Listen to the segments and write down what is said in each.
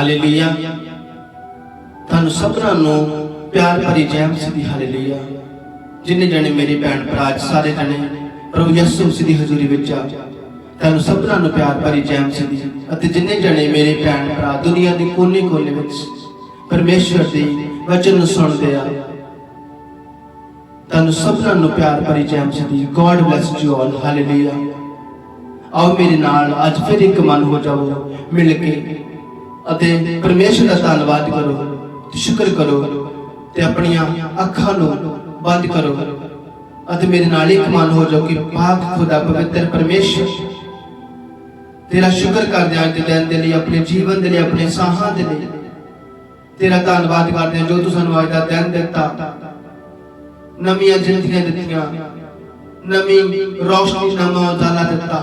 Hallelujah. तुहानू सबना नू प्यार भरी जय मसीह दी हालेलुया। जिन्ने जने मेरे भैन भरा सारे जने प्रभु यीशु मसीह दी हजूरी विच आ, तुहानू सबना नू प्यार भरी जय मसीह दी। अते जिन्ने जने मेरे भैन भरा दुनिया दे कोने कोने विच परमेश्वर दी वचन नू सुणदे आ, तुहानू सबना नू प्यार भरी जय मसीह दी। God bless you all hallelujah. आओ मेरे नाल अज फिर एक मन हो जाओ मिल के अते परमेश्वर का धन्नवाद करो, शुक्र करो ते अपनियां अखां नू बंद करो अते मेरे नाल एक मन हो जाओ कि पाक खुदा पवित्र परमेश्वर तेरा शुक्र करदे अज दे दिन दे लई, अपने जीवन दे लई, अपने साहां दे लई तेरा धन्नवाद करदे जो तू सानू अज दा दिन दिता, नवीं जिंदगियां दित्तियां, नवीं रोशनी, नवां उजाला दिता।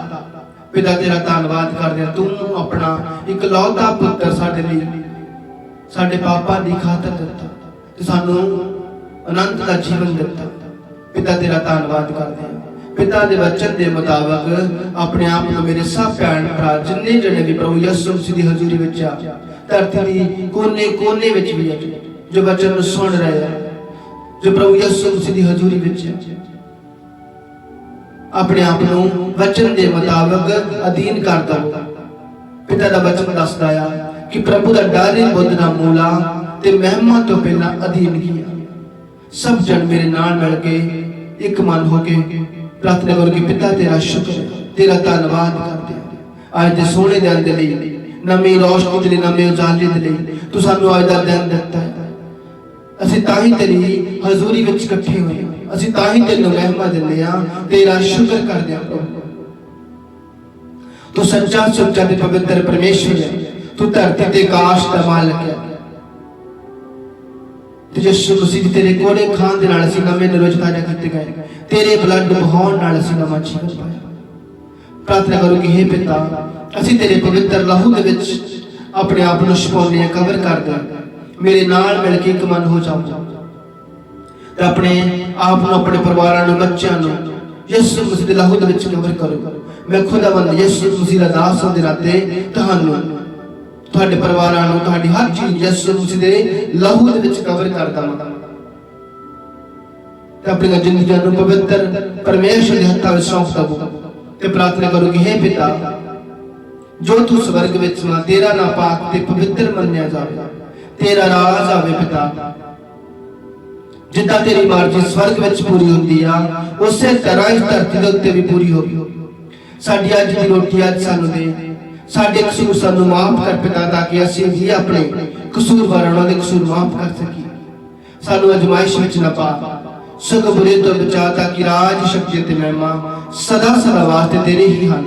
पिता तेरा धन्नवाद करदे तू अपना इकलौता पुत्र साडे लई साडे पापां दी खातर दिता ते सानू अनंत दा जीवन दिता। पिता तेरा धन्नवाद करदे पिता दे वचन दे मुताबिक अपने आप को मेरे सब भैन भरा जिन्ने जने भी प्रभु यीशु मसीह दी हजूरी विच आ, धरती दी कोने कोने विच भी जो वचन नू सुन रहे हैं, जो प्रभु यीशु मसीह दी हजूरी विच अपने आप को वचन के मुताबिक अधीन कर दो। पिता का वचन दसदा है कि प्रभु का डर ही बुद्ध का मूला ते महिमा तो पहला अधीन किया। सब जन मेरे नाल मिल के एक मन होके प्रार्थना करो कि पिता तेरा शुक्र, तेरा धन्नवाद करते हैं आज दे सोहणे दिन दे लई, नवीं रोशनी दे लई, नवें उजाले दे लई तू सानू आज दा दिन दिता है। असीं तां ही तेरी हजूरी विच इकट्ठे होए, असीं तां ही तेनू महिमा दिंदे आ, तेरा शुक्र करदे आ। प्रभु तू सच्चा सुच्चा ते पवित्र परमेश्वर है, तू धरती ते आकाश दा मालिक है। ते यीशु मसीह तेरे कोड़े खान दे नाल असीं नवें निरोज ताजा कीते गए, तेरे ब्लड बहाउण नाल असीं नवां जीवन पाया। प्रार्थना करो कि हे पिता असीं तेरे पवित्र लहू दे विच अपने आप नू छुपाउने कवर कर दे। मेरे नाल मिल के एक मन हो जाओ ते अपने आप नू, अपने परिवारां नू, बच्चों नू यीशु मसीह दे लहू दे विच कवर करो। मैं खुदावंद यीशु मसीह दा दास होंदे नाते तुहानू, तुहाडे परिवारां नू, तुहाडी हर चीज यीशु मसीह दे लहू दे विच कवर करदा मैं ते अपनी जिंदगी नू पवित्र परमेश्वर दे हत्थां विच सौंप दवो। ते प्रार्थना करो कि हे पिता जो तू स्वर्ग विच ना, तेरा नाम पाक ते पवित्र मन्निया जावे, तेरा राज आवे। पिता जिद्दां तेरी मर्जी स्वर्ग विच पूरी हुंदी आ, उसे तरह इस धरती दे उत्ते भी पूरी होवे। साडी अज दी रोटी अज सानू दे, साडे कसूर सानू माफ कर पिता, ताकि असीं भी अपने कसूरवारां दे कसूर माफ कर सकीए। सानू अजमाइश विच ना पा, सगों बुरे तो बचा, ताकि राज, शक्ति ते महिमा सदा सदा वास्ते तेरे ही हन।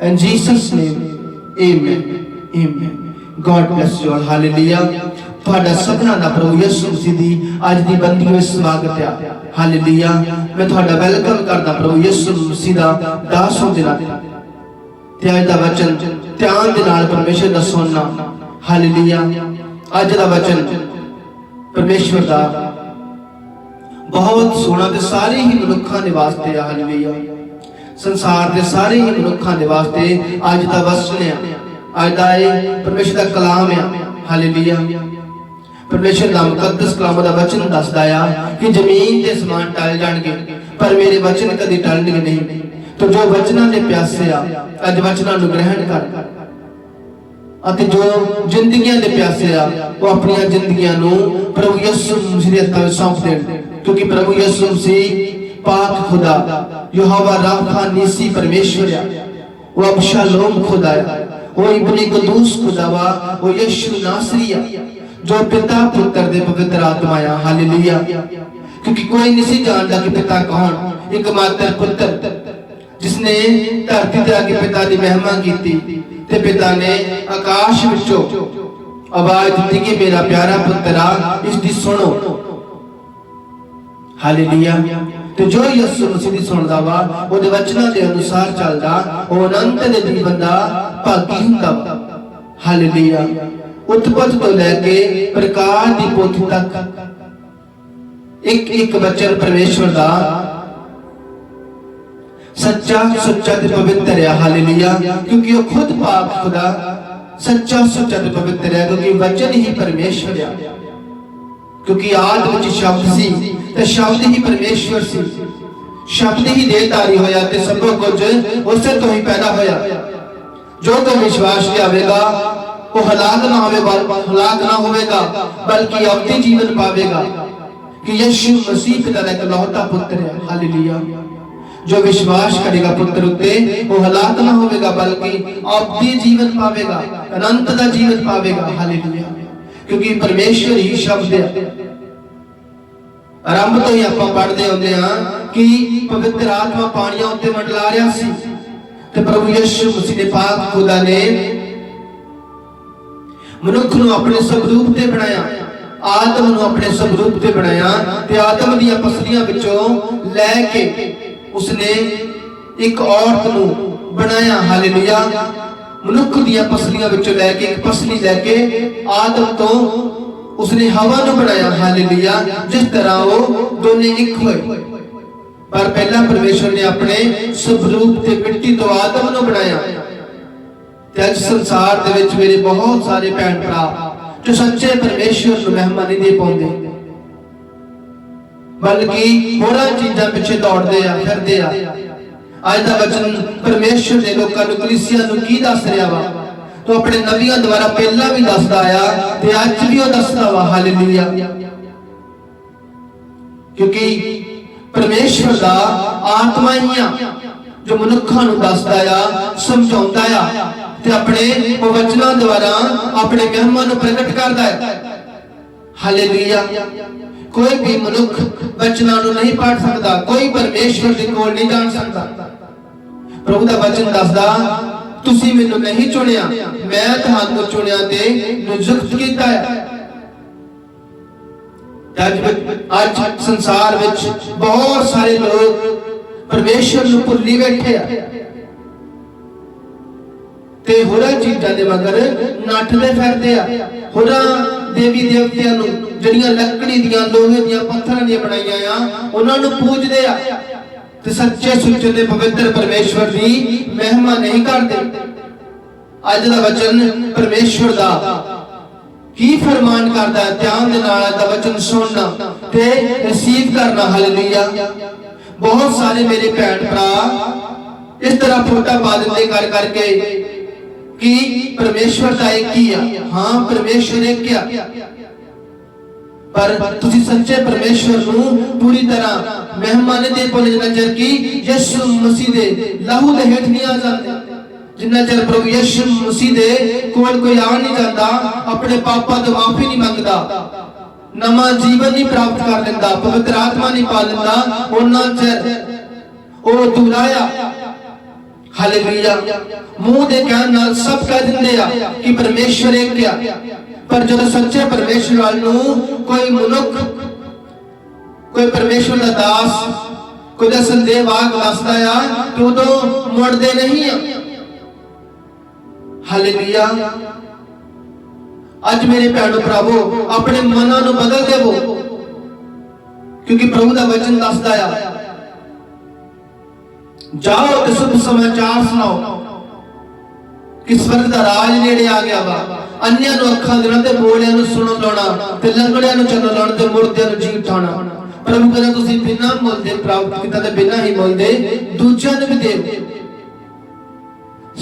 इन जीसस नेम आमीन आमीन। God bless you all hallelujah. तुहाडा सबना दा प्रभु यीशु मसीह दी अज दी बंदी विच स्वागत है हालेलुया। मैं तुहाडा वेलकम करदा प्रभु यीशु मसीह दा दास होंदे नाते ते अज दा वचन ध्यान दे नाल परमेश्वर दा सुनना हालेलुया। अज दा वचन परमेश्वर दा बहुत सोहना ते सारे ही मनुखां दे वास्ते है हालेलुया। संसार दे सारे ही मनुखां दे वास्ते अज दा वचन है, अज दा परमेश्वर दा कलाम है हालेलुया। परमेश्वर दा मुकद्दस कलाम दा वचन दसदा है कि जमीन ते आसमान टल जाणगे पर मेरे वचन कदी टलणगे नहीं। तो जो वचनां दे प्यासे आ अज वचनां नूं ग्रहण कर, अते जो जिंदगियां दे प्यासे आ वो अपनी जिंदगियां नूं प्रभु यीशु मसीह दे हत्थां विच सौंप देण, क्योंकि प्रभु यीशु मसीह पाक खुदा यहोवा राफा नीसी परमेश्वर है, वो अबशालोम खुदा है, वो इब्नी कुद्दूस खुदा वा, वो यीशु नासरी है, जो पिता पुत्र दे पवित्र आत्मा है हालेलुया। क्योंकि कोई नहीं जानता कि पिता कौन, एकमात्र पुत्र जिसने धरती ते आके पिता दी महिमा कीती ते पिता ने आकाश विचों आवाज दी कि मेरा प्यारा पुत्र आ, इसदी सुनो हालेलुया। तो जो यीशु मसीह दी सुनदा वा, ओदे वचनां दे अनुसार चलदा, ओ अनंत दे जीवन दा भागी हुंदा वा हालेलुया। उत्पत्ति तो लेके प्रकाश दी पोथी तक एक एक वचन परमेश्वर दा सच्चा, सच्चा ते पवित्र है हालेलुया। क्योंकि वो खुद पाक खुदा सच्चा सुच्चा ते पवित्र है, क्योंकि वचन ही परमेश्वर है। क्योंकि आदि विच शब्द सी ते शब्द ही परमेश्वर सी, शब्द ही देहधारी होया ते सब कुछ उसे तो ही पैदा होया। जो कोई विश्वास लियावेगा वो हलाक ना होवेगा बल्कि अवधि जीवन पावेगा, कि यीशु मसीह पिता दा इकलौता पुत्र है। हालेलुया। जो विश्वास करेगा पुत्र उत्ते वो हलाक ना होवेगा बल्कि अवधि जीवन पावेगा, अनंत दा जीवन पावेगा। हालेलुया। क्योंकि परमेश्वर ही शब्द है। आरंभ तो ही आप पढ़ते होंगे कि पवित्र आत्मा पानियां उत्ते मंडला रहा सी ते प्रभु यीशु मसीह ने पाक खुदा ने मनुख नूं अपने स्वरूप ते बनाया, आदम नूं अपने स्वरूप ते बनाया ते आदम दी पसलियां विचों लैके उसने एक औरत नूं बनाया। हालेलुया। मनुख दी पसलियां विचों लैके एक पसली लैके आदम तो उसने हवा नूं बनाया। हालेलुया। जिस तरह वो दोने एक होए, पर पहला परमेश्वर ने अपने स्वरूप ते मिट्टी तो आदम नूं बनाया। ते अज संसार दे विच मेरे बहुत सारे भैन भरा जो सच्चे परमेश्वर नूं महिमा नहीं दे पाउंदे, बल्कि होरां चीज़ां पिछे दौड़दे आ फिरदे आ। अज दा वचन परमेश्वर दे लोकां नूं कलीसिया नूं की दस रिहा वा, तो अपने नबियां द्वारा पहला भी दसदा आया ते अज भी वो दसदा वा। हालेलुया। क्योंकि परमेश्वर दा आत्मा ही आ जो मनुखां नूं दसदा आ, समझाउंदा आ ते अपने वचनां द्वारा अपने महिमा नूं प्रगट करदा है। हालेलुया। कोई भी मनुख वचनां नूं नहीं पढ़ सकदा, कोई परमेश्वर दे कोल नहीं जाण सकदा। प्रभु दा वचन दसदा तुसी मैनूं नहीं चुनिया, मैं तुहानूं चुनिया ते नियुक्त कीता है। आज संसार विच बहुत सारे लोग परमेश्वर नूं भुल्ली बैठे आ ते होरां चीज़ां दे मगर नੱਠਦੇ फिरदे आ। होरां देवी देवतियां नूं जिहड़ियां लकड़ी दियां लोहे दियां पत्थरां दियां बनाईयां आ उन्हां नूं पूजदे आ ते सच्चे सुच्चे ते पवित्र परमेश्वर दी महिमा नहीं करदे। अज दा वचन परमेश्वर दा की फरमान करदा है, ध्यान दे नाल दा वचन सुनना ते रिसीव करना। हालेलुया। बहुत सारे मेरे भैन भरा इस तरह फोटा पा दिंदे कर करके कि परमेश्वर दा एक ही आ। हाँ, परमेश्वर एक आ, पर तुसी सच्चे परमेश्वर नूं पूरी तरह महिमा नहीं दे पाउंदे जिन्ना चਿਰ कि यीशु मसीह दे लहू दे हेठ नहीं आ जांदे। जिन्ना चਿਰ प्रभु यीशु मसीह दे कोल कोई आ नहीं जाता, अपने पापां तो माफी नहीं मंगदा, नवा जीवन नहीं प्राप्त कर लेंदा, पवित्र आत्मा नहीं पा लेंदा, उन्ना चਿਰ ओ दुराया। हालेलुया। मुंह दे कहण नाल सब कह दिंदे आ कि परमेश्वर एक आ, पर जो सच्चे परमेश्वर वाल नूं कोई मनुख, कोई परमेश्वर दा दास, कोई दा संदेह वाग दसदा आ तो उदों मुड़दे नहीं आ। हालेलुया। अज मेरे भैणो भरावो अपने मनां नूं बदल देवो, क्योंकि प्रभु दा वचन दसदा आ जाओ ते शुभ समाचार सुनाओ कि स्वर्ग दा राज नेड़े आ गया वा। अन्यां नूं अखां देना ते बोलियां नूं सुणन लाउणा ते लंगड़ियां नूं चलण लाउणा ते मुर्दियां नूं जी उठाउणा। प्रभु कहंदा तुसीं बिना मुल दे प्राप्त कीता ते बिना ही मुल दे दूजियां नूं भी देओ।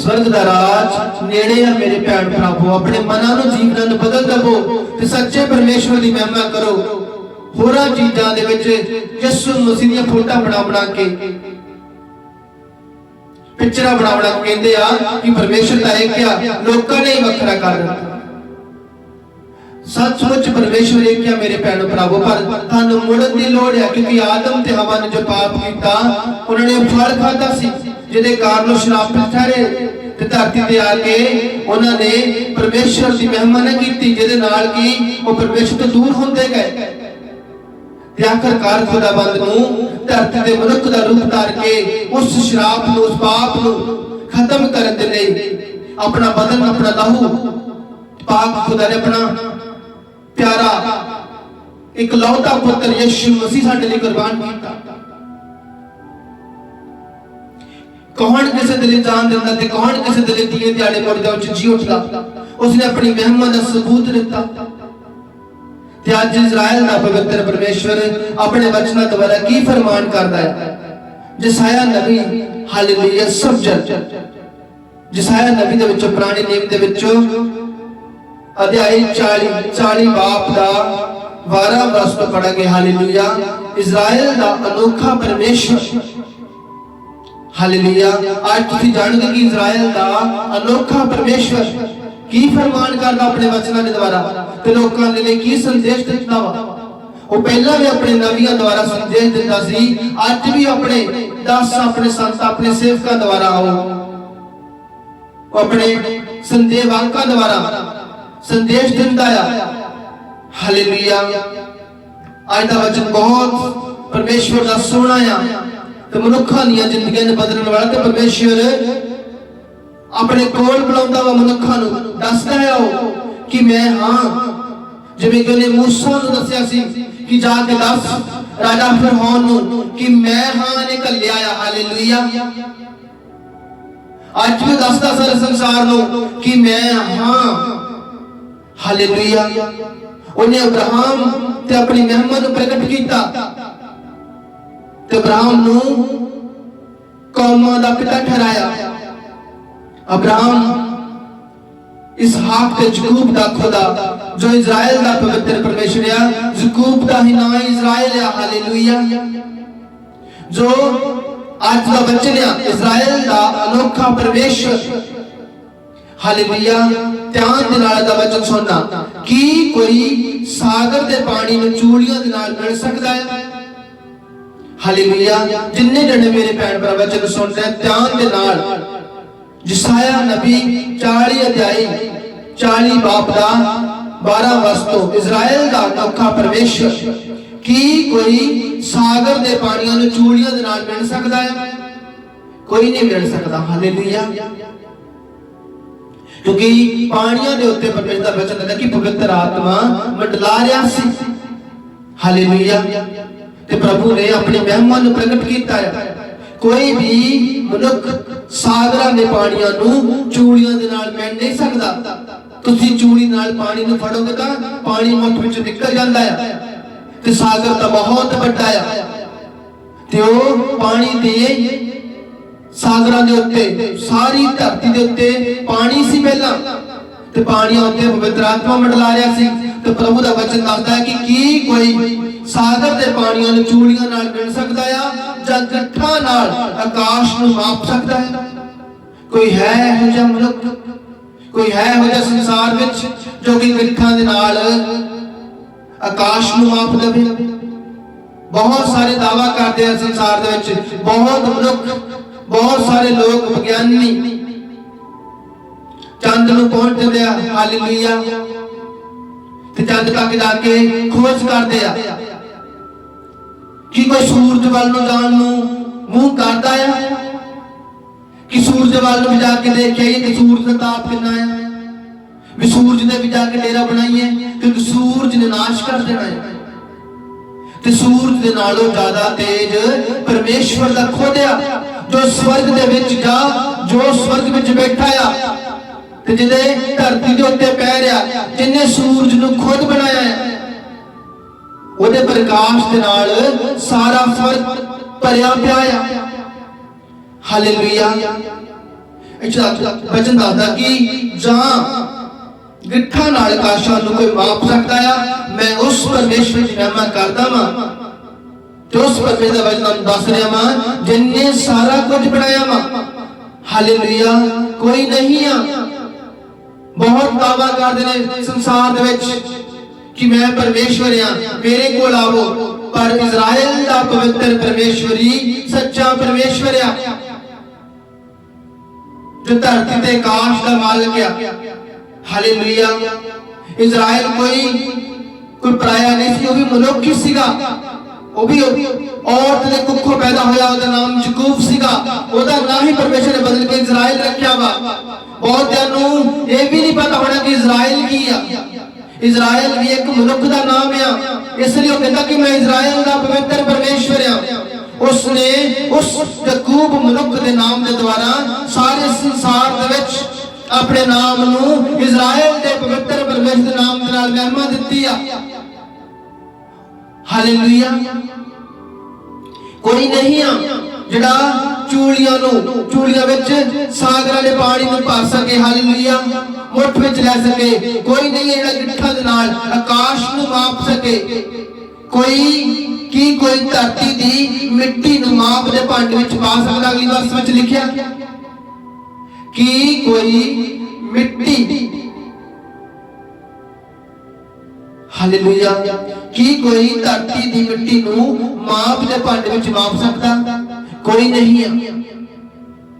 स्वर्ग दा राज नेड़े आ मेरे भैन भरावो। अपने मनां नूं जीवनां नूं बदल दवो ते सच्चे परमेश्वर दी महिमा करो। होरां चीज़ां दे विच यीशु मसीह दी फोटा बना के पिक्चर बनावना कहते आ कि परमेश्वर दा एक आ, लोकां ने ही वखरा कर दित्ता। सचमुच परमेश्वर एक आ मेरे भैणो भरावो, पर तुहानूं मुड़न दी लोड़ है, क्योंकि आदम ते हवा ने जो पाप कीता उन्होंने फल खाधा सी जिहदे कारण श्रापित ठहरे ते धरती ते आके उन्होंने परमेश्वर दी महिमा नहीं कीती, जिहदे नाल कि वो परमेश्वर तो दूर होंदे गए। आखिरकार खुदाबंद नूं धरती ते मनुख दा रूप धार के उस शराप नूं, उस पाप नूं खत्म करन दे लई अपना बदन, अपना लहू पाक खुदा ने अपना प्यारा इकलौता पुत्र यीशु मसीह साडे लई कुर्बान कीता। कौन किसे दे लई जान दिंदा ते कौन किसे दे लई दिए दिहाड़े मुड़दा उच जी उठदा। उसने अपनी महिमा का सबूत दिता। ते अज इजराइल का पवित्र परमेश्वर अपने वचनों द्वारा की फरमान करता है। जसाया नबी हालेलुया सब जसाया नबी दे विचों पुराने नियम दे विचों अध्याय 40 बाप दा 12 वर्ष तो पढ़ा गया। हालेलुया इजराइल का अनोखा परमेश्वर हालेलुया आज तुसीं जानदे कि इजराइल का अनोखा परमेश्वर की फरमान करदा अपने वचनां दे द्वारा ते लोकां दे लई की संदेश दिंदा वा। वो पहला भी अपने नबियां द्वारा संदेश दिंदा सी, अज भी अपने दास अपने संत अपने सेवकां द्वारा आओ अपने संदेशवाहकां द्वारा संदेश दिंदा है। हालेलुया आज दा वचन बहुत परमेश्वर दा सोहना है ते मनुखां दी जिंदगी नूं बदलण वाला ते परमेश्वर अपने कोल बुलाउंदा वा मनुखां नूं दसदा है कि मैं हां। जिवें कि उन्हें मूसा नूं दस्सिया सी कि जाके दस राजा फिरौन नूं कि मैं हां ने घल्लिया आ। हालेलुया अज भी दसदा सारे संसार नूं कि मैं हां। हालेलुया उन्हें अब्राहम ते अपनी महिमा नूं प्रगट कीता ते अब्राहम नूं कौमां दा पिता ठहराया। अब्राहम इसहाक ते याकूब दा खुदा जो इजराइल दा पवित्र परमेश्वर है, याकूब दा ही नाम इजराइल है। हालेलुया जो आज का वचन है इजराइल दा अनोखा परमेश्वर। हालेलुया ध्यान दे नाल दा वचन सुनना कि कोई सागर दे पानी नूं चूड़ियां दे नाल मिल सकदा है। हालेलुया जिन्ने जने मेरे भैन भरा वचन सुन रहे ध्यान दे नाल जसाया नबी 40 अध्याय 40 बाप दा 12 वर्ष तो इजराइल दा अनोखा परमेश्वर की कोई सागर दे पानियां नूं चूड़ियां दे नाल मिल सकदा है? कोई नहीं मिल सकदा। हालेलुया क्योंकि पानियां दे उत्ते परमेश्वर दा वचन है कि पवित्र आत्मा मंडला रहा सी। हालेलुया ते प्रभु ने अपनी महिमा नूं प्रगट कीता है। कोई भी मनुख सागरां दे पानियां नूं चूड़ियां दे नाल मिल नहीं सकदा। तुसीं चूड़ी नाल पानी नूं फड़ोगे तां पानी मुठ विच निकल जांदा है ते सागर तां बहुत वड्डा है ते ओह पानी दे सागरां दे उत्ते सारी धरती दे उत्ते पानी सी पहला ते पानियां उत्ते पवित्र आत्मा मंडला रहा सी। ते प्रभु दा वचन दसदा है कि की कोई सागर दे पानियां नूं चूड़ियां नाल मिल सकदा है जां गट्ठा नाल आकाश नूं माप सकदा है? कोई है इहो जिहा मनुख, कोई है इहो जिहा संसार विच जो कि गट्ठा दे नाल आकाश नूं माप देवे? बहुत सारे दावा करते हैं संसार दे विच, बहुत मनुख बहुत सारे लोग विज्ञानी चंद नूं पहुंच दिंदे आ। हालेलुया ते चंद तक जाके खोज करते आ कि कोई सूरज वाल नूं जाण नूं मूंह करदा है कि सूरज वाल नूं जाके देखिए कि सूरज दा ताप कितना है, भी सूरज ने भी जाके डेरा बनाइए क्योंकि सूरज ने नाश कर देना है। ते सूरज दे नालों ज्यादा तेज परमेश्वर दा खोदिया जो स्वर्ग दे विच जा जो स्वर्ग विच बैठा आ ते जिहदे धरती दे उत्ते पै रहा जिन्ने सूरज नूं खुद बनाया है ओदे प्रकाश दे नाल सारा स्वर्ग भरिया पिया है। हालेलुया वचन दसदा कि जां गिट्ठा नाल आकाशां नूं कोई माप सकदा है, मैं उस परमेश्वर दी महिमा करदा वां ते उस परमेश्वर दा वचन दस रहा वां जिन्ने सारा कुछ बनाया वां। हालेलुया कोई नहीं आ। बहुत दावा करदे ने संसार दे विच कि मैं परमेश्वर हां मेरे कोल आवो, पर इजराइल दा पवित्र परमेश्वर ही सच्चा परमेश्वर है जो धरती ते आकाश दा मालिक है। हालेलुया इजराइल कोई पराया नहीं सी, वो भी मनुख ही सीगा, वो भी औरत दे कुखों पैदा होया, ओदा नाम याकूब सीगा, ओदा नाम ही परमेश्वर ने बदल के इजराइल रखा वा। बहुत नूं ये भी नहीं पता होना कि इजराइल की है। इजराइल भी एक मनुख का नाम है, इसलिए वो कहता कि मैं इजराइल का पवित्र परमेश्वर हां। उसने उस याकूब मनुख के नाम के द्वारा सारे संसार दे विच अपने नाम नू इज़राइल दे पवित्र परमेश्वर दे नाम दे नाल महिमा दित्ती आ। हालेलुया। कोई नहीं आ जिहड़ा चूड़ियां विच सागरां दे पानी नूं भर सके। हालेलुया। मुठ विच लै सके। कोई नहीं है जिहड़ा गिट्ठां दे नाल आकाश नूं माप सके। कोई धरती दी मिट्टी नूं माप दे भांडे विच पा सकदा। अगली वर्स विच लिखिआ कि कोई मिट्टी, हालेलुया, कि कोई धरती दी मिट्टी नूं माप दे भांडे विच माप सकदा? कोई नहीं है।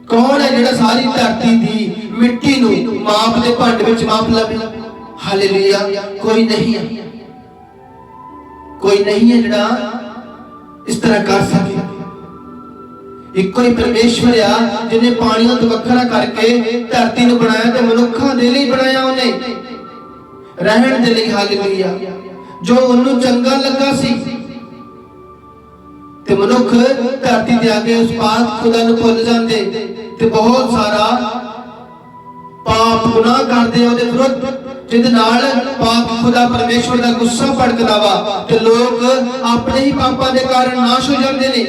कौन है जिहड़ा सारी धरती दी मिट्टी नूं माप दे भांडे विच माप लवे? हालेलुया। कोई नहीं है। कोई नहीं है जिहड़ा इस तरह कर सके। इक्को ही परमेश्वर आ जिन्हें पानियों तो वखरा करके धरती नूं बनाया ते मनुक्खां दे लई बनाया उन्हें रहण दे लई। हालेलुया। जो उन्होंने चंगा लगा सी ते मनुख धरती ते आके उस पाक खुदा नूं भुल जांदे ते बहुत सारा पाप गुनाह करदे ओहदे विरुद्ध, जिहदे नाल पाप खुदा परमेश्वर दा गुस्सा भड़कदा वा ते लोग अपने ही पापां दे कारण नाश हो जांदे ने।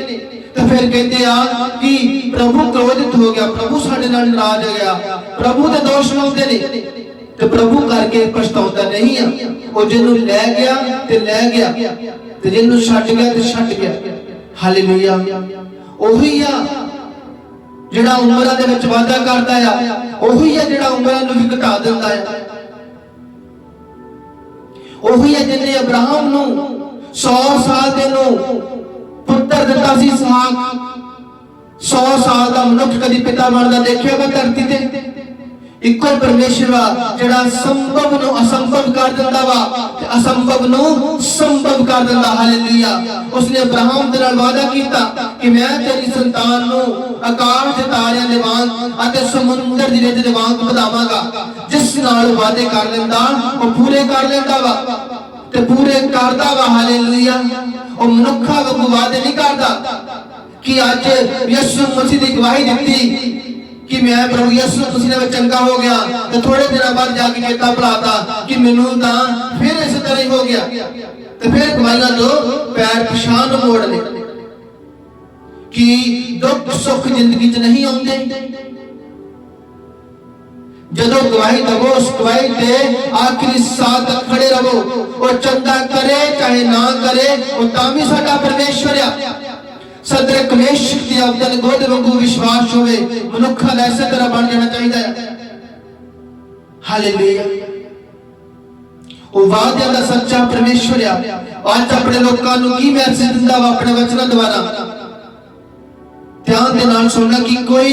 तो फिर कहते आ कि प्रभु क्रोधित हो गया, प्रभु साडे नाल नाराज हो गया, प्रभु दे दोष लाउंदे ने ते प्रभु करके पछताउंदा नहीं आ। ਉਹ ਜਿਹਨੂੰ ਲੈ ਗਿਆ ਤੇ ਲੈ ਗਿਆ ਤੇ ਜਿਹਨੂੰ ਛੱਡ ਗਿਆ ਤੇ ਛੱਡ ਗਿਆ। ਹਾਲੇਲੂਇਆ। ਉਹੀ ਆ ਜਿਹੜਾ ਉਮਰਾਂ ਦੇ ਵਿੱਚ ਵਾਅਦਾ ਕਰਦਾ ਆ, ਉਹੀ ਆ ਜਿਹੜਾ ਉਮਰਾਂ ਨੂੰ ਵੀ ਘਟਾ ਦਿੰਦਾ ਆ। ਉਹੀ ਆ ਜਿਹਨੇ ਅਬਰਾਹਮ ਨੂੰ 100 ਸਾਲ ਦੇ ਨੂੰ ਪੁੱਤਰ ਦਿੱਤਾ ਸੀ, ਇਸਹਾਕ। 100 ਸਾਲ ਦਾ ਮਨੁੱਖ ਕਦੀ ਪਿਤਾ ਬਣਦਾ ਦੇਖਿਆ ਵਾ ਧਰਤੀ ਤੇ? इक्को परमेश्वर जिहड़ा संभव नूं असंभव कर दिंदा वा ते असंभव नूं संभव कर दिंदा। हालेलुया। उसने अब्राहम दे नाल वादा कीता कि मैं तेरी संतान नूं आकाश दे तारियां दे वांग अते समुंदर दी रेत दे वांग ਵਧਾਵਾਂਗਾ। जिस नाल वादे कर लैंदा ਉਹ पूरे कर लैंदा वा ते पूरे करदा वा। हालेलुया। ਉਹ मनुੱਖਾਂ वांगू वादे नहीं करदा कि अज यीशु मसीह दी गवाही दित्ती कि मैं प्रभु यीशु मसीह ने चंगा हो गया तो थोड़े दिनों बाद जाके कहता भुलाता कि मैनू तां फिर इस तरह ही हो गया तो फिर गवाहियां तो पैर पछाण मोड़ ले कि दुख सुख जिंदगी च नहीं आउंदे। जदों गवाही दवो उस गवाही ते आखिरी साथ तक खड़े रहो। और चंगा करे चाहे ना करे वो तां भी साडा परमेश्वर आ। सदरक मेशक दी अब्दल गोद वांगू विश्वास होवे मनुखा दा इस तरह बन जाना चाहिए है। हालेलुया। वो वादे दा सच्चा परमेश्वर आ। आज अपने लोकां नूं की मैसेज दिंदा वा अपने वचनां द्वारा? ध्यान दे नाल सुनना कि कोई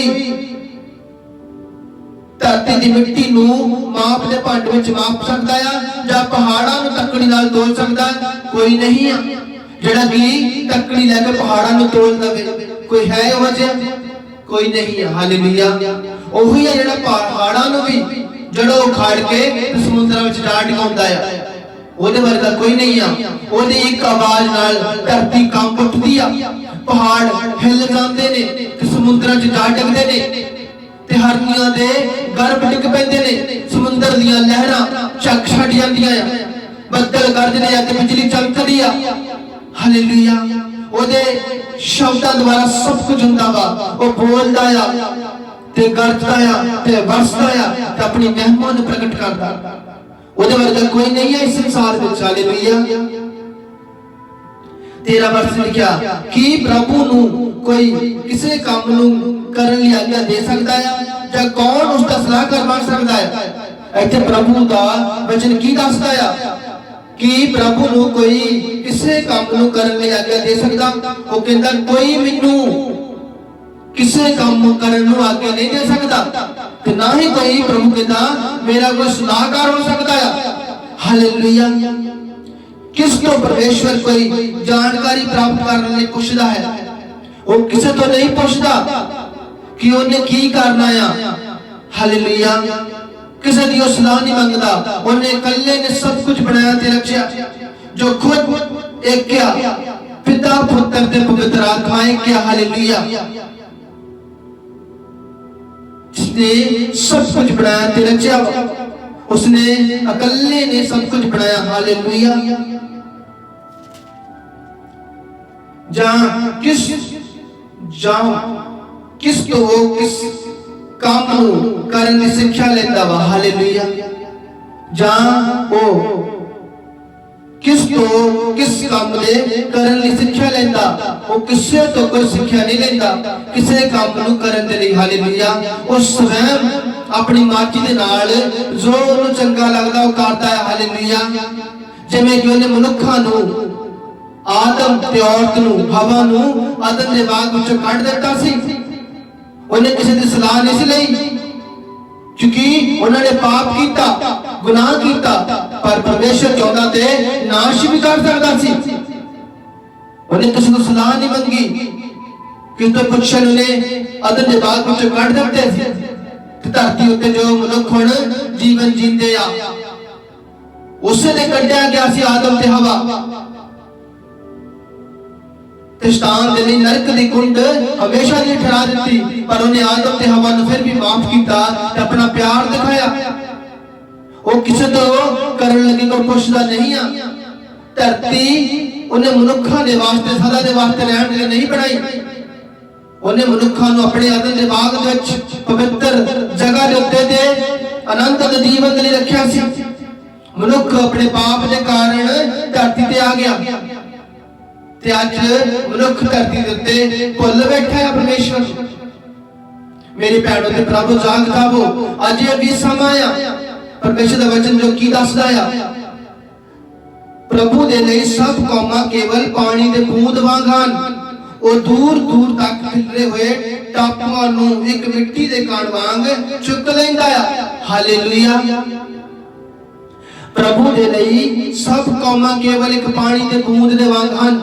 धरती दी मिट्टी नूं माप दे भांड विच माप सकदा आ जां पहाड़ां नूं तकड़ी नाल तोल सकदा? कोई नहीं आ जिहड़ा कि तकड़ी लैके पहाड़ां नूं तोल दवे। कोई है इहो जिहा? कोई नहीं है। हालेलुया। ओही है जिहड़ा पहाड़ां नूं भी जड़ों उखाड़ के समुद्रां विच जा टिकाउंदा है। ओहदे वर्गा कोई नहीं आ। ओहदी एक आवाज नाल धरती कंब उठदी आ, पहाड़ हिल जांदे ने ते समुद्रां च जा डगदे ने ते हरनियां दे गर्भ डिग पैंदे ने। समुंदर दीयां लहरां झक छड़ जांदियां आ, बदल गरजदे आ ते बिजली चमकदी आ। हालेलुया। ओदे शब्दां द्वारा सब कुछ हुंदा वा। ओ बोलदा आ ते गरजदा आ ते वरसदा आ ते अपनी महिमा नूं प्रगट करदा। ओदे वर्गा कोई नहीं है इस संसार विच। हालेलुया। 13 वर्ष लिखिया कि प्रभु नूं कोई किसी काम नूं करन लई आज्ञा दे सकदा है जां कौन उसदा सलाहकार बन सकदा है? इत्थे प्रभु दा वचन की दसदा है कि प्रभु नूं कोई किसी काम नूं करन लई आज्ञा दे सकदा? वो कहंदा कोई मैनूं किसी काम नूं करन नूं आज्ञा नहीं दे सकदा ते ना ही कोई प्रभु कहंदा मेरा कोई सलाहकार हो सकदा है। हालेलुया। किस तो परमेश्वर कोई जानकारी प्राप्त करने लई पुछदा है? वो किसी तो नहीं पुछदा कि उन्हें की करना है। हालेलुया। किसी दी सलाह नहीं मंगदा। उन्हें कल्ले ने सब कुछ बनाया ते रखिया जो खुद एक क्या पिता पुत्र ते पवित्र आत्मा एक क्या। हालेलुया। उसने सब कुछ बनाया ते रचा, उसने अकेले ने सब कुछ बनाया। हालेलुया। किस तो वो किस काम नूं करन दी सिक्ख्या लैंदा वा। हालेलुया। वो किस तो किस काम दे करन दी सिक्ख्या लैंदा, वो किसे तो कोई सिक्ख्या नहीं लैंदा किसे काम नूं करन दे लई। हालेलुया। वो स्वयं अपनी मर्जी दे नाल जो उन्हें चंगा लगदा वो करदा है। हालेलुया। जिवें कि उन्हें मनुखां नूं आदम ते औरत नूं हवा नूं अदन दे बाग विचों कढ दित्ता सी, उन्हें किसी दी सलाह नहीं सी लई, क्योंकि उन्होंने पाप किया, गुनाह किया, पर परमेश्वर चाहता ते नाश भी कर सकता सी। उन्हें किसी को सलाह नहीं मंगी, कि तो पुछन ने अदन दे बाग विचों कढ दित्ते सी ते धरती उत्ते जो मनुख हुण जीवन जींदे आ उसे ने कढिया गया सी आदम ते हवा। शैतान दे लई नरक दी कुंड हमेशा दी ठहरा दित्ती, पर उन्हें आदम ते हवा नूं फिर भी माफ कीता ते अपना प्यार दिखाया। वो किसे तो करन लगे कोई पुछदा नहीं आ। धरती उन्हें मनुखां दे वास्ते सदा दे वास्ते रहण लई नहीं बनाई, उन्हें मनुखां नूं अपने अदन दे बाग दे विच पवित्र जगह दे उत्ते ते अनंत जीवन दे लई रखिया सी। मनुख अपने पाप दे कारण धरती ते आ गया ते अज मनुख धरती दे उत्ते भुल बैठा है परमेश्वर। मेरी भैणों ते प्रभु जाग जावो, अज ये भी समा आ परमेश्वर दा वचन जो की दसदा आ, प्रभु दे लई सब कौमां केवल पानी दे बूंद वांग हन। वो दूर दूर तक खिलरे हुए टापुआं नूं एक मिट्टी दे कण वांग चुक लैंदा आ। हालेलुया। प्रभु दे लई सब कौमां केवल एक पानी दे बूंद दे वांग हन।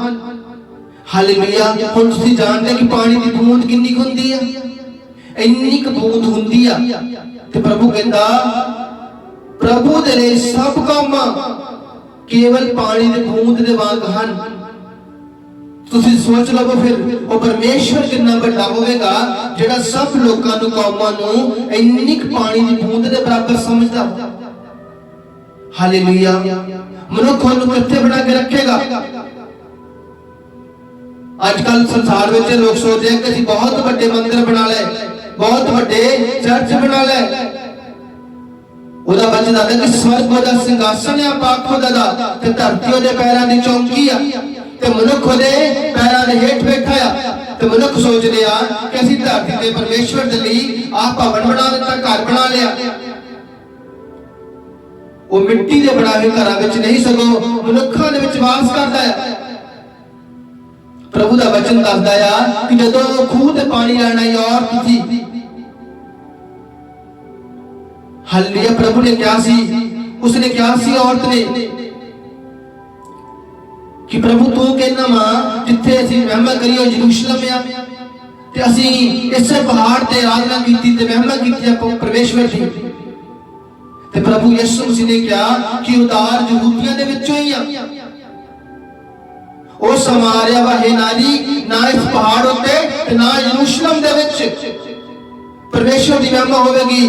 हालेलुया। हुण तुसीं जानदे कि पानी दी बूंद किन्नी हुंदी है, इन्नी क बूंद हुंदी आ ते प्रभु कहंदा प्रभु दे लई सब कौमां केवल पानी दे बूंद दे वांग हन। तुसीं सोच लवो फिर वो परमेश्वर कितना बड़ा होवेगा जेड़ा सब लोकां नूं कौमां नूं इन्नी क पानी दी बूंद दे बराबर समझदा। हालेलुया। मनुख नूं कित्थे बना के रखेगा। आजकल संसार में लोग सोचते हैं कि असीं बहुत बड़े मंदिर बना ले, बहुत बड़े चर्च बना ले। ओदा वचन आखदा कि स्वर्ग ओदा सिंहासन है पाक खुदा दा ते धरती ओदे पैरां दी चौकी आ ते मनुख ओदे पैरां दे हेठ बैठा आ। ते मनुख सोचदे आ कि असीं धरती ते परमेश्वर दे लई आ भवन बना दित्ता, घर बना लिया। वो मिट्टी दे बनाए घरां विच नहीं सगों मनुखां दे विच वास करदा है। प्रभु दा वचन दसदा आ कि जदों खूह ते पानी लैण आई औरत सी, हालेलुया, प्रभु ने क्या सी, उसने क्या सी औरत ने कि प्रभु तू कहना वा जिथे असीं महिमा करियो यरूशलेम आ ते असीं इसे पहाड़ ते आराधना कीती ते महिमा कीती परमेश्वर दी। ते प्रभु यीशु मसीह ने कहा कि उदार यहूदियां दे विचों ही आ। ओ समारिया वा हे नारी ना इस पहाड़ उत्ते ते ना यरूशलेम दे विच परमेश्वर दी महिमा होवेगी।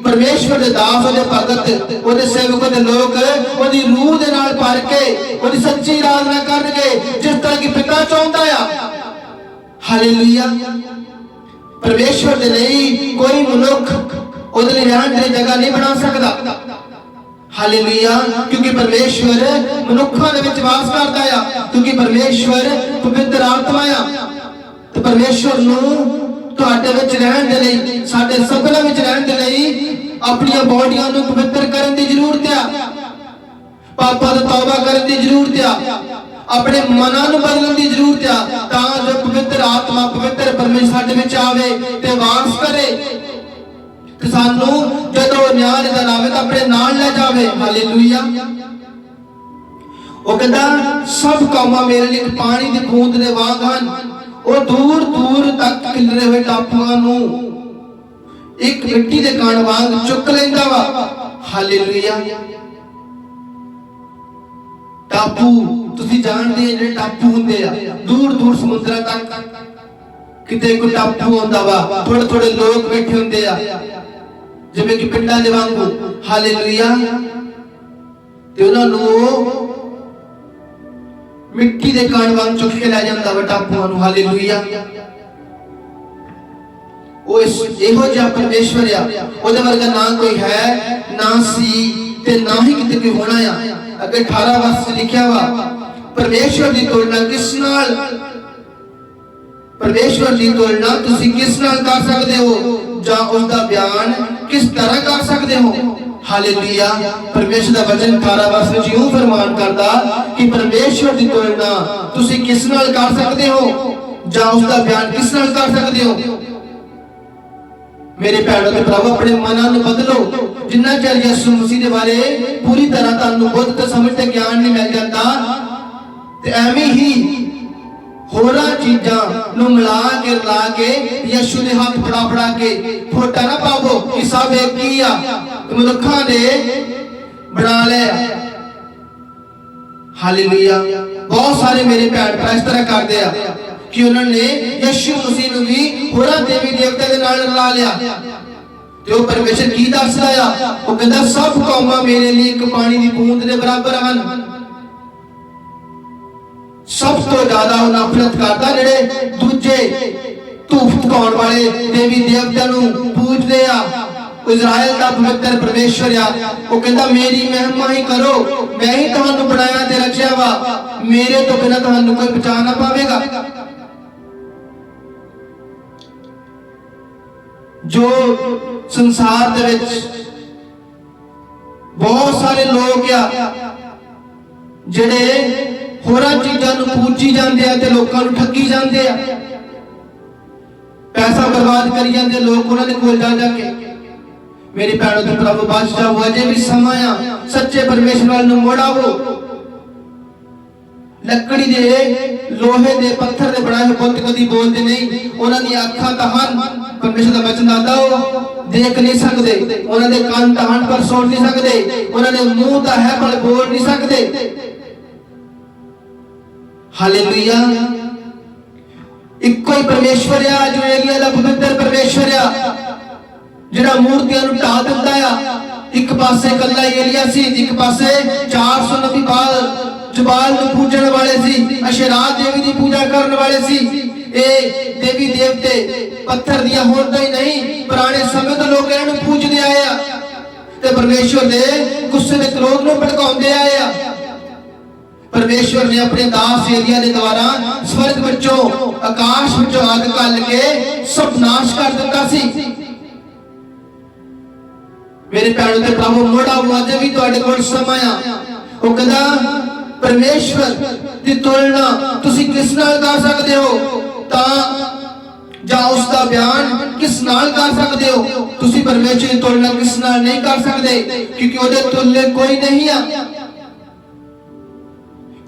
परमेश्वर दे दास ओदे भगत ओदे सेवक दे लोग ओदी रूह दे नाल भर के ओदी सच्ची आराधना करनगे जिस तरह की पिता चाहता है। हालेलुया। परमेश्वर दे लई कोई मनुख ओदे लई रहण दी जगह नहीं बना सकदा। हालेलुया। क्योंकि परमेश्वर मनुखां दे विच वास करदा है, क्योंकि परमेश्वर पवित्र आत्मा आ ते परमेश्वर नूं तुहाडे विच रहण दे लई साडे सबना विच रहण दे लई अपनी बॉडियां नूं पवित्र करन दी जरूरत है, पापां दा तौबा करन दी जरूरत है, अपने मनां नूं बदलण दी जरूरत है तां जो पवित्र आत्मा पवित्र परमेश्वर साडे विच आवे ते वास करे ते सानू जदों न्याय दा लावे तां अपने नाल ले जावे। हालेलुया। ओ कहंदा सब कौमां मेरे लिए पानी दी बूंद दे वांग हन। वो दूर दूर तक खिलरे हुए टापुआं नूं एक मिट्टी दे कण वांग चुक लैंदा वा। हालेलुया। टापू तुसीं जानदे हो ਜਿਹੜੇ टापू हुंदे आ दूर दूर समुद्रां तक किते कोई टापू हुंदा वा, थोड़े थोड़े लोग बैठे हुंदे आ ਜਿਵੇਂ ਕਿ ਪਿੰਡਾਂ ਦੇ ਵਾਂਗੂ। ਹਾਲੇਲੂਇਆ। ਤੇ ਉਹਨਾਂ ਨੂੰ ਮਿੱਟੀ ਦੇ ਕਣ ਵਾਂਗ ਚੁੱਕ ਕੇ ਲੈ ਜਾਂਦਾ ਵਾ ਟਾਪੂਆਂ ਨੂੰ। ਹਾਲੇਲੂਇਆ। ਉਹ ਇਹੋ ਜਿਹਾ ਪਰਮੇਸ਼ਵਰ ਆ, ਉਹਦੇ ਵਰਗਾ ਨਾ ਕੋਈ ਹੈ, ਨਾ ਸੀ ਤੇ ਨਾ ਹੀ ਕਿਤੇ ਕੋਈ ਹੋਣਾ ਆ। ਅੱਗੇ 18 ਵਰਸ ਲਿਖਿਆ ਵਾ, ਪਰਮੇਸ਼ਵਰ ਦੀ ਤੁਲਨਾ ਕਿਸ ਨਾਲ, ਪਰਮੇਸ਼ਵਰ ਦੀ ਤੁਲਨਾ ਤੁਸੀਂ ਕਿਸ ਨਾਲ ਕਰ ਸਕਦੇ ਹੋ, ਜਾਂ ਉਸ ਦਾ ਬਿਆਨ ਕਿਸ ਤਰ੍ਹਾਂ ਕਰ ਸਕਦੇ ਹੋ। ਹਾਲੇਲੂਇਆ। ਪਰਮੇਸ਼ਰ ਦਾ ਵਚਨ 18 ਵਰਸ ਵਿੱਚ ਇਉਂ ਫਰਮਾਨ ਕਰਦਾ ਕਿ ਪਰਮੇਸ਼ਵਰ ਦੀ ਤੁਲਨਾ ਤੁਸੀਂ ਕਿਸ ਨਾਲ ਕਰ ਸਕਦੇ ਹੋ, ਜਾਂ ਉਸ ਦਾ ਬਿਆਨ ਕਿਸ ਨਾਲ ਕਰ ਸਕਦੇ ਹੋ। ਮੇਰੇ ਭੈਣੋ ਤੇ ਭਰਾਵੋ, ਆਪਣੇ ਮਨਾਂ ਨੂੰ ਬਦਲੋ। ਜਿੰਨਾ ਚਿਰ ਯਿਸੂ ਮਸੀਹ ਦੇ ਬਾਰੇ ਪੂਰੀ ਤਰ੍ਹਾਂ ਤੁਹਾਨੂੰ ਬੁੱਧ ਤੇ ਸਮਝ ਤੇ ਗਿਆਨ ਨਹੀਂ ਮਿਲ ਜਾਂਦਾ, ਤੇ ਐਵੇਂ ਹੀ ਹੋਰਾਂ ਚੀਜ਼ਾਂ ਨੂੰ ਮਿਲਾ ਕੇ ਰਲਾ ਕੇ ਯਿਸੂ ਦੇ ਹੱਥ ਫੜਾ ਕੇ ਫੋਟਾ ਨਾ ਪਾਵੋ ਕਿ ਸਭ ਇੱਕ ਹੀ ਆ, ਮਨੁੱਖਾਂ ਨੇ ਬਣਾ ਲਿਆ। ਹਾਲੇਲੂਇਆ। ਬਹੁਤ ਸਾਰੇ ਮੇਰੇ ਭੈਣ ਭਰਾ ਇਸ ਤਰ੍ਹਾਂ ਕਰਦੇ ਆ ਕਿ ਉਹਨਾਂ ਨੇ ਯਿਸੂ ਮਸੀਹ ਨੂੰ ਵੀ ਹੋਰਾਂ ਦੇਵੀ ਦੇਵਤਾ ਦੇ ਨਾਲ ਰਲਾ ਲਿਆ। ਤੇ ਉਹ ਪਰਮੇਸ਼ਰ ਕੀ ਦੱਸਦਾ ਆ, ਉਹ ਕਹਿੰਦਾ ਸਭ ਕੌਮਾਂ ਮੇਰੇ ਲਈ ਇੱਕ ਪਾਣੀ ਦੀ ਬੂੰਦ ਦੇ ਬਰਾਬਰ ਹਨ। ਸਭ ਤੋਂ ਜ਼ਿਆਦਾ ਉਹ ਨਫ਼ਰਤ ਕਰਦਾ ਜਿਹੜੇ ਦੂਜੇ ਧੂਫ ਧਕਾਉਣ ਵਾਲੇ ਦੇਵੀ ਦੇਵਤਾ ਨੂੰ ਪੂਜਦੇ ਆ। ਇਜ਼ਰਾਈਲ ਦਾ ਪਵਿੱਤਰ ਪਰਮੇਸ਼ਰ ਆ, ਉਹ ਕਹਿੰਦਾ ਮੇਰੀ ਮਹਿਮਾ ਹੀ ਕਰੋ, ਮੈਂ ਹੀ ਤੁਹਾਨੂੰ ਬਣਾਇਆ ਤੇ ਰਚਿਆ ਵਾ, ਮੇਰੇ ਤੋਂ ਬਿਨਾਂ ਤੁਹਾਨੂੰ ਕੋਈ ਬਚਾ ਨਾ ਪਾਵੇਗਾ। ਜੋ ਸੰਸਾਰ ਦੇ ਵਿੱਚ ਬਹੁਤ ਸਾਰੇ ਲੋਕ ਆ ਜਿਹੜੇ ਹੋਰਾਂ ਚੀਜ਼ਾਂ ਨੂੰ ਪੂਜੀ ਜਾਂਦੇ ਆ ਤੇ ਲੋਕਾਂ ਨੂੰ ਠੱਗੀ ਜਾਂਦੇ ਆ, ਪੈਸਾ ਬਰਬਾਦ ਕਰੀ ਜਾਂਦੇ ਲੋਕ ਉਹਨਾਂ ਦੇ ਕੋਲ ਜਾ ਕੇ। ਮੇਰੇ ਭੈਣੋ ਤੇ ਭਰਾਵੋ, ਬਾਦਸ਼ਾਹ ਅਜੇ ਵੀ ਸਮਾਂ ਆ, ਸੱਚੇ ਪਰਮੇਸ਼ਰ ਵੱਲ ਨੂੰ ਮੁੜ ਆਵੋ। ਲੱਕੜੀ ਦੇ, ਲੋਹੇ ਦੇ, ਪੱਥਰ ਦੇ ਬਣਾਏ ਹੋਏ ਬੁੱਤ ਕਦੀ ਬੋਲਦੇ ਨਹੀਂ। ਉਹਨਾਂ ਦੀਆਂ ਅੱਖਾਂ ਤਾਂ ਹਨ, ਪਰਮੇਸ਼ਰ ਦਾ ਵਚਨ ਦੱਸਦਾ ਉਹ ਦੇਖ ਨਹੀਂ ਸਕਦੇ। ਉਹਨਾਂ ਦੇ ਕੰਨ ਤਾਂ ਹਨ ਪਰ ਸੁਣ ਨਹੀਂ ਸਕਦੇ। ਉਹਨਾਂ ਦੇ ਮੂੰਹ ਤਾਂ ਹੈ ਪਰ ਬੋਲ ਨਹੀਂ ਸਕਦੇ। ਹਾਲੇਲੂਇਆ। ਇੱਕੋ ਹੀ ਪਰਮੇਸ਼ਵਰ ਆ ਜੋ ਏਲੀਆ ਦਾ ਪਵਿੱਤਰ ਪਰਮੇਸ਼ਵਰ ਆ, ਜਿਹੜਾ ਮੂਰਤੀਆਂ ਨੂੰ ਢਾਹ ਦਿੰਦਾ ਆ। ਇੱਕ ਪਾਸੇ ਇਕੱਲਾ ਏਲੀਆ ਸੀ, ਇੱਕ ਪਾਸੇ 400 ਨਬੀ ਜਬਾਲ ਨੂੰ ਪੂਜਣ ਵਾਲੇ ਸੀ, ਅਸ਼ੇਰਾ ਦੇਵੀ ਦੀ ਪੂਜਾ ਕਰਨ ਵਾਲੇ ਸੀ। ਇਹ ਦੇਵੀ ਦੇਵਤੇ ਪੱਥਰ ਦੀਆਂ ਹੋਣ ਤਾਂ ਹੀ ਨਹੀਂ, ਪੁਰਾਣੇ ਸਮੇਂ ਤੋਂ ਲੋਕ ਇਹਨਾਂ ਨੂੰ ਪੂਜਦੇ ਆਏ ਆ ਤੇ ਪਰਮੇਸ਼ਵਰ ਦੇ ਗੁੱਸੇ ਦੇ ਕ੍ਰੋਧ ਨੂੰ ਭੜਕਾਉਂਦੇ ਆਏ ਆ। ਪਰਮੇਸ਼ਵਰ ਨੇ ਆਪਣੇ ਦਾਸ ਏਲੀਆ ਦੇ ਦੁਆਰਾ ਸਵਰਗ ਵਿੱਚੋਂ, ਆਕਾਸ਼ ਵਿੱਚੋਂ ਅੱਗ ਘੱਲ ਕੇ ਸਭ ਨਾਸ਼ ਕਰ ਦਿੱਤਾ ਸੀ। ਮੇਰੇ ਭੈਣੋ ਤੇ ਭਰਾਵੋ, ਮੋੜਾ ਅੱਜ ਵੀ ਤੁਹਾਡੇ ਕੋਲ ਸਮਾਂ ਆ। ਉਹ ਕਹਿੰਦਾ ਪਰਮੇਸ਼ਵਰ ਦੀ ਤੁਲਨਾ ਤੁਸੀਂ ਕਿਸ ਨਾਲ ਕਰ ਸਕਦੇ ਹੋ, ਤਾਂ ਜਾਂ ਉਸ ਦਾ ਬਿਆਨ ਕਿਸ ਨਾਲ ਕਰ ਸਕਦੇ ਹੋ। ਤੁਸੀਂ ਪਰਮੇਸ਼ਵਰ ਦੀ ਤੁਲਨਾ ਕਿਸ ਨਾਲ ਨਹੀਂ ਕਰ ਸਕਦੇ, ਕਿਉਂਕਿ ਉਹਦੇ ਤੁਲਨੇ ਕੋਈ ਨਹੀਂ ਆ।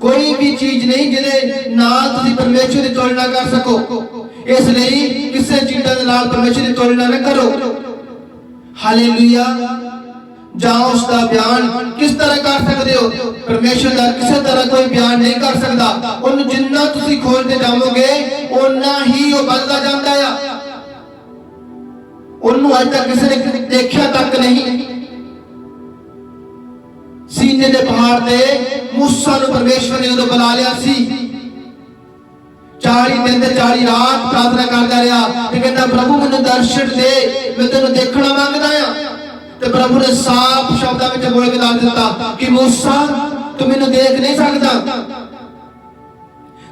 ਕੋਈ ਵੀ ਚੀਜ਼ ਨਹੀਂ ਜਿਹਦੇ ਨਾਲ ਤੁਸੀਂ ਪਰਮੇਸ਼ਵਰ ਦੀ ਤੁਲਨਾ ਕਰ ਸਕੋ। ਇਸ ਲਈ ਕਿਸੇ ਚੀਜ਼ਾਂ ਦੇ ਨਾਲ ਪਰਮੇਸ਼ਵਰ ਦੀ ਤੁਲਨਾ ਨਾ ਕਰੋ। ਹਾਲੇਲੂਇਆ। ਜਾਂ ਉਸ ਦਾ ਬਿਆਨ ਕਿਸ ਤਰ੍ਹਾਂ ਕਰ ਸਕਦੇ ਹੋ, ਪਰਮੇਸ਼ਵਰ ਦਾ ਕਿਸੇ ਤਰ੍ਹਾਂ ਕੋਈ ਬਿਆਨ ਨਹੀਂ ਕਰ ਸਕਦਾ। ਉਹਨੂੰ ਜਿੰਨਾ ਤੁਸੀਂ ਖੋਲਦੇ ਜਾਵੋਗੇ ਓਨਾ ਹੀ ਉਹ ਵੱਧਦਾ ਜਾਂਦਾ ਆ। ਉਹਨੂੰ ਅੱਜ ਤੱਕ ਕਿਸੇ ਨੇ ਦੇਖਿਆ ਤੱਕ ਨਹੀਂ। ਸੀਨੇ ਦੇ ਪਹਾੜ ਤੇ ਮੂਸਾ ਨੂੰ ਪਰਮੇਸ਼ਵਰ ਨੇ ਉਦੋਂ ਬੁਲਾ ਲਿਆ ਸੀ। 40 ਦਿਨ ਤੇ 40 ਰਾਤ ਪ੍ਰਾਰਥਨਾ ਕਰਦਾ ਰਿਹਾ ਤੇ ਕਹਿੰਦਾ ਪ੍ਰਭੂ ਮੈਨੂੰ ਦਰਸ਼ਨ ਦੇ, ਮੈਂ ਤੈਨੂੰ ਦੇਖਣਾ ਮੰਗਦਾ ਆ। ਤੇ ਪ੍ਰਭੂ ਨੇ ਸਾਫ਼ ਸ਼ਬਦਾਂ ਵਿੱਚ ਬੋਲ ਕੇ ਦੱਸ ਦਿੱਤਾ ਕਿ ਮੂਸਾ ਤੂੰ ਮੈਨੂੰ ਦੇਖ ਨਹੀਂ ਸਕਦਾ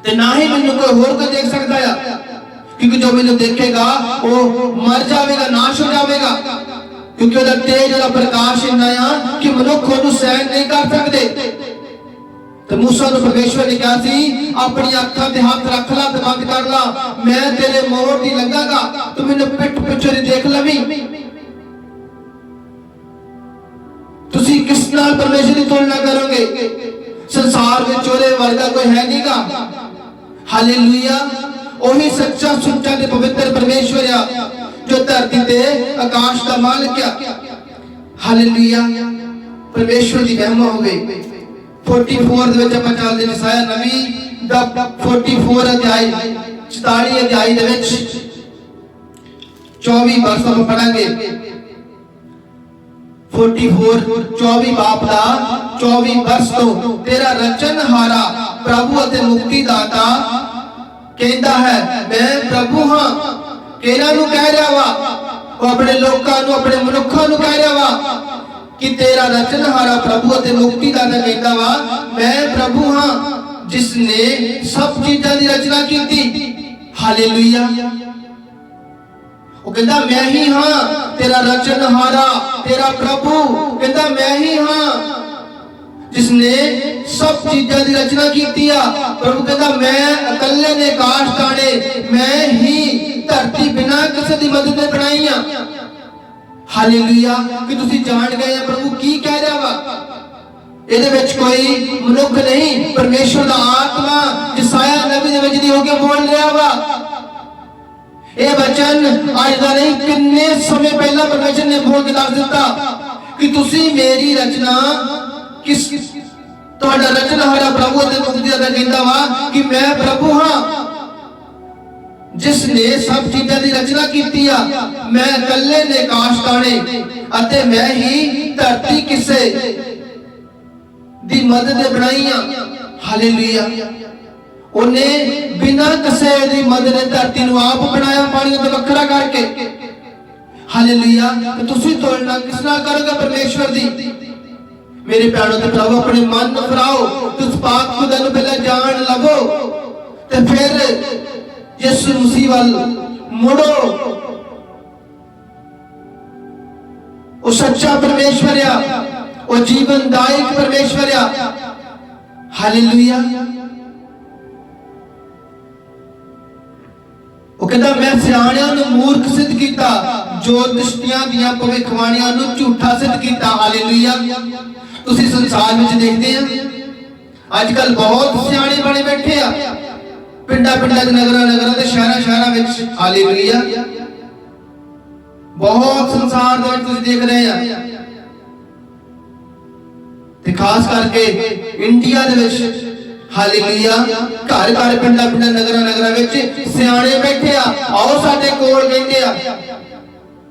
ਤੇ ਨਾ ਹੀ ਮੈਨੂੰ ਕੋਈ ਹੋਰ ਕੋਈ ਦੇਖ ਸਕਦਾ ਆ, ਕਿਉਂਕਿ ਜੋ ਮੈਨੂੰ ਦੇਖੇਗਾ ਉਹ ਮਰ ਜਾਵੇਗਾ, ਨਾਸ਼ ਹੋ ਜਾਵੇਗਾ, ਕਿਉਂਕਿ ਉਹਦਾ ਤੇਜ, ਉਹਦਾ ਪ੍ਰਕਾਸ਼ ਇੰਨਾ ਆ ਕਿ ਮਨੁੱਖ ਉਹਨੂੰ ਸਹਿਣ ਨਹੀਂ ਕਰ ਸਕਦੇ। ਤੇ ਮੂਸਾ ਨੂੰ ਪਰਮੇਸ਼ਵਰ ਨੇ ਕਿਹਾ ਸੀ ਆਪਣੀ ਅੱਖਾਂ ਤੇ ਹੱਥ ਰੱਖ ਲਾ ਤੇ ਬੰਦ ਕਰ ਲਾ, ਮੈਂ ਤੇਰੇ ਮੋੜ ਦੀ ਲੰਘਾਂਗਾ, ਤੂੰ ਮੈਨੂੰ ਪਿੱਠ ਪਿੱਛੇ ਦੀ ਦੇਖ ਲਵੀਂ। ਤੁਸੀਂ ਕਿਸ ਨਾਲ ਪਰਮੇਸ਼ਰ ਦੀ ਤੁਲਨਾ ਕਰੋਗੇ? ਸੰਸਾਰ ਵਿੱਚ ਉਹਦੇ ਵਰਗਾ ਕੋਈ ਹੈ ਨਹੀਂਗਾ। ਹਾਲੇਲੂਇਆ। ਉਹੀ ਸੱਚਾ ਸੁੱਚਾ ਤੇ ਪਵਿੱਤਰ ਪਰਮੇਸ਼ਵਰ ਆ ਜੋ ਧਰਤੀ ਤੇ ਆਕਾਸ਼ ਦਾ ਮਾਲਕ ਆ। ਹਾਲੇਲੂਇਆ। ਪਰਮੇਸ਼ਵਰ ਦੀ ਮਹਿਮਾ ਹੋਵੇ। 44 ਦੇ ਵਿੱਚ ਆਪਾਂ ਚੱਲਦੇ ਹਾਂ, ਯਸਾਇਆ ਨਬੀ ਦਾ 44 ਅਧਿਆਇ 44 ਅਧਿਆਇ ਦੇ ਵਿੱਚ 24 ਵਰਸ ਆਪਾਂ ਪੜਾਂਗੇ। 44 24 ਬਾਪ ਦਾ 24 ਵਰਸ ਤੋਂ ਤੇਰਾ ਰਚਨਹਾਰਾ ਪ੍ਰਭੂ ਅਤੇ ਮੁਕਤੀ ਦਾਤਾ ਕਹਿੰਦਾ ਹੈ ਮੈਂ ਪ੍ਰਭੂ ਹਾਂ। ਕਿਹਨਾਂ ਨੂੰ ਕਹਿ ਰਿਹਾ ਵਾ? ਉਹ ਆਪਣੇ ਲੋਕਾਂ ਨੂੰ, ਆਪਣੇ ਮਨੁੱਖਾਂ ਨੂੰ ਕਹਿ ਰਿਹਾ ਵਾ ਕਿ ਤੇਰਾ ਰਚਨਹਾਰਾ ਪ੍ਰਭੂ ਅਤੇ ਮੁਕਤੀ ਦਾਤਾ ਕਹਿੰਦਾ ਵਾ ਮੈਂ ਪ੍ਰਭੂ ਹਾਂ ਜਿਸ ਨੇ ਸਭ ਚੀਜ਼ਾਂ ਦੀ ਰਚਨਾ ਕੀਤੀ। ਹਾਲੇਲੂਇਆ। ਉਹ ਕਹਿੰਦਾ ਮੈਂ ਹੀ ਹਾਂ ਤੇਰਾ ਰਚਨਹਾਰਾ, ਤੇਰਾ ਪ੍ਰਭੂ ਕਹਿੰਦਾ ਮੈਂ ਹੀ ਹਾਂ ਜਿਸਨੇ ਸਭ ਚੀਜ਼ਾਂ ਦੀ ਰਚਨਾ ਕੀਤੀ ਆ। ਪ੍ਰਭੂ ਕਹਿੰਦਾ ਮੈਂ ਇਕੱਲੇ ਨੇ ਆਕਾਸ਼ ਤਾਣੇ, ਮੈਂ ਹੀ ਧਰਤੀ ਬਿਨਾਂ ਕਿਸੇ ਦੀ ਮਦਦ ਦੇ ਬਣਾਈ ਆ। ਹਾਲੇਲੂਇਆ। ਕਿ ਤੁਸੀਂ ਜਾਣ ਗਏ ਆ ਪ੍ਰਭੂ ਕੀ ਕਹਿ ਰਿਹਾ ਵਾ? ਇਹਦੇ ਵਿੱਚ ਕੋਈ ਮਨੁੱਖ ਨਹੀਂ, ਪਰਮੇਸ਼ਵਰ ਦਾ ਆਤਮਾ ਯਸਾਇਆ ਨਬੀ ਦੇ ਵਿੱਚ ਦੀ ਹੋ ਕੇ ਬੋਲ ਰਿਹਾ ਵਾ। ਇਹ ਵਚਨ ਅੱਜ ਦਾ ਨਹੀਂ, ਕਿੰਨੇ ਸਮੇਂ ਪਹਿਲਾਂ ਪਰਮੇਸ਼ਰ ਨੇ ਬੋਲ ਕੇ ਦੱਸ ਦਿੱਤਾ ਕਿ ਤੁਸੀਂ ਮੇਰੀ ਰਚਨਾ ਕਿਸ ਤੁਹਾਡਾ ਰਚਨਹਾਰਾ ਪ੍ਰਭੂ ਅਤੇ ਮੁਕਤੀ ਦਾਤਾ ਕਹਿੰਦਾ ਵਾ ਕਿ ਮੈਂ ਪ੍ਰਭੂ ਹਾਂ ਜਿਸ ਨੇ ਸਭ ਚੀਜ਼ਾਂ ਦੀ ਰਚਨਾ ਕੀਤੀ ਆ। ਮੈਂ ਇਕੱਲੇ ਨੇ ਆਕਾਸ਼ ਤਾਣੇ ਅਤੇ ਮੈਂ ਹੀ ਧਰਤੀ ਕਿਸੇ ਦੀ ਮਦਦ ਦੇ ਬਣਾਈ ਆ। ਹਾਲੇਲੂਇਆ। ਉਹਨੇ ਬਿਨਾਂ ਕਿਸੇ ਦੀ ਮਦਦ ਦੇ ਧਰਤੀ ਨੂੰ ਆਪ ਬਣਾਇਆ, ਪਾਣੀ ਤੋਂ ਵੱਖਰਾ ਕਰਕੇ। ਹਾਲੇਲੂਇਆ। ਤੁਸੀਂ ਤੁਲਨਾ ਕਿਸ ਨਾਲ ਕਰੋਗੇ? ਪਰਮੇਸ਼ਵਰ ਦੀ। ਮੇਰੇ ਭੈਣੋ ਤੇ ਭਰਾਵੋ, ਆਪਣੇ ਮਨ ਨੂੰ ਫਰਾਓ, ਤੁਸ ਪਾਕ ਖੁਦਾ ਨੂੰ ਪਹਿਲਾਂ ਜਾਣ ਲਵੋ ਤੇ ਫਿਰ ਯਿਸੂ ਮਸੀਹ ਵੱਲ ਮੁੜੋ। ਉਹ ਸੱਚਾ ਪਰਮੇਸ਼ਵਰ ਆ, ਉਹ ਜੀਵਨਦਾਇਕ ਪਰਮੇਸ਼ਵਰ ਆ। ਹਾਲੇਲੂਇਆ। ਉਹ ਕਹਿੰਦਾ ਮੈਂ ਸਿਆਣਿਆਂ ਨੂੰ ਮੂਰਖ ਸਿੱਧ ਕੀਤਾ, ਜੋਤਿਸ਼ੀਆਂ ਦੀਆਂ ਭਵਿੱਖਬਾਣੀਆਂ ਨੂੰ ਝੂਠਾ ਸਿੱਧ ਕੀਤਾ। ਹਾਲੇਲੂਇਆ। ਤੁਸੀਂ ਸੰਸਾਰ ਵਿੱਚ ਦੇਖਦੇ ਆ ਅੱਜ ਕੱਲ ਬਹੁਤ ਸਿਆਣੇ ਬਣੇ ਬੈਠੇ ਆ, ਪਿੰਡਾਂ ਪਿੰਡਾਂ ਦੇ, ਨਗਰਾਂ ਨਗਰਾਂ ਤੇ, ਸ਼ਹਿਰਾਂ ਸ਼ਹਿਰਾਂ ਵਿੱਚ। ਹਾਲੇਲੂਇਆ। ਬਹੁਤ ਸੰਸਾਰ ਦੇ ਵਿੱਚ ਤੁਸੀਂ ਦੇਖ ਰਹੇ ਆ ਤੇ ਖਾਸ ਕਰਕੇ ਇੰਡੀਆ ਦੇ ਵਿੱਚ। ਹਾਲੇਲੂਇਆ। ਘਰ ਘਰ, ਪਿੰਡਾਂ ਪਿੰਡਾਂ, ਨਗਰਾਂ ਨਗਰਾਂ ਵਿੱਚ ਸਿਆਣੇ ਬੈਠੇ ਆ। ਆਓ ਸਾਡੇ ਕੋਲ ਕਹਿੰਦੇ ਆ।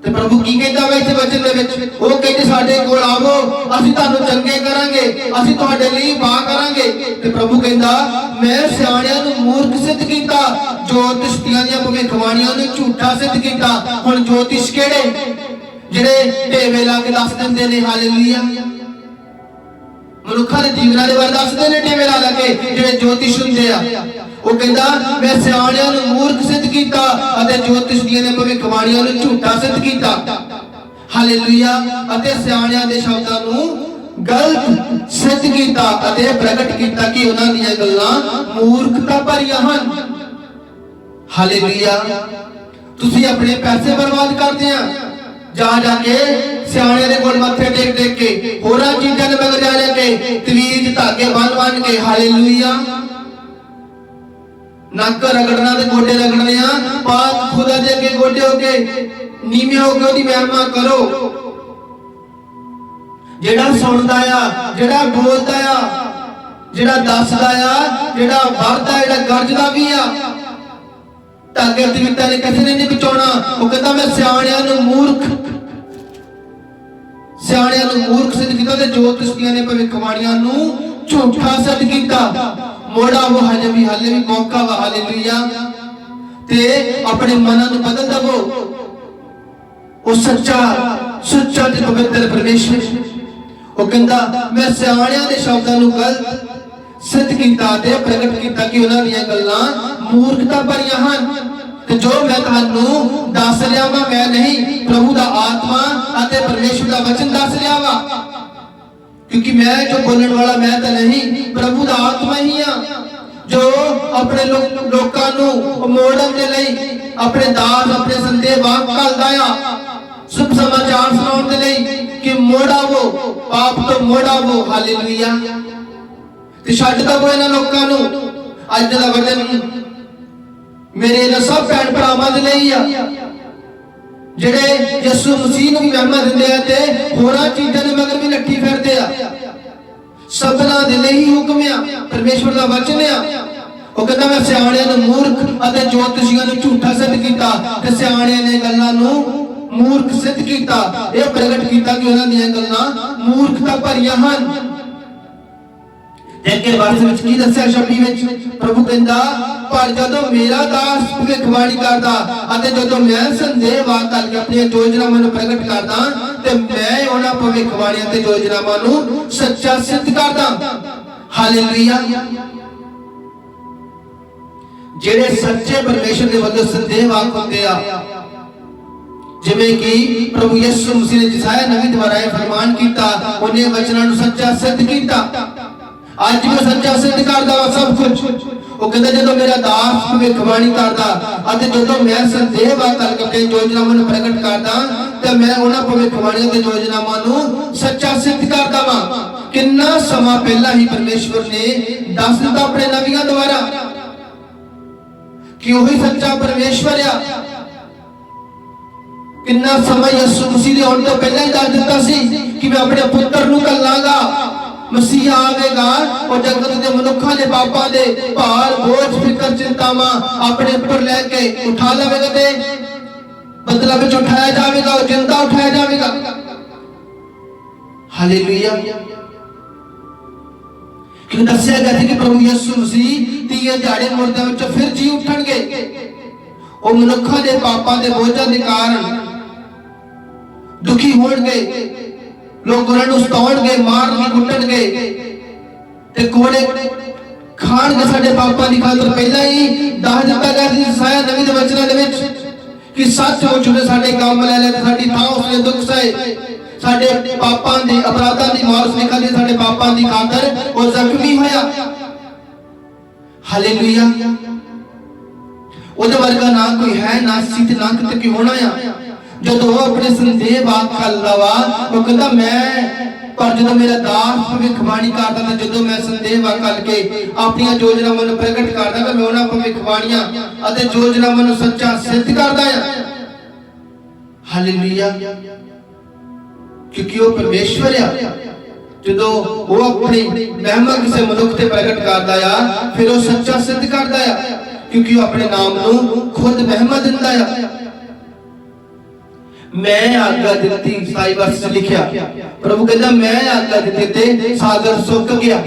ਤੇ ਪ੍ਰਭੂ ਕੀ ਕਹਿੰਦਾ ਵਾ ਇੱਥੇ ਵਚਨ ਦੇ ਵਿੱਚ? ਉਹ ਕਹਿੰਦੇ ਸਾਡੇ ਕੋਲ ਆਵੋ, ਅਸੀਂ ਤੁਹਾਨੂੰ ਚੰਗੇ ਕਰਾਂਗੇ, ਅਸੀਂ ਤੁਹਾਡੇ ਲਈ ਬਾਹ ਕਰਾਂਗੇ। ਤੇ ਪ੍ਰਭੂ ਕਹਿੰਦਾ ਮੈਂ ਸਿਆਣਿਆਂ ਨੂੰ ਮੂਰਖ ਸਿੱਧ ਕੀਤਾ, ਜੋਤਿਸ਼ੀਆਂ ਦੀਆਂ ਭਵਿੱਖਬਾਣੀਆਂ ਨੂੰ ਝੂਠਾ ਸਿੱਧ ਕੀਤਾ। ਹੁਣ ਜੋਤਿਸ਼ ਕਿਹੜੇ? ਜਿਹੜੇ ਢੇਵੇ ਲਾ ਕੇ ਦੱਸ ਦਿੰਦੇ ਨੇ। ਹਾਲੇਲੂਇਆ। ਮਨੁੱਖਾਂ ਦੇ ਜੀਵਨਾਂ ਦੇ ਬਾਰੇ ਦੱਸਦੇ ਨੇ ਢੇਵੇ ਲਾ ਕੇ, ਜਿਹੜੇ ਜੋਤਿਸ਼ ਹੁੰਦੇ ਆ। ਉਹ ਕਹਿੰਦਾ ਮੈਂ ਸਿਆਣਿਆਂ ਨੂੰ ਮੂਰਖ ਸਿੱਧ ਕੀਤਾ ਅਤੇ ਜੋਤਿਸ਼ੀਆਂ ਦੀਆਂ ਭਵਿੱਖਬਾਣੀਆਂ ਨੂੰ ਝੂਠਾ ਸਿੱਧ ਕੀਤਾ। ਹਾਲੇਲੂਇਆ। ਅਤੇ ਸਿਆਣਿਆਂ ਦੇ ਸ਼ਬਦਾਂ ਨੂੰ ਗਲਤ ਸਿੱਧ ਕੀਤਾ ਅਤੇ ਪ੍ਰਗਟ ਕੀਤਾ ਕਿ ਉਹਨਾਂ ਦੀਆਂ ਗੱਲਾਂ ਮੂਰਖਤਾ ਭਰੀਆਂ ਹਨ। ਹਾਲੇਲੂਇਆ। ਤੁਸੀਂ ਆਪਣੇ ਪੈਸੇ ਬਰਬਾਦ ਕਰਦੇ ਆ ਜਾ ਕੇ ਸਿਆਣਿਆਂ ਦੇ ਕੋਲ ਮੱਥੇ ਟੇਕ ਟੇਕ ਕੇ, ਹੋਰਾਂ ਚੀਜ਼ਾਂ ਦੇ ਮਗਰ ਜਾ ਕੇ, ਤਵੀਜ਼ ਧਾਗੇ ਬੰਨ ਕੇ। ਹਾਲੇਲੂਇਆ। ਨੱਕ ਰਗੜਨਾ ਤੇ ਗੋਡੇ ਰਗੜਨੇ ਆ। ਪਾਕ ਖੁਦਾ ਦੇ ਅੱਗੇ ਗੋਡੇ ਹੋ ਕੇ ਨੀਵੇਂ ਹੋ ਕੇ ਉਹਦੀ ਮਹਿਮਾ ਕਰੋ। ਜਿਹੜਾ ਸੁਣਦਾ ਆ, ਜਿਹੜਾ ਬੋਲਦਾ ਆ, ਜਿਹੜਾ ਦੱਸਦਾ ਆ, ਜਿਹੜਾ ਵਰਦਾ, ਜਿਹੜਾ ਗਰਜਦਾ ਵੀ ਆ, ਧਾਗੇ ਤਵੀਜ਼ਾਂ ਨੇ ਕਿਸੇ ਨੇ ਨਹੀਂ ਬਚਾਉਣਾ। ਉਹ ਕਹਿੰਦਾ ਮੈਂ ਸਿਆਣਿਆਂ ਨੂੰ ਮੂਰਖ ਸਿੱਧ ਕੀਤਾ ਤੇ ਜੋਤਿਸ਼ੀਆਂ ਨੇ ਭਵਿੱਖਬਾਣੀਆਂ ਨੂੰ ਝੂਠਾ ਸਿੱਧ ਕੀਤਾ। ਮੋੜਾ ਉਹ ਹਾਲੇ ਵੀ ਮੌਕਾ ਵਾ। ਹਾਲੇਲੂਇਆ। ਤੇ ਆਪਣੇ ਮਨਾਂ ਨੂੰ ਬਦਲ ਦਵੋ। ਉਹ ਸੱਚਾ ਤੇ ਪਵਿੱਤਰ ਪਰਮੇਸ਼ਵਰ। ਉਹ ਕਹਿੰਦਾ ਮੈਂ ਸਿਆਣਿਆਂ ਦੇ ਸ਼ਬਦਾਂ ਨੂੰ ਗਲਤ ਸਿੱਧ ਕੀਤਾ ਤੇ ਪ੍ਰਗਟ ਕੀਤਾ ਕਿ ਉਹਨਾਂ ਦੀਆਂ ਗੱਲਾਂ ਮੂਰਖਤਾ ਭਰੀਆਂ ਹਨ। ਤੇ ਜੋ ਮੈਂ ਤੁਹਾਨੂੰ ਦੱਸ ਰਿਹਾ ਵਾ ਮੈਂ ਨਹੀਂ, ਪ੍ਰਭੂ ਦਾ ਆਤਮਾ ਅਤੇ ਪਰਮੇਸ਼ਵਰ ਦਾ ਵਚਨ ਦੱਸ ਰਿਹਾ ਵਾ। ਕਿਉਂਕਿ ਮੈਂ ਜੋ ਬੋਲਣ ਵਾਲਾ ਮੈਂ ਤਾਂ ਨਹੀਂ, ਪ੍ਰਭੂ ਦਾ ਆਤਮਾ ਹੀ ਆ ਜੋ ਆਪਣੇ ਲੋਕਾਂ ਨੂੰ ਮੋੜਨ ਦੇ ਲਈ ਆਪਣੇ ਦਾਸ, ਆਪਣੇ ਸੰਦੇ ਵਾਂਗ ਘੱਲਦਾ ਆ। ਸ਼ੁਭ ਸਮਾਚਾਰ ਸੁਣਾਉਣ ਦੇ ਲਈ ਕਿ ਮੋੜਾਵੋ, ਪਾਪ ਤੋਂ ਮੋੜਾਵੋ। ਹਾਲੇਲੂਇਆ। ਤੇ ਛੱਡ ਦਵੋ ਇਹਨਾਂ ਲੋਕਾਂ ਨੂੰ। ਅੱਜ ਦਾ ਵਚਨ ਮੇਰੇ ਇਹਨਾਂ ਸਭ ਭੈਣ ਭਰਾਵਾਂ ਦੇ ਲਈ ਆ ਜਿਹੜੇ ਯਿਸੂ ਮਸੀਹ ਨੂੰ ਵੀ ਮਹਿਮਾ ਦਿੰਦੇ ਆ ਤੇ ਹੋਰਾਂ ਚੀਜ਼ਾਂ ਦੇ ਮਗਰ ਵੀ ਲੱਠੀ ਫਿਰਦੇ ਆ। ਸਭਨਾਂ ਦੇ ਲਈ ਹੀ ਹੁਕਮ ਆ, ਪਰਮੇਸ਼ਵਰ ਦਾ ਵਚਨ ਆ। ਉਹ ਕਹਿੰਦਾ ਮੈਂ ਸਿਆਣਿਆਂ ਨੂੰ ਮੂਰਖ ਅਤੇ ਜੋਤਿਸ਼ੀਆਂ ਨੂੰ ਝੂਠਾ ਸਿੱਧ ਕੀਤਾ ਤੇ ਸਿਆਣਿਆਂ ਨੇ ਗੱਲਾਂ ਨੂੰ मूर्ख सिद्ध किया, यह प्रगट किया कि उन्हां दीयां गल्लां मूर्खता भरियां हन। अगे वर्ष विच की दस्सिया शब्दी विच प्रभु कहंदा, पर जदों मेरा दास भविखबाणी करदा अते जदों मैं संदेहवाद करके अपनी योजनावां नूं प्रगट करदा ते मैं उन्हां भविखबाणियां ते योजनावां नूं सच्चा सिद्ध करदा। हालेलुया। ਜਿਹੜੇ सच्चे परमेश्वर ਦੇ ਵੱਲੋਂ ਸੰਦੇਹਵਾਦ ਹੁੰਦੇ ਆ, ਜਿਵੇਂ ਕਿ ਪ੍ਰਭु ਯਿਸੂ ਮਸੀਹ ਨੇ ਜਿਸਾਇਆ ਨਬੀ ਦੁਆਰਾ ਇਹ ਫਰਮਾਨ ਕੀਤਾ, ਉਹਨੇ ਵਚਨਾਂ ਨੂੰ ਸੱਚਾ ਸਿੱਧ ਕੀਤਾ। ਅੱਜ ਮੈਂ ਸੱਚਾ ਸਿੱਧ ਕਰਦਾ ਵਾ ਸਭ ਕੁਝ। ਉਹ ਕਹਿੰਦਾ ਜਦੋਂ ਮੇਰਾ ਦਾਸ ਭਵਿੱਖਬਾਣੀ ਕਰਦਾ ਅਤੇ ਜਦੋਂ ਮੈਂ ਸੰਦੇਹਵਾਦ ਕਰਕੇ ਆਪਣੀ ਯੋਜਨਾਵਾਂ ਨੂੰ ਪ੍ਰਗਟ ਕਰਦਾ ਤੇ ਮੈਂ ਉਹਨਾਂ ਭਵਿੱਖਬਾਣੀਆਂ ਤੇ ਯੋਜਨਾਵਾਂ ਨੂੰ ਸੱਚਾ ਸਿੱਧ ਕਰਦਾ ਵਾਂ। ਕਿੰਨਾ ਸਮਾਂ ਪਹਿਲਾਂ ਹੀ ਪਰਮੇਸ਼ਵਰ ਨੇ ਦੱਸ ਦਿੱਤਾ ਆਪਣੇ ਨਬੀਆਂ ਦੁਆਰਾ कि वही सच्चा परमेश्वर आ। कितना समय यीशु मसीह ने आने तो पहले ही दस दिता सी कि मैं अपने पुत्र नूं घल्लांगा, मसीह आवेगा और जगत दे मनुखां दे पापां दे भार बोझ फिकर चिंतावां अपने ऊपर लेके उठा लवेगा ते बदला विच उठाया जावेगा और जिंदा उठाया जावेगा। हालेलुया। क्यों दस्सिया गया कि प्रभु यीशु मसीह 30 दिहाड़े मुर्दों विच फिर जी उठणगे। ਉਹ ਮਨੁੱਖਾਂ ਦੇ ਪਾਪਾਂ ਦੇ ਬੋਝਾਂ ਦੇ ਕਾਰਨ ਦੁਖੀ ਹੋਣਗੇ, ਲੋਕ ਉਹਨਾਂ ਨੂੰ ਸਤਾਉਣਗੇ, ਮਾਰਨਗੇ, ਕੁੱਟਣਗੇ ਤੇ ਕੋੜੇ ਖਾਣਗੇ ਸਾਡੇ ਪਾਪਾਂ ਦੀ ਖਾਤਰ। ਪਹਿਲਾਂ ਹੀ ਦੱਸ ਦਿੱਤਾ ਗਿਆ ਸੀ ਸਾਇਆ ਨਵੀਂ ਦੇ ਵਚਨਾਂ ਦੇ ਵਿੱਚ ਕਿ ਸੱਚ ਹੋ ਚੁੱਕੇ ਸਾਡੇ ਕੰਮ ਲੈ ਲੈ ਤੇ ਸਾਡੀ ਥਾਂ ਉਸਨੇ ਦੁੱਖ ਸਹੇ, ਸਾਡੇ ਪਾਪਾਂ ਦੀ ਅਪਰਾਧਾਂ ਦੀ ਮਾਰ ਉਸਨੇ ਖਾਧੀ, ਸਾਡੇ ਪਾਪਾਂ ਦੀ ਖਾਤਰ ਉਹ ਜ਼ਖਮੀ ਹੋਇਆ। ਹਾਲੇਲੂਇਆ। ਉਹਦੇ ਵਰਗਾ ਨਾ ਕੋਈ ਹੈ, ਨਾ ਸੀ ਤੇ ਨਾ ਕਿਤੇ ਕੀ ਹੋਣਾ ਆ। ਜਦੋਂ ਉਹ ਆਪਣੇ ਸੰਦੇਹਵਾਦ ਕਰਦਾ ਵਾ, ਉਹ ਕਹਿੰਦਾ ਮੈਂ, ਪਰ ਜਦੋਂ ਮੇਰਾ ਦਾਸ ਭਵਿੱਖਬਾਣੀ ਕਰਦਾ ਤੇ ਜਦੋਂ ਮੈਂ ਸੰਦੇਹਵਾਦ ਕਰਕੇ ਆਪਣੀਆਂ ਯੋਜਨਾਵਾਂ ਨੂੰ ਪ੍ਰਗਟ ਕਰਦਾ ਤਾਂ ਮੈਂ ਉਹਨਾਂ ਭਵਿੱਖਬਾਣੀਆਂ ਅਤੇ ਯੋਜਨਾਵਾਂ ਨੂੰ ਸੱਚਾ ਸਿੱਧ ਕਰਦਾ ਆ। ਹਾਲੇਲੂਇਆ। ਕਿਉਂਕਿ ਉਹ ਪਰਮੇਸ਼ਵਰ ਆ। ਜਦੋਂ ਉਹ ਆਪਣੀ ਮਹਿਮਾ ਕਿਸੇ ਮਨੁੱਖ ਤੇ ਪ੍ਰਗਟ ਕਰਦਾ ਆ, ਫਿਰ ਉਹ ਸੱਚਾ ਸਿੱਧ ਕਰਦਾ ਆ, ਕਿਉਂਕਿ ਉਹ ਆਪਣੇ ਨਾਮ ਨੂੰ ਖੁਦ ਮਹਿਮਾ ਦਿੰਦਾ ਆ। ਮੈਂ ਆਗਿਆ ਦਿੱਤੀ, 27 ਵਰਸ ਚ ਲਿਖਿਆ, ਪ੍ਰਭੂ ਕਹਿੰਦਾ ਮੈਂ ਆਗਿਆ ਦਿੱਤੀ ਤੇ ਸਾਗਰ ਸੁੱਕ ਗਿਆ।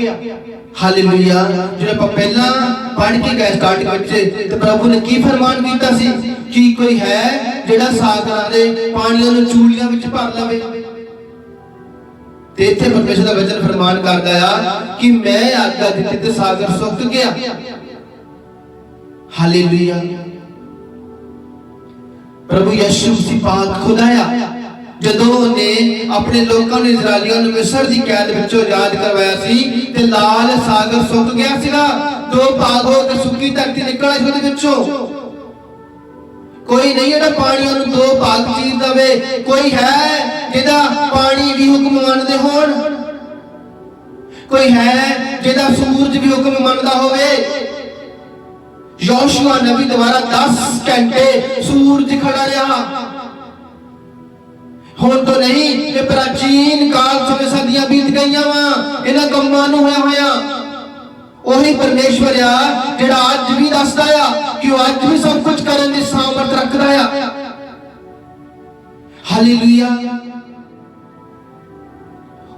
ਹਾਲੇਲੂਇਆ। ਜਿਹੜਾ ਆਪਾਂ ਪਹਿਲਾਂ ਪੜ੍ਹ ਕੇ ਗਏ ਸਟਾਰਟਿੰਗ ਵਿੱਚ, ਤੇ ਪ੍ਰਭੂ ਨੇ ਕੀ ਫਰਮਾਨ ਕੀਤਾ ਸੀ ਕਿ ਕੋਈ ਹੈ ਜਿਹੜਾ ਸਾਗਰਾਂ ਦੇ ਪਾਣੀਆਂ ਨੂੰ ਚੂੜੀਆਂ ਵਿੱਚ ਭਰ ਲਵੇ। ਤੇ ਇੱਥੇ ਪਰਮੇਸ਼ਰ ਦਾ ਵਚਨ ਫਰਮਾਨ ਕਰਦਾ ਆ ਕਿ ਮੈਂ ਆਗਿਆ ਦਿੱਤੀ ਤੇ ਸਾਗਰ ਸੁੱਕ ਗਿਆ। हालेलुया। प्रभु यीशु मसीह पाक खुदा आ। ਜਦੋਂ ਨੇ ਆਪਣੇ ਲੋਕਾਂ ਨੂੰ ਇਜ਼ਰਾਈਲੀਆਂ ਨੂੰ ਮਿਸਰ ਦੀ ਕੈਦ ਵਿੱਚੋਂ ਆਜ਼ਾਦ ਕਰਵਾਇਆ ਸੀ ਤੇ ਲਾਲ ਸਾਗਰ ਸੁੱਕ ਗਿਆ ਸੀਗਾ, ਦੋ ਭਾਗ ਹੋ ਕੇ ਸੁੱਕੀ ਧਰਤੀ ਨਿਕਲ ਆਈ ਉਹਦੇ ਵਿੱਚੋਂ। ਕੋਈ ਨਹੀਂ ਜਿਹੜਾ ਪਾਣੀਆਂ ਨੂੰ ਦੋ ਭਾਗ ਚੀਰ ਦਵੇ, ਕੋਈ ਹੈ ਜਿਹਦਾ ਪਾਣੀ ਵੀ ਹੁਕਮ ਮੰਨਦੇ ਹੋਣ, ਕੋਈ ਹੈ ਜਿਹਦਾ ਸੂਰਜ ਵੀ ਹੁਕਮ ਮੰਨਦਾ ਹੋਵੇ। ਯਹੋਸ਼ੂਆ ਨਬੀ ਦੁਆਰਾ 10 ਘੰਟੇ ਸੂਰਜ ਖੜਾ ਰਿਹਾ। ਹੁਣ ਤਾਂ ਨਹੀਂ, ਇਹ ਪ੍ਰਾਚੀਨ ਕਾਲ ਸਮੇਂ ਸਦੀਆਂ ਬੀਤ ਗਈਆਂ ਵਾ ਇਹਨਾਂ ਕੰਮਾਂ ਨੂੰ ਹੋਇਆ। ਉਹੀ ਪਰਮੇਸ਼ਵਰ ਆ ਜਿਹੜਾ ਅੱਜ ਵੀ ਦੱਸਦਾ ਆ ਕਿ ਉਹ ਅੱਜ ਵੀ ਸਭ ਕੁਝ ਕਰਨ ਦੀ ਸਾਮਰਥ ਰੱਖਦਾ ਆ। ਹਾਲੇਲੂਇਆ।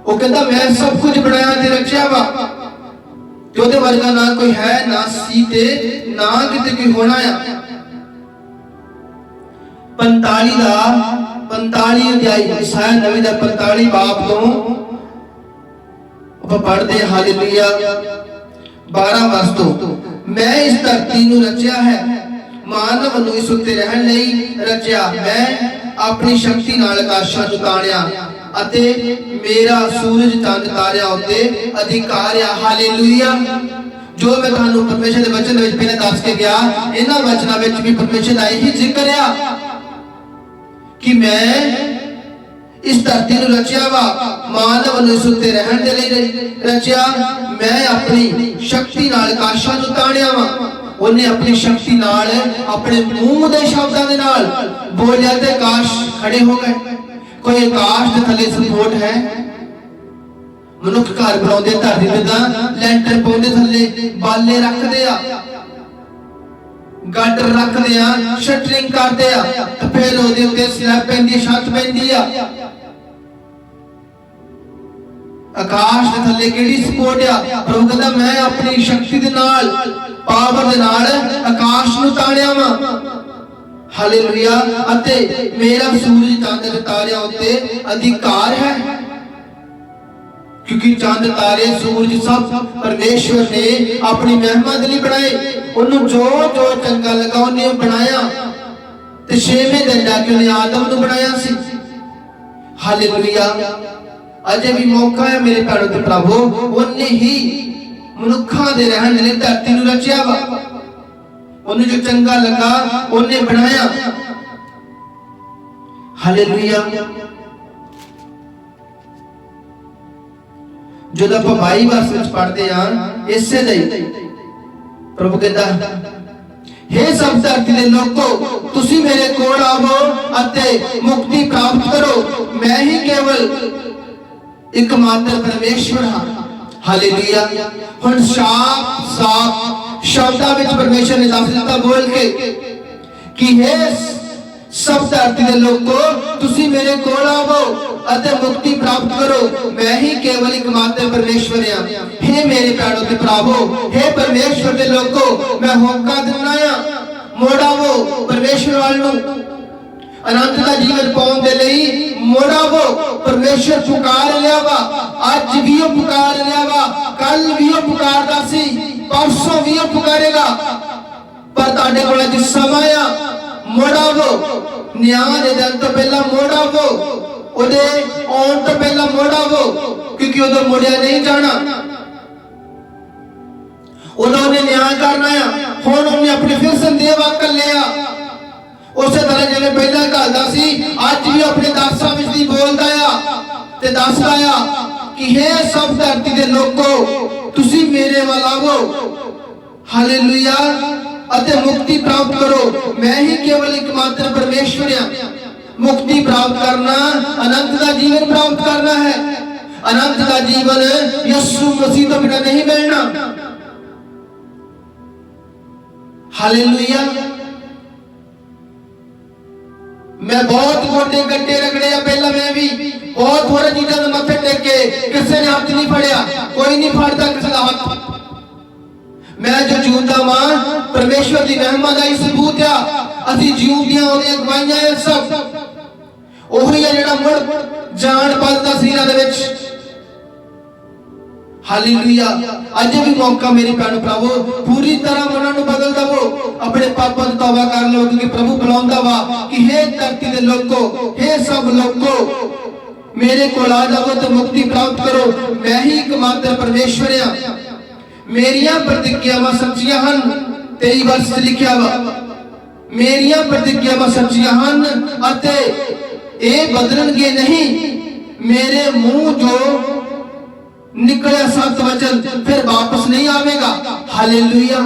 ਉਹ ਕਹਿੰਦਾ ਮੈਂ ਸਭ ਕੁਝ ਬਣਾਇਆ ਤੇ ਰਚਿਆ ਵਾ, ਤੇ ਉਹਦੇ ਵਰਗਾ ਨਾ ਕੋਈ ਹੈ, ਨਾ ਸੀ ਤੇ ਨਾ ਕਿਤੇ ਕੋਈ ਹੋਣਾ ਆ। 45 ਅਧਿਆਇ ਇਸਾਇਆ ਨਬੀ ਦਾ 45 ਬਾਬ ਤੋਂ ਆਪਾਂ ਪੜ੍ਹਦੇ ਹਾਂ। ਹਾਲੇਲੂਇਆ। 12 ਵਰਸ ਤੋਂ, ਮੈਂ ਇਸ ਧਰਤੀ ਨੂੰ ਰਚਿਆ ਹੈ, ਮਾਨਵ ਨੂੰ ਇਸ ਉੱਤੇ ਰਹਿਣ ਲਈ ਰਚਿਆ। ਮੈਂ ਆਪਣੀ ਸ਼ਕਤੀ ਨਾਲ ਆਕਾਸ਼ਾਂ ਨੂੰ ਤਾਣਿਆ ਅਤੇ ਮੇਰਾ ਸੂਰਜ ਚੰਦ ਤਾਰਿਆਂ ਉੱਤੇ ਅਧਿਕਾਰ ਆ। ਹਾਲੇਲੂਇਆ। ਜੋ ਮੈਂ ਤੁਹਾਨੂੰ ਪਰਮੇਸ਼ਰ ਦੇ ਵਚਨ ਵਿੱਚ ਪਹਿਲਾਂ ਦੱਸ ਕੇ ਗਿਆ, ਇਹਨਾਂ ਵਚਨਾਂ ਵਿੱਚ ਵੀ ਪਰਮੇਸ਼ਰ ਦਾ ਇਹੀ ਜ਼ਿਕਰ ਆ ਕਿ ਮੈਂ ਇਸ ਧਰਤੀ ਨੂੰ ਰਚਿਆ ਵਾ, ਮਾਨਵ ਨੂੰ ਇਸ ਉੱਤੇ ਰਹਿਣ ਦੇ ਲਈ ਰਚਿਆ। ਮੈਂ ਆਪਣੀ ਸ਼ਕਤੀ ਨਾਲ ਆਕਾਸ਼ਾਂ ਨੂੰ ਤਾਣਿਆ ਵਾ। ਉਹਨੇ ਆਪਣੀ ਸ਼ਕਤੀ ਨਾਲ ਆਪਣੇ ਮੂੰਹ ਦੇ ਸ਼ਬਦਾਂ ਦੇ ਨਾਲ ਬੋਲਿਆ ਤੇ ਆਕਾਸ਼ ਖੜੇ ਹੋ ਗਏ। ਕੋਈ ਆਕਾਸ਼ ਦੇ ਥੱਲੇ ਸਪੋਰਟ ਹੈ? ਮਨੁੱਖ ਘਰ ਬਣਾਉਂਦੇ ਧਰਤੀ ਤੇ ਤਾਂ ਲੈਂਟਰ ਪਾਉਂਦੇ, ਥੱਲੇ ਬਾਲੇ ਰੱਖਦੇ ਆ। गाटर रखते हैं, शटरिंग करते हैं, तो फिर ਉਹਦੇ ਉੱਤੇ ਸਲੈਬ ਪੈਂਦੀ, ਛੱਤ ਪੈਂਦੀ ਆ। आकाश के थले केड़ी सपोर्ट आ? प्रभु कहता मैं अपनी शक्ति दे नाल, पावर दे नाल आकाश नूं ताड़िया वा। हालेलुया। अते मेरा सूरज चांद ते तारियां उत्ते अधिकार है, क्योंकि चांद तारे सूरज सब परमेश्वर ने अपनी महिमा दे लई बनाए। उन्होंने जो जो चंगा लगा उन्हें बनाया, ते छेवें दिन जाके उन्हें आदम नूं बनाया सी। हालेलुया। अजे भी मौका है मेरे भैणों ते भरावो, उन्हें ही मनुखा दे रहन लई धरती नूं रचिया वा। उन्हें जो चंगा लगा उन्हें बनाया। हालेलुया। जो ਆਪਾਂ 22 वर्ष ਵਿੱਚ पढ़ते हैं ਇਸੇ ਲਈ प्रभु कहता हे सब धरती दे लोगो, तुसी मेरे कोल आवो अते मुक्ति प्राप्त करो। मैं ही केवल एकमात्र परमेश्वर हां। हालेलुया। हुण साफ शब्दां विच परमेश्वर ने दस दिता बोल के कि हे सब धरती दे लोगो, तुसी मेरे कोल आवो अते मुक्ति प्राप्त करो। मैं ही केवल एकमात्र परमेश्वर हां। हे मेरे भैणों ते भरावो, हे परमेश्वर दे लोगो, मैं होका दिना आ, मुड़ आवो परमेश्वर वाल नूं। अनंत का जीवन पाउण दे लई मुड़ आवो। परमेश्वर पुकार लिया वा, अज भी वो पुकार लिया वा, कल भी वो पुकारदा सी, परसों भी वो पुकारेगा। पर तुहाडे कोल अज समय आ, मुड़ आवो। न्याय दे दिन तो पहला मुड़ आवो, ओदे आउण तो पहला मुड़ आवो, क्योंकि उदों मुड़िया नहीं जाना। उदों ने न्याय करना है। हुण उन्हें अपने फिर संदेह वाकल लिया, उसे तरह जिवें पहला कहदा सी, अज भी अपने दासां विच दी बोलदा आ ते दसदा आ कि हे सब धरती दे लोगो, तुसी मेरे वाल आवो। हालेलुया। अते मुक्ति प्राप्त करो। मैं ही केवल एकमात्र परमेश्वर हां। मुक्ति प्राप्त करना अनंत का जीवन प्राप्त करना है। अनंत का जीवन यीशु मसीह तो बिना नहीं मिलना। हालेलुया। मैं बहुत गोडे गड्डे रगड़े आ, पहला मैं भी बहुत थोड़े चीजों के मत्थे टेके, किसी ने हाथ नहीं फड़िया, कोई नहीं फड़ता किसी का हाथ। मैं जो जीवता मां परमेश्वर की महिमा का ही सबूत आ। असी जीवदियां ओदियां गवाइयां है सब ओही है जेड़ा मुड़ जान पादा सीरां दे विच। हालेलुया। अज भी मौका मेरे भैन भरावो, पूरी तरह मनां नूं बदल दवो, अपने पापां दी तौबा कर लो, क्योंकि प्रभु बुलाउंदा वा कि हे धरती दे लोगो, हे सब लोगो, मेरे कोल आ जाओ तो मुक्ति प्राप्त करो। मैं ही एकमात्र परमेश्वर हां। मेरियां प्रतिज्ञावां सच्चियां हन। 23 वर्ष लिखिया वा, मेरियां प्रतिज्ञावां सच्चियां हन अते ए बदलणगे नहीं। मेरे मुंह जो निकले सत वचन फिर वापस नहीं आवेगा। हालेलुया।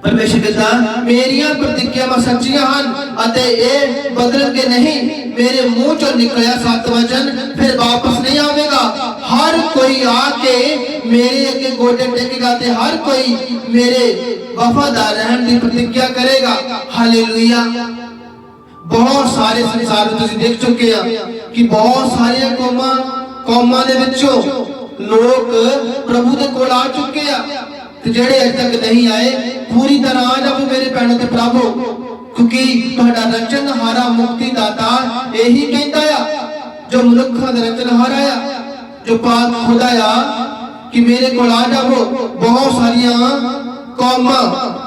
परमेश्वर कहता मेरियां प्रतिज्ञावां सच्चियां हन अते ए बदलणगे नहीं। मेरे मुंह चों निकलिया सत वचन फिर वापस नहीं आवेगा। हर कोई आके मेरे अगे गोडे टेकेगा ते हर कोई मेरे वफादार रहने की प्रतिज्ञा करेगा। हालेलुया। बहुत सारे संसार में तुसीं देख चुके हैं कि बहुत सारे कौमां दे विचों लोग प्रभु दे कोल आ चुके हैं, ते जेड़े अज तक नहीं आए पूरी तरह आ जाओ मेरे भैणों ते भरावो, क्योंकि तुहाडा रचनहारा मुक्तिदाता यही कहता है, जो मनुखा दा रचनहारा आ, जो पाक खुदा आ कि मेरे कोल आ जाओ। बहुत सारियां कौमां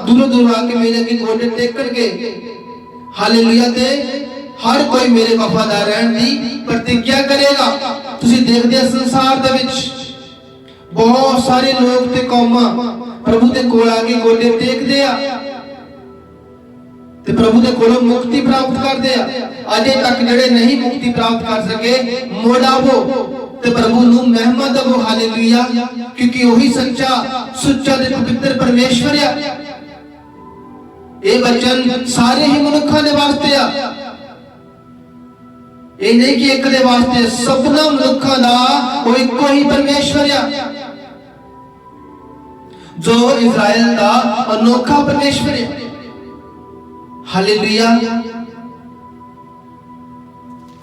दूरों दूर आके मेरे अगे गोडे टेकणगे। हालेलुया। ते हर कोई मेरे वफादार रहने की प्रतिज्ञा करेगा। तुसीं देखदे हो संसार दे विच बहुत सारे लोग ते कौमां प्रभु दे कोल आके गोडे टेकदे आ ते प्रभु दे कोलों मुक्ति प्राप्त करदे आ। अजे तक जेड़े नहीं मुक्ति प्राप्त कर सके मुड़ आवो ते प्रभु नूं महिमा दवो। हालेलुया। क्योंकि वही सच्चा सुच्चा ते पवित्र परमेश्वर है। ये वचन सारे ही मनुखा दे वास्ते आ, ये नहीं कि एक दे वास्ते, सबना मनुखा दा वो इको ही परमेश्वर है। जो इज़राइल का अनोखा परमेश्वर है। हालेलुया।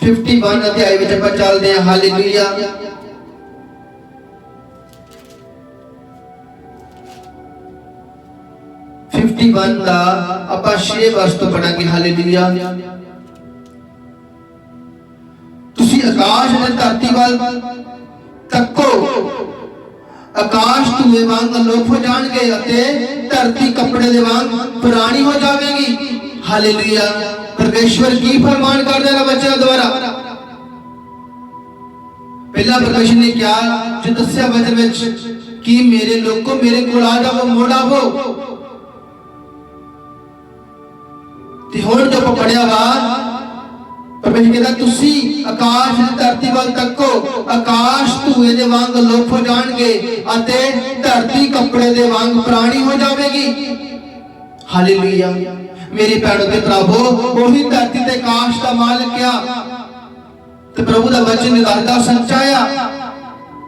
51 अध्याय विच आपां चलदे हां। हालेलुया। का आपां 6 वर्ष तो पढ़ांगे। हालेलुया। तुसी आकाश ते धरती वल तको, आकाश धुएं वांग अलोप हो जाणगे अते धरती कपड़े दे वांग पुरानी हो जावेगी। हालेलुया। परमेश्वर की फरमान कर देगा बच्चों द्वारा। पहला परमेश्वर ने क्या जो दस्या वचन विच कि मेरे लोगों मेरे कोल आ जाओ, मुड़ आवो। ते हुण जो पढ़िया वा परमेश्वर कहता तुसी आकाश धरती वल तको, आकाश धुएं दे वांग अलोप हो जाणगे अते धरती कपड़े दे वांग पुरानी हो जावेगी। हालेलुया। मेरी भैणों ते भरावो, वही धरती ते आकाश दा मालिक क्या ते प्रभु दा वचन निराला सच्चा आ।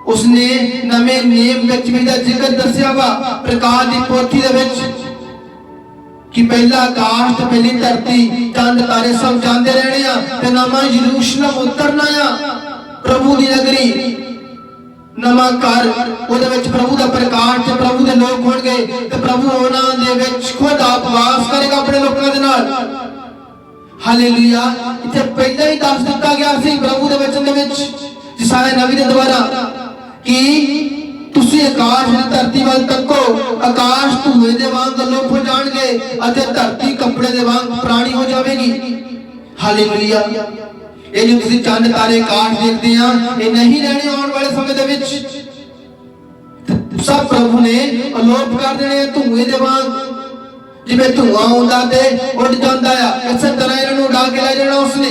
उसने नवे नियम विच भी दा जिक्र दस्या वा प्रकाश दी पोथी दे विच कि पहला आकाश ते पहली धरती चंद तारे सब जांदे रहने आ ते नवा यरूशलेम उतरना आ। प्रभु दी नगरी नवा घर ओदे विच प्रभु दा प्रकाश ते प्रभु दे लोक होणगे ते प्रभु उन्हां दे विच खुद आप वास करेगा अपने लोकां दे नाल। हालेलुया। इत्थे पहले ही दस दिता गया सी प्रभु दे वचन दे विच यशायाह नबी दे द्वारा कि तुसी आकाश ते धरती वल तको, आकाश धुएं दे वांग अलोप हो जाणगे अते धरती कपड़े दे वांग पुरानी हो जावेगी। हालेलुया। ये जो तुसी चंद तारे आकाश देखते हैं ये नहीं रहने आने वाले समय दे विच, सब प्रभु ने अलोप कर देने धुएं दे वांग। जिवें धुआं आउंदा ते उड़ जांदा आ इसे तरह इन्हां नूं उड़ा के ले जाना उसने,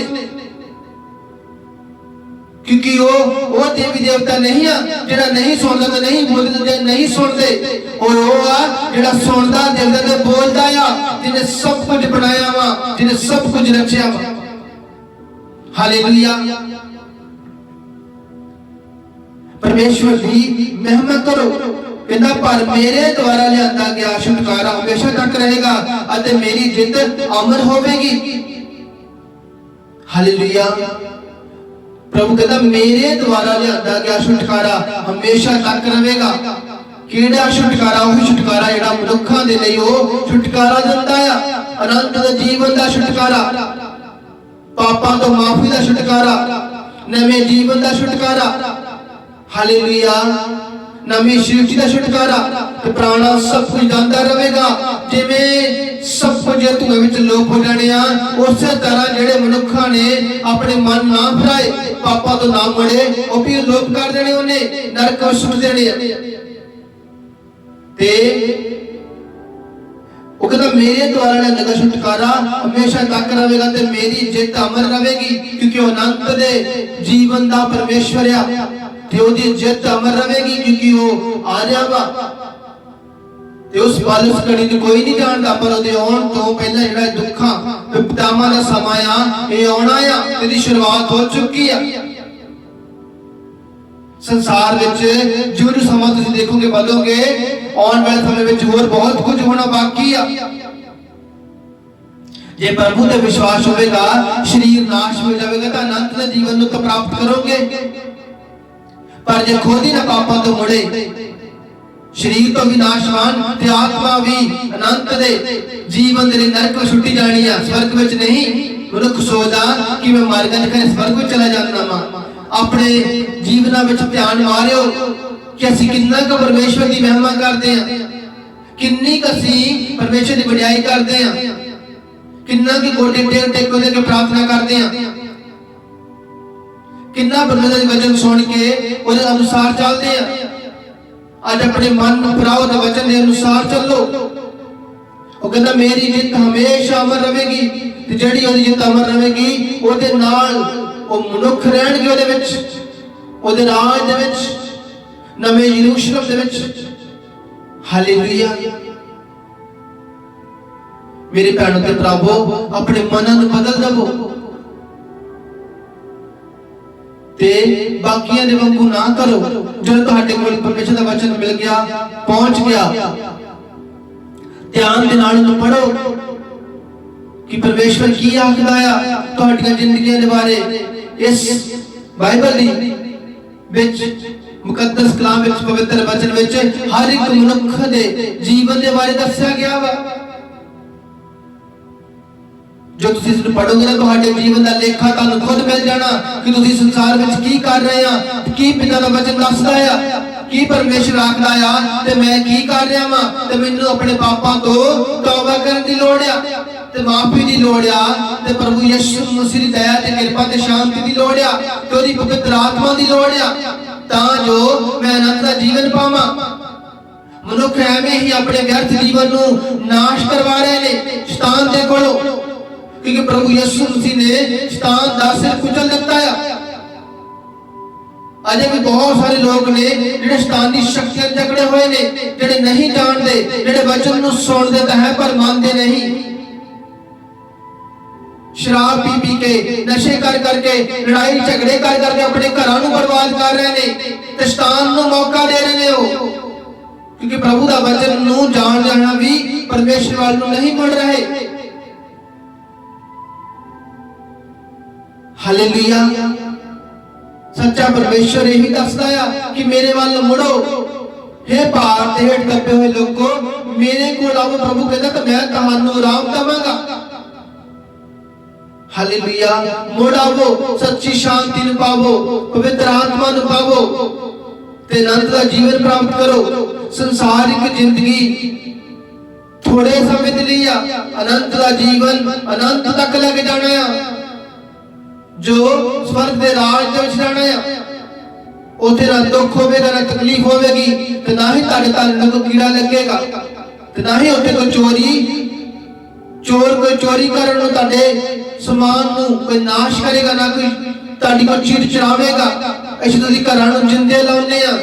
क्योंकि वो देवी देवता नहीं है जेड़ा नहीं सुनदा ते नहीं बोलदा ते नहीं सुनदे, और वो आ जेड़ा सुनदा दिलदा ते बोलदा आ, जिन्हें सब कुछ बनाया वा, जिन्हें सब कुछ रचया वा। हालेलुया। परमेश्वर की महिमा करो। कहता पर मेरे द्वारा लियांदा गया छुटकारा हमेशा तक रहेगा अते मेरी जिंद अमर होवेगी। हालेलुया। प्रभु कहता मेरे द्वारा लियांदा गया छुटकारा हमेशा तक रहेगा। केड़ा छुटकारा? वही छुटकारा जेड़ा मनुखां दे लई ओ छुटकारा दिंदा आ, अनंत जीवन दा छुटकारा, पापां तो माफी दा छुटकारा, नवे जीवन दा छुटकारा। हालेलुया। नवी सृष्टि दा छुटकारा ते पुराना सब कुछ जांदा रहेगा। जिवें सब कुछ धुएं विच लोप हो जाने आ उसे तरह जेड़े मनुखां ने अपने मन ना फिराए, पापां तो ना मुड़े, ओ भी लोप कर देने, ओने नरक विच सुट देने ते वो कहता मेरे द्वारा लियांदा छुटकारा हमेशा तक रहेगा ते मेरी जित अमर रहेगी, क्योंकि वो अनंत दे जीवन दा परमेश्वर आ ते ओदी जित अमर रहेगी, क्योंकि वो आ रहा वा ते उस पल उस घड़ी नूं कोई नहीं जानदा, पर ओदे आउण तो पहला जेड़ा दुखां विपदावां दा समां आ ये आउणा आ, तेरी शुरुआत हो चुकी आ। संसार विच जो जो समां तुसीं देखोगे बदलोगे, आने वाले समय विच होर बहुत कुछ होना बाकी आ। जे प्रभु ते विश्वास होवेगा शरीर नाश हो जाएगा तो अनंत जीवन तो प्राप्त करोगे, पर जे खुद ही ना पापां तो मुड़े, शरीर तो भी नाशवान ते आत्मा भी अनंत दे जीवन दे नरक में छुट्टी जानी है, स्वर्ग विच नहीं। मनुख सोचदा कि मैं मर गया फिर स्वर्ग में चला जाना वा। अपने जीवना विच ध्यान मारियो कि असीं किन्ना क परमेश्वर की महिमा करते हैं, किन्नी क असीं परमेश्वर की वडियाई करते हैं, किन्ना की गोडे टेक दे के प्रार्थना करते हैं, किन्ना परमेश्वर के वचन सुन के उहदे अनुसार चलते हैं। आज अपने मन नूं फिराओ ते वचन के अनुसार चलो। वो कहता मेरी जित हमेशा अमर रहेगी ते जिहड़ी ओहदी जित अमर रहेगी ओहदे नाल ओ मनुख रहणगे, ओहदे विच ओहदे राज दे विच नवे यरूशलेम दे विच। हालेलुया। मेरे भैणों ते भरावो अपने मन नूं बदल दवो ते बाकियां दे वांगू ना करो। जदों तुहाडे कोल परमेश्वर दा वचन मिल गया, पहुंच गया, ध्यान दे नाल उन्हें पढ़ो कि परमेश्वर की आखदा आ तुहाडीआं जिंदगियां दे बारे। इस बाइबल दी विच मुकद्दस कलाम विच पवित्र वचन विच हर एक मनुख दे जीवन दे बारे दस्सिया गया वा। जो तुसीं इस पढ़ोगे ना तुहाडे जीवन दा लेखा तुहानूं खुद मिल जाना कि तुसीं संसार विच की कर रहे आ, की पिता दा वचन दसदा आ, की परमेश्वर आखदा आ ते मैं की कर रहा वां ते मैनूं अपने पापां तो तौबा करन दी लोड़ आ ते माफी दी लोड़ आ ते प्रभु यीशु मसीह दी दया ते कृपा ते शांति दी लोड़ आ ते ओदी पवित्र आत्मा दी लोड़ आ तां जो मैं अनंत दा जीवन पावां। मनुख एवें ही अपने व्यर्थ जीवन नूं नाश करवा रहे ने शैतान दे कोलों, क्योंकि प्रभु यीशु मसीह ने शैतान दा सिर कुचल दिता है। अजे भी बहुत सारे लोग ने जिहड़े शैतानी शक्तियां जकड़े हुए ने, जिहड़े नहीं जानते, जिहड़े वचन नूं सुणदे तां है पर मानते नहीं। शराब पी पी के, नशे कर करके, लड़ाई झगड़े कर करके अपने घरां नूं बर्बाद कर रहे ने ते शैतान नूं मौका दे रहे ने हो, क्योंकि प्रभु दा वचन नूं जान जाना भी परमेश्वर वाल नूं नहीं मुड़ रहे। हालेलुया। सच्चा परमेश्वर यही दसदा है कि मेरे वाल मुड़ो, हे भार ते हेठ दबे हुए लोगो मेरे कोल आओ। प्रभु कहता तो मैं तुहानूं आराम देवांगा। हालेलुया। मुड़ आओ, सच्ची शांति नूं पावो, पवित्र आत्मा नूं पावो ते अनंत दा जीवन प्राप्त करो। संसारिक जिंदगी थोड़े समय दे लिए, अनंत दा जीवन अनंत तक लग जाना है। जो स्वर्ग दे राज दे विच जाना है, उथे ना दुख होवेगा, ना तकलीफ होवेगी, ते ना ही तुहाडे तन को कीड़ा लगेगा, ते ना ही उथे कोई चोर चोरी करन नूं तुहाडे समान नूं कोई नाश करेगा, ना कोई तुहाडी को चीड़ चरावेगा। असीं तुसीं घरां नूं जिंदे लाउने आ,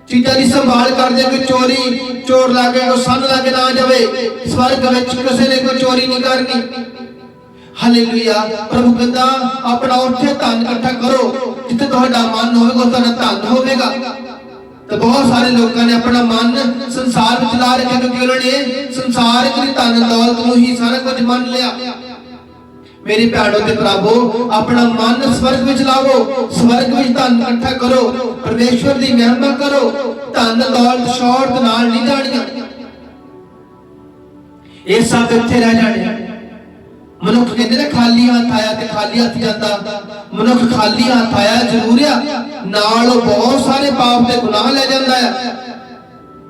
चीज़ां दी संभाल करदे, कोई चोरी चोर लागे को सन लागे ना जावे। स्वर्ग विच किसी ने कोई चोरी नहीं करनी। हालेलुया। प्रभु कहता अपना उठे धन इकट्ठा करो, जिथे तुहाडा मन होवेगा उत्थे धन होवेगा। तो बहुत सारे लोगों ने अपना मन संसार में चला रखा, क्योंकि उन्होंने संसार की धन दौलत नूं ही सारा कुछ मान लिया। मेरी भैणों ते भरावो, अपना मन स्वर्ग में लावो, स्वर्ग में धन इकट्ठा करो, परमेश्वर की महिमा करो। धन दौलत शौहरत नाल नहीं जाणियां, ये सब इत्थे रह जाणे। मनुख कहते ने खाली हाथ आया ते खाली हाथ जाता। मनुख खाली हाथ आया जरूर है, नाल बहुत सारे पाप ते गुनाह ले जाता है।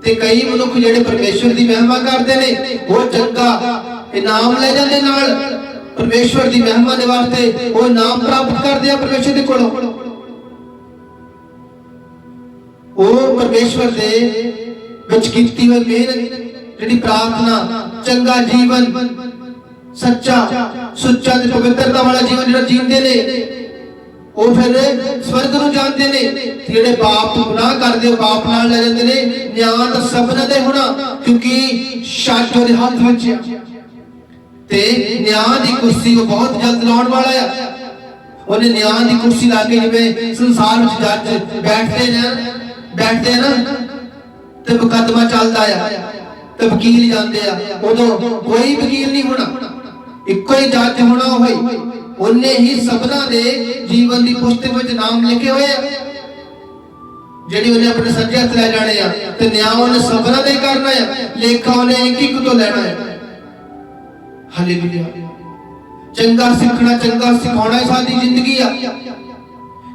ते कई मनुख जिहड़े परमेश्वर की महिमा करते ने, वो चंगा इनाम ले जाते, नाल परमेश्वर की महिमा दे वास्ते वो इनाम प्राप्त करते हैं परमेश्वर दे कोलों। वो परमेश्वर दे विच कीती हुई मेहनत, जिहड़ी प्रार्थना, चंगा जीवन, सच्चा सुच्चा ते पवित्रता वाला जीवन जिहड़ा जींदे ने, वो फिर स्वर्ग नूं जांदे ने। जिहड़े पाप गुनाह करदे हो पाप नाल ले जांदे ने। न्याय दा सबना ते होना, क्योंकि सच उहदे हत्थ विच है ते न्याय दी कुर्सी वो बहुत जल्द लाउण वाला है। उहने न्याय दी कुर्सी ला के जिवें संसार विच जज बैठते हैं ना, ते मुकदमा चलदा है ते वकील जांदे आ, उदों कोई वकील नहीं होना, इक्को ही जज होना। होई उन्ने ही सबना दे जीवन दी पुस्तक विच नाम लिखे हुए आ, जेडी उन्हें अपने सज्जे हत्थ ले जाने आ, ते न्याय उन्हें सबना दे करना है, लेखा उन्हें एक एक तो लेना है। हालेलुया। चंगा सीखना, चंगा सिखाना ही साडी जिंदगी आ।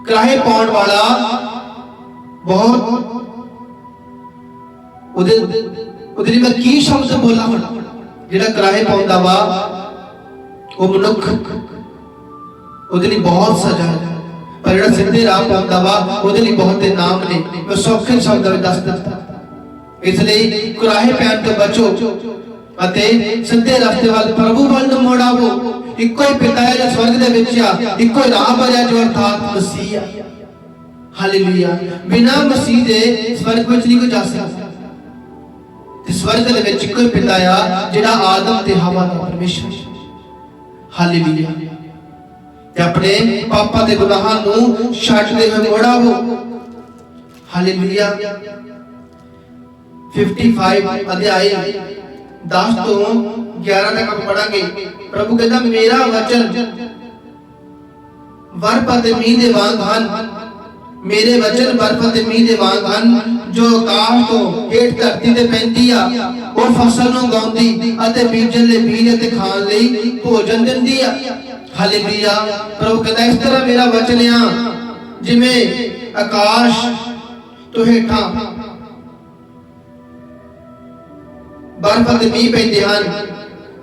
कराहे पाउण वाला बहुत उहदे लिए मैं की शब्द बोला हुण, जिहड़ा कराहे पाउंदा वा वो मनुख, उहदे लिए बहुत सजा है, पर जिहड़ा सीधे राह पाउंदा वा उहदे लिए बहुत इनाम ने। मैं सौखे शब्दां विच दस दित्ता। इसलिए कराहे पैण तो बचो अते सीधे रास्ते वाल प्रभु वाल नूं मुड़ आवो। इक्को ही पिता है जो स्वर्ग दे विच आ, इक्को ही राह है जो अर्थात मसीह आ। हालेलुया। बिना मसीह दे स्वर्ग विच नहीं कोई जा सकदा। स्वर्ग दे विच इक्को ही पिता आ, जिहड़ा आदम ते हवा दा परमेश्वर। हालेलुया। ते अपने पापां दे गुनाहां नूं छड्डदे होए मुड़ आवो। हालेलुया। 55 अध्याय 10 ਤੋਂ 11 तक आप पढ़ांगे। प्रभु कहता मेरा वचन बर्फ ते मींह दे वांग हन, मेरे वचन बर्फ ते मींह दे वांग हन, जो आकाश तो हेठ धरती ते पैंदी आ, ਉਹ ਫਸਲ ਨੂੰ ਉਗਾਉਂਦੀ ਅਤੇ ਬੀਜਣ ਲਈ ਬੀਜ ਅਤੇ ਖਾਣ ਲਈ ਭੋਜਨ ਦਿੰਦੀ ਆ। ਹਾਲੇਲੂਇਆ। ਪ੍ਰਭੂ ਕਹਿੰਦਾ ਇਸ ਤਰ੍ਹਾਂ ਮੇਰਾ ਵਚਨ ਆ, ਜਿਵੇਂ ਆਕਾਸ਼ ਤੋਂ ਹੇਠਾਂ ਬਰਫ਼ ਅਤੇ ਮੀਂਹ ਪੈਂਦੇ ਹਨ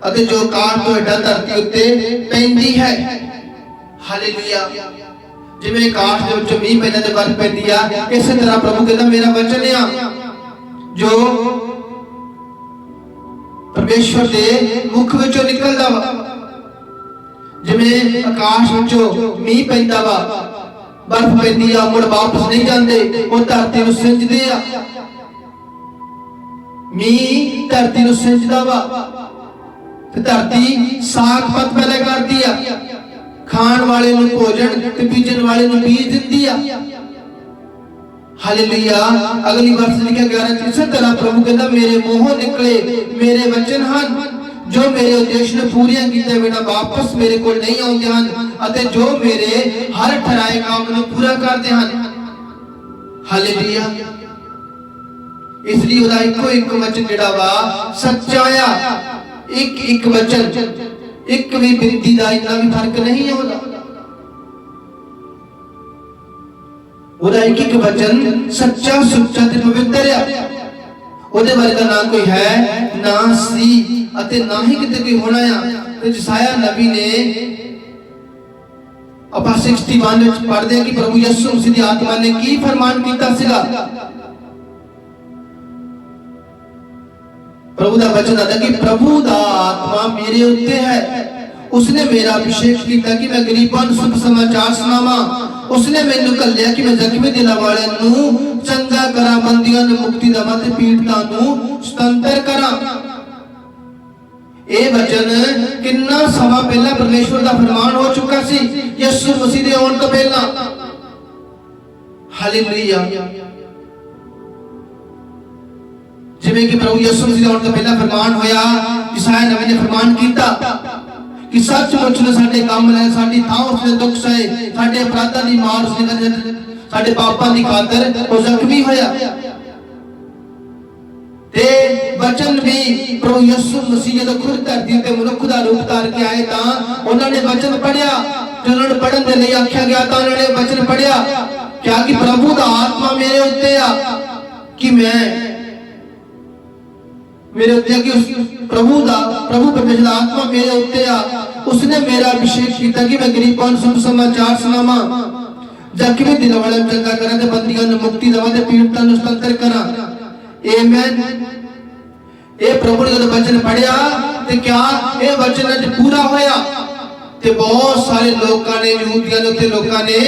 ਅਤੇ ਜੋ ਆਕਾਸ਼ ਤੋਂ ਹੇਠਾਂ ਧਰਤੀ ਉੱਤੇ ਪੈਂਦੀ ਹੈ। ਹਾਲੇਲੂਇਆ। ਜਿਵੇਂ ਆਕਾਸ਼ ਦੇ ਵਿੱਚੋਂ ਮੀਂਹ ਪੈਂਦਾ ਤੇ ਬਰਫ਼ ਪੈਂਦੀ ਆ, ਇਸੇ ਤਰ੍ਹਾਂ ਪ੍ਰਭੂ ਕਹਿੰਦਾ ਮੇਰਾ ਵਚਨ ਆ ਜੋ परमेश्वर दे मुख विचों निकलदा वा। जिवें आकाश विचों मींह पैंदा वा, बर्फ पैंदी आ, मुड़ वापस नहीं जांदे, वो धरती नूं सिंजदे आ। मींह धरती नूं सिंजदा वा ते धरती साग पत पैदा करदी आ, खाण वाले नूं भोजन ते बीजण वाले नूं बीज दिंदी आ। हालेलुया। अगली वर्ष लिखा 11 इसी तरह प्रभु कहता मेरे मुंहों निकले मेरे वचन हन, जो मेरे उद्देश्य ने पूरियां कीते बिना वापस मेरे कोल नहीं आउंदे हन, अते जो मेरे हर ठहराए काम ਨੂੰ पूरा करदे हन। हालेलुया। इसलिए ਉਹਦਾ ਇੱਕੋ ਇੱਕ ਵਚਨ ਜਿਹੜਾ ਵਾ ਸੱਚਾ ਆ। ਇੱਕ ਵਚਨ, ਇੱਕ ਵੀ ਬਿਰਤੀ ਦਾ ਇੰਨਾ ਵੀ ਫਰਕ ਨਹੀਂ ਹੈ ਉਹਦਾ। ਉਹਦਾ ਇੱਕ ਇੱਕ ਵਚਨ ਸੱਚਾ ਸੁੱਚਾ ਤੇ ਪਵਿੱਤਰ ਆ। ਉਹਦੇ ਬਾਰੇ ਦਾ ਨਾ ਕੋਈ ਹੈ, ਨਾ ਸੀ ਅਤੇ ਨਾ ਹੀ ਕਿਤੇ ਕੋਈ ਹੋਣਾ ਆ। ਤੇ ਯਸਾਇਆ ਨਬੀ ਨੇ ਆਪਾਂ 61 ਵਿੱਚ ਪੜ੍ਹਦੇ ਕਿ ਪ੍ਰਭੂ ਯਿਸੂ ਮਸੀਹ ਦੀ ਆਤਮਾ ਨੇ ਕੀ ਫਰਮਾਨ ਕੀਤਾ ਸੀਗਾ। प्रभु का वचन आता कि प्रभु का आत्मा मेरे उत्ते है, उसने मेरा अभिषेक किया कि मैं गरीबां नूं शुभ समाचार सुनावां, उसने मैनूं घल्लिया कि मैं जख्मी दिलां वालियां नूं चंगा करां, बंदियां नूं मुक्ति देवां ते पीड़ितां नूं सुतंतर करां। ये वचन कितना समा पहला परमेश्वर का फरमान हो चुका सी यीशु मसीह दे आउण तों पहला। हालेलुया। जिवें कि प्रभु यीशु मसीह आउण तों पहला फरमान होया, यशायाह नबी ने फरमान कीता कि सचमुच ने साडे काम ले, साडी थां उसने दुख सहे, साडे अपराधां दी मार उसने, साडे पापां दी खातर वो जख्मी होया। ते वचन भी प्रभु यीशु मसीह जदों खुद धरती ते मनुख दा रूप धार के आए तां उन्हां ने वचन पढ़िया, ते उन्हां नूं पढ़न दे लई आख्या गया तां उन्हां ने वचन पढ़िया क्या कि प्रभु दा आत्मा मेरे उत्ते आ, कि मैं मेरे उत्ते कि प्रभु परमेश्वर दा आत्मा मेरे उत्ते आ, उसने मेरा अभिषेक किया कि मैं गरीबां नूं शुभ समाचार सुनावां, जख्मी दिलां वालियां नूं चंगा करां ते बंदियां नूं मुक्ति देवां ते पीड़ितां नूं सुतंतर करां। आमीन। ये प्रभु ने जब वचन पढ़िया ते क्या ये वचन अज पूरा होया? ते बहुत सारे लोगों ने, यहूदियों ने, ते लोगों ने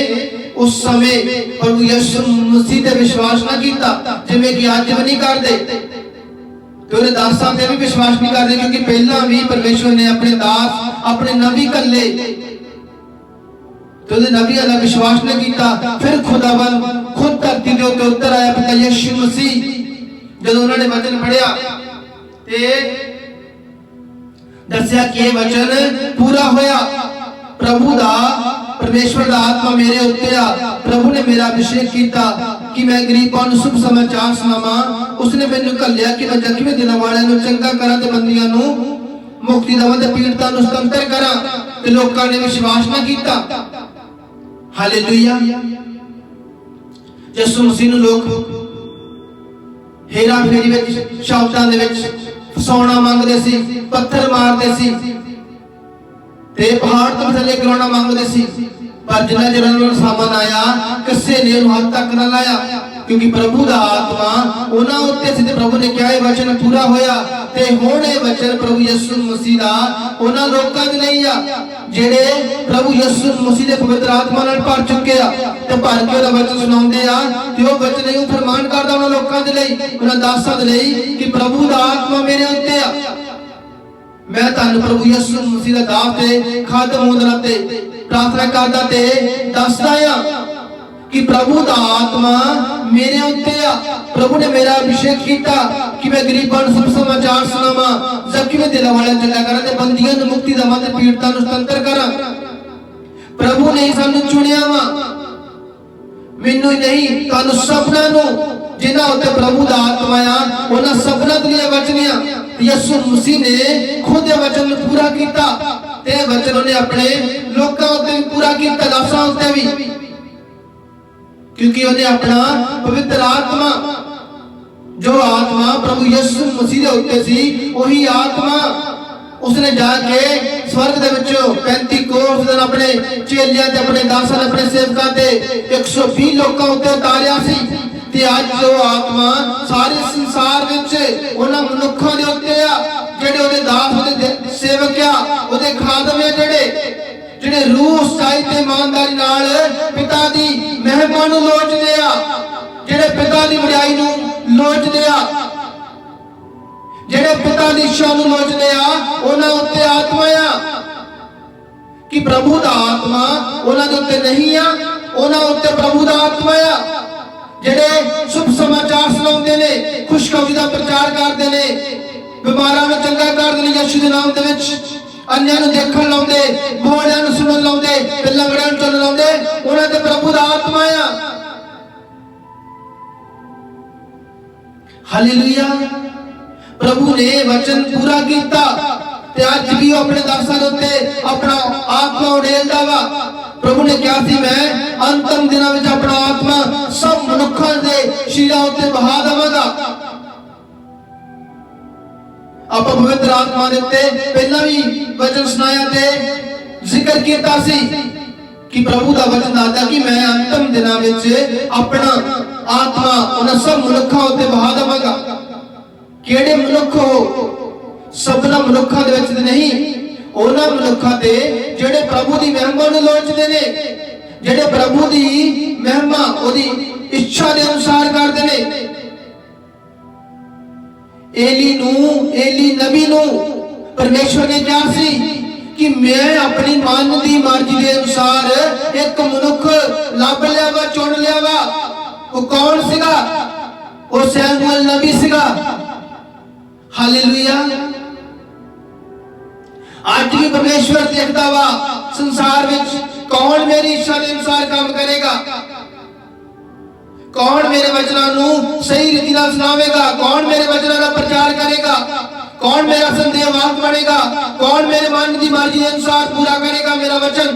उस समय प्रभु यीशु मसीह ते विश्वास ना किया, जिवें कि आज भी नहीं करते। तो उन्हें दासां ते भी विश्वास नहीं करते, क्योंकि पहला भी परमेश्वर ने अपने दास, अपने नबी कल्ले, तो उन्हें नबियां दा विश्वास नहीं किया। फिर खुदावन खुद धरती दे उत्ते उतर आया पिता यीशु मसीह। जब उन्होंने वचन पढ़िया ते दस्या कि वचन पूरा होया, प्रभु दा परमेश्वर दा आत्मा मेरे उत्ते आ, प्रभु ने मेरा अभिषेक किया कि मैं गरीबां नूं शुभ समाचार सुनावां, उसने मैनूं घल्लिया कि मैं जख्मी दिलां वालियां नूं चंगा करां ते बंदियां नूं मुक्ति देवां ते पीड़ितां नूं सुतंतर करां। ते लोकां ने विश्वास ना कीता। हालेलुया। यीशु मसीह नूं लोक हेरा फेरी विच, शब्दां दे विच फसाउणा मंगदे सी, पत्थर मारदे सी ते पहाड़ तो थल्ले गिराउणा मंगदे सी, पर जिन्ना चिर उन्हां नूं सामन आया किसे ने उन्हां हद तक ना लाया, क्योंकि प्रभु दा आत्मा उन्हां उत्ते सी। ते प्रभु ने कहा वचन पूरा होया ते हुण ये वचन प्रभु यीशु मसीह दा उन्हां लोकां दे लई आ जिहड़े प्रभु यीशु मसीह दे पवित्र आत्मा नाल भर चुके आ ते भर के उहदा वचन सुणाउंदे आ। ते ओह वचन इहो फरमान करदा उन्हां लोकां दे लई, उन्हां दासां दे लई कि प्रभु दा आत्मा मेरे उत्ते आ। मैं तुहानूं प्रभु यीशु मसीह दा दास ते खादम होण दे नाते प्रार्थना करदा ते दसदा आ कि प्रभु दा आत्मा मेरे उत्ते आ। प्रभु ने मेरा अभिषेक किया कि मैं गरीबां नूं शुभ समाचार सुनावां, जख्मी दिलां वालियां चंगा करां ते बंदियां नूं मुक्ति देवां ते पीड़ितां नूं सुतंतर करां। प्रभु ने सानू चुनिया वा, मैनू ही नहीं तुहानू सबना नू जिन्हां उत्ते प्रभु दा आत्मा आ उन्हां सबना दियां वचनियां यीशु मसीह ने खुद वचन पूरा किया ते वचन उन्हें अपने लोकां उत्ते पूरा किया, दासां उत्ते भी, क्योंकि उन्हें अपना पवित्र आत्मा जो आत्मा प्रभु यीशु मसीह दे उत्ते सी वही आत्मा उसने जाके स्वर्ग दे विचों 35 कोस दिन अपने चेलियां ते अपने दासां अपने सेवकां ते 120 लोकां उत्ते उतारिया सी ते अज जो आत्मा सारे संसार विच उन्हां मनुखां दे उत्ते आ जेड़े ओदे दास ओदे सेवक आ ओदे खादम आ जेड़े रूह सच्चाई ते ईमानदारी नाल पिता दी महिमा नूं लोचदे आ, जेड़े पिता दी वडियाई नूं लोचदे आ, जेड़े पिता दी इच्छा नूं लोचदे आ उन्हां उत्ते आत्मा आ कि प्रभु दा आत्मा उन्हां दे उत्ते नहीं आ, उन्हां उत्ते प्रभु दा आत्मा आ जेड़े शुभ समाचार सुणाउंदे ने, खुशखबरी दा प्रचार करदे ने, बीमारां नूं चंगा करदे ने यीशु दे नाम दे विच, अन्यां नूं देखण लाउंदे, बोलियां नूं सुणन लाउंदे ते लंगड़ियां नूं चलण लाउंदे, उन्हां ते प्रभु दा आत्मा आ। हालेलुया। प्रभु ने वचन पूरा किया ते अज भी अपने दासां दे उत्ते अपना आत्मा उड़ेलदा वा। प्रभु ने कहा सी मैं अंतिम दिनां विच अपना आत्मा सब मनुखां दे शिरां उत्ते बहा देवांगा। आप पवित्र आत्मा दे उत्ते पहला भी वचन सुनाया ते जिक्र किया सी कि प्रभु दा वचन दाता कि मैं अंतिम दिनां विच अपना आत्मा उन्हां सब मनुखां उत्ते बहा देवांगा। केड़े मनुख हो? सबना मनुखां दे विच नहीं, उन्हां मनुखां ते जेड़े प्रभु दी महिमा नूं लोचदे ने, जेड़े प्रभु दी महिमा ओदी इच्छा दे अनुसार करदे ने। एली नबी नूं परमेश्वर ने कहा सी कि मैं अपनी मन दी मर्जी दे अनुसार एक मनुख लभ लिया वा, चुन लिया वा। वो कौन सीगा? वो सैमुअल नबी सीगा। हालेलुया। आज भी परमेश्वर देखता वा संसार विच कौन मेरी इच्छा के अनुसार काम करेगा, कौन मेरे वचनां नूं सही रीति नाल सुनावेगा, कौन मेरे वचनां दा प्रचार करेगा, कौन मेरा संदेशवाहक बनेगा, कौन मेरे मन की मर्जी के अनुसार पूरा करेगा मेरा वचन।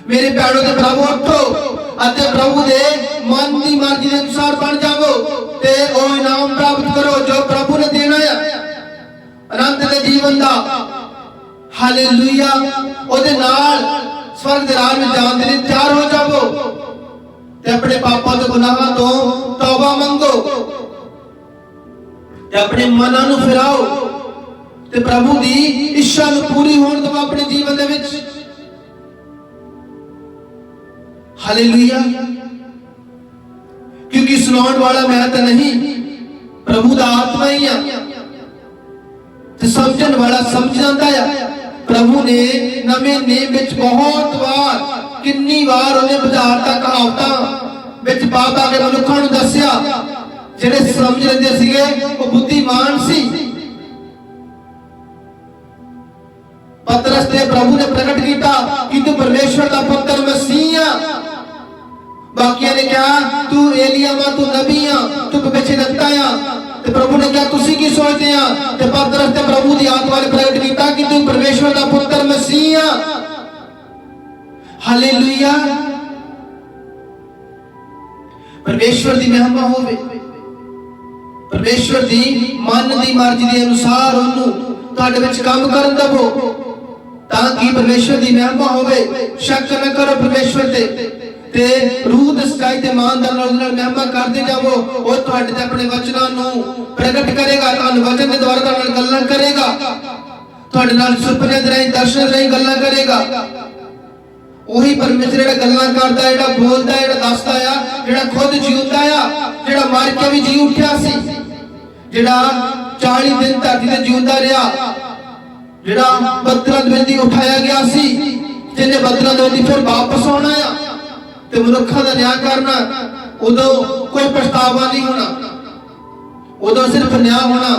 मेरे भैणों ते प्रभु उठो अते प्रभु दे मन की मर्जी के अनुसार बन जाओ ते ओ इनाम प्राप्त करो जो प्रभु ने देना है, अनंत दे जीवन दा। हालेलुया। ओदे नाल स्वर्ग दे राज में जाण दे लई तैयार हो जाओ ते अपने पापां ते गुनाहां तो तौबा मंगो ते अपने मनां नूं फिराओ ते प्रभु दी इच्छा नूं पूरी होण दो अपने जीवन दे विच। हालेलुया। क्योंकि सुनाउण वाला मैं तो नहीं, प्रभु दा आत्मा ही आ ते समझण वाला समझ जांदा है। प्रभु ने नवे नेम विच बहुत बार कितनी बार उन्हें बुझारतां कहावतां विच पा के मनुखां नूं दस्सिया, जेड़े समझ लेंदे सीगे वो बुद्धिमान सी। पतरस ने प्रभु ने प्रकट किया कि तू परमेश्वर दा पुत्र मसीह आ। बाकियां ने कहा तू एलिया वा, तू नबी आ, तू भविष्यवक्ता आ। ते प्रभु ने कहा तुसी की सोचते आ? ते पतरस ने प्रभु दी आत्मा ने प्रकट किया कि तू परमेश्वर दा पुत्र मसीह आ। हालेलुया। परमेश्वर दी महिमा होवे, परमेश्वर दी मन दी मर्जी दे अनुसार ओनू तुहाडे विच काम करन दवो ताकि परमेश्वर दी महिमा होवे। शक न करो परमेश्वर ते रूह दे सच्चाई ते ईमानदारी नाल महिमा करदे जावो। ओ तुहाडे ते अपने वचनां नूं प्रगट करेगा, तुहानू वचन दे द्वारा तुहाडे नाल गल्लां करेगा, तुहाडे नाल सुपने दे राहीं दर्शन दे राहीं गल्लां करेगा। ओही परमेश्वर जेड़ा गल्लां करदा है, जेड़ा बोलदा है, जेड़ा दसदा है, जेड़ा खुद जीउंदा है, जेड़ा मर के भी जी उठिया सी, जेड़ा 40 दिन धरती ते जीउंदा रहा, जेड़ा बदलां दे विच उठाया गया सी, जिन्हें बदलां दे विच फिर वापस आउणा है। ते मनुखा दा न्याय करना, उदों कोई पछतावा नहीं होना, उदों सिर्फ न्याय होना।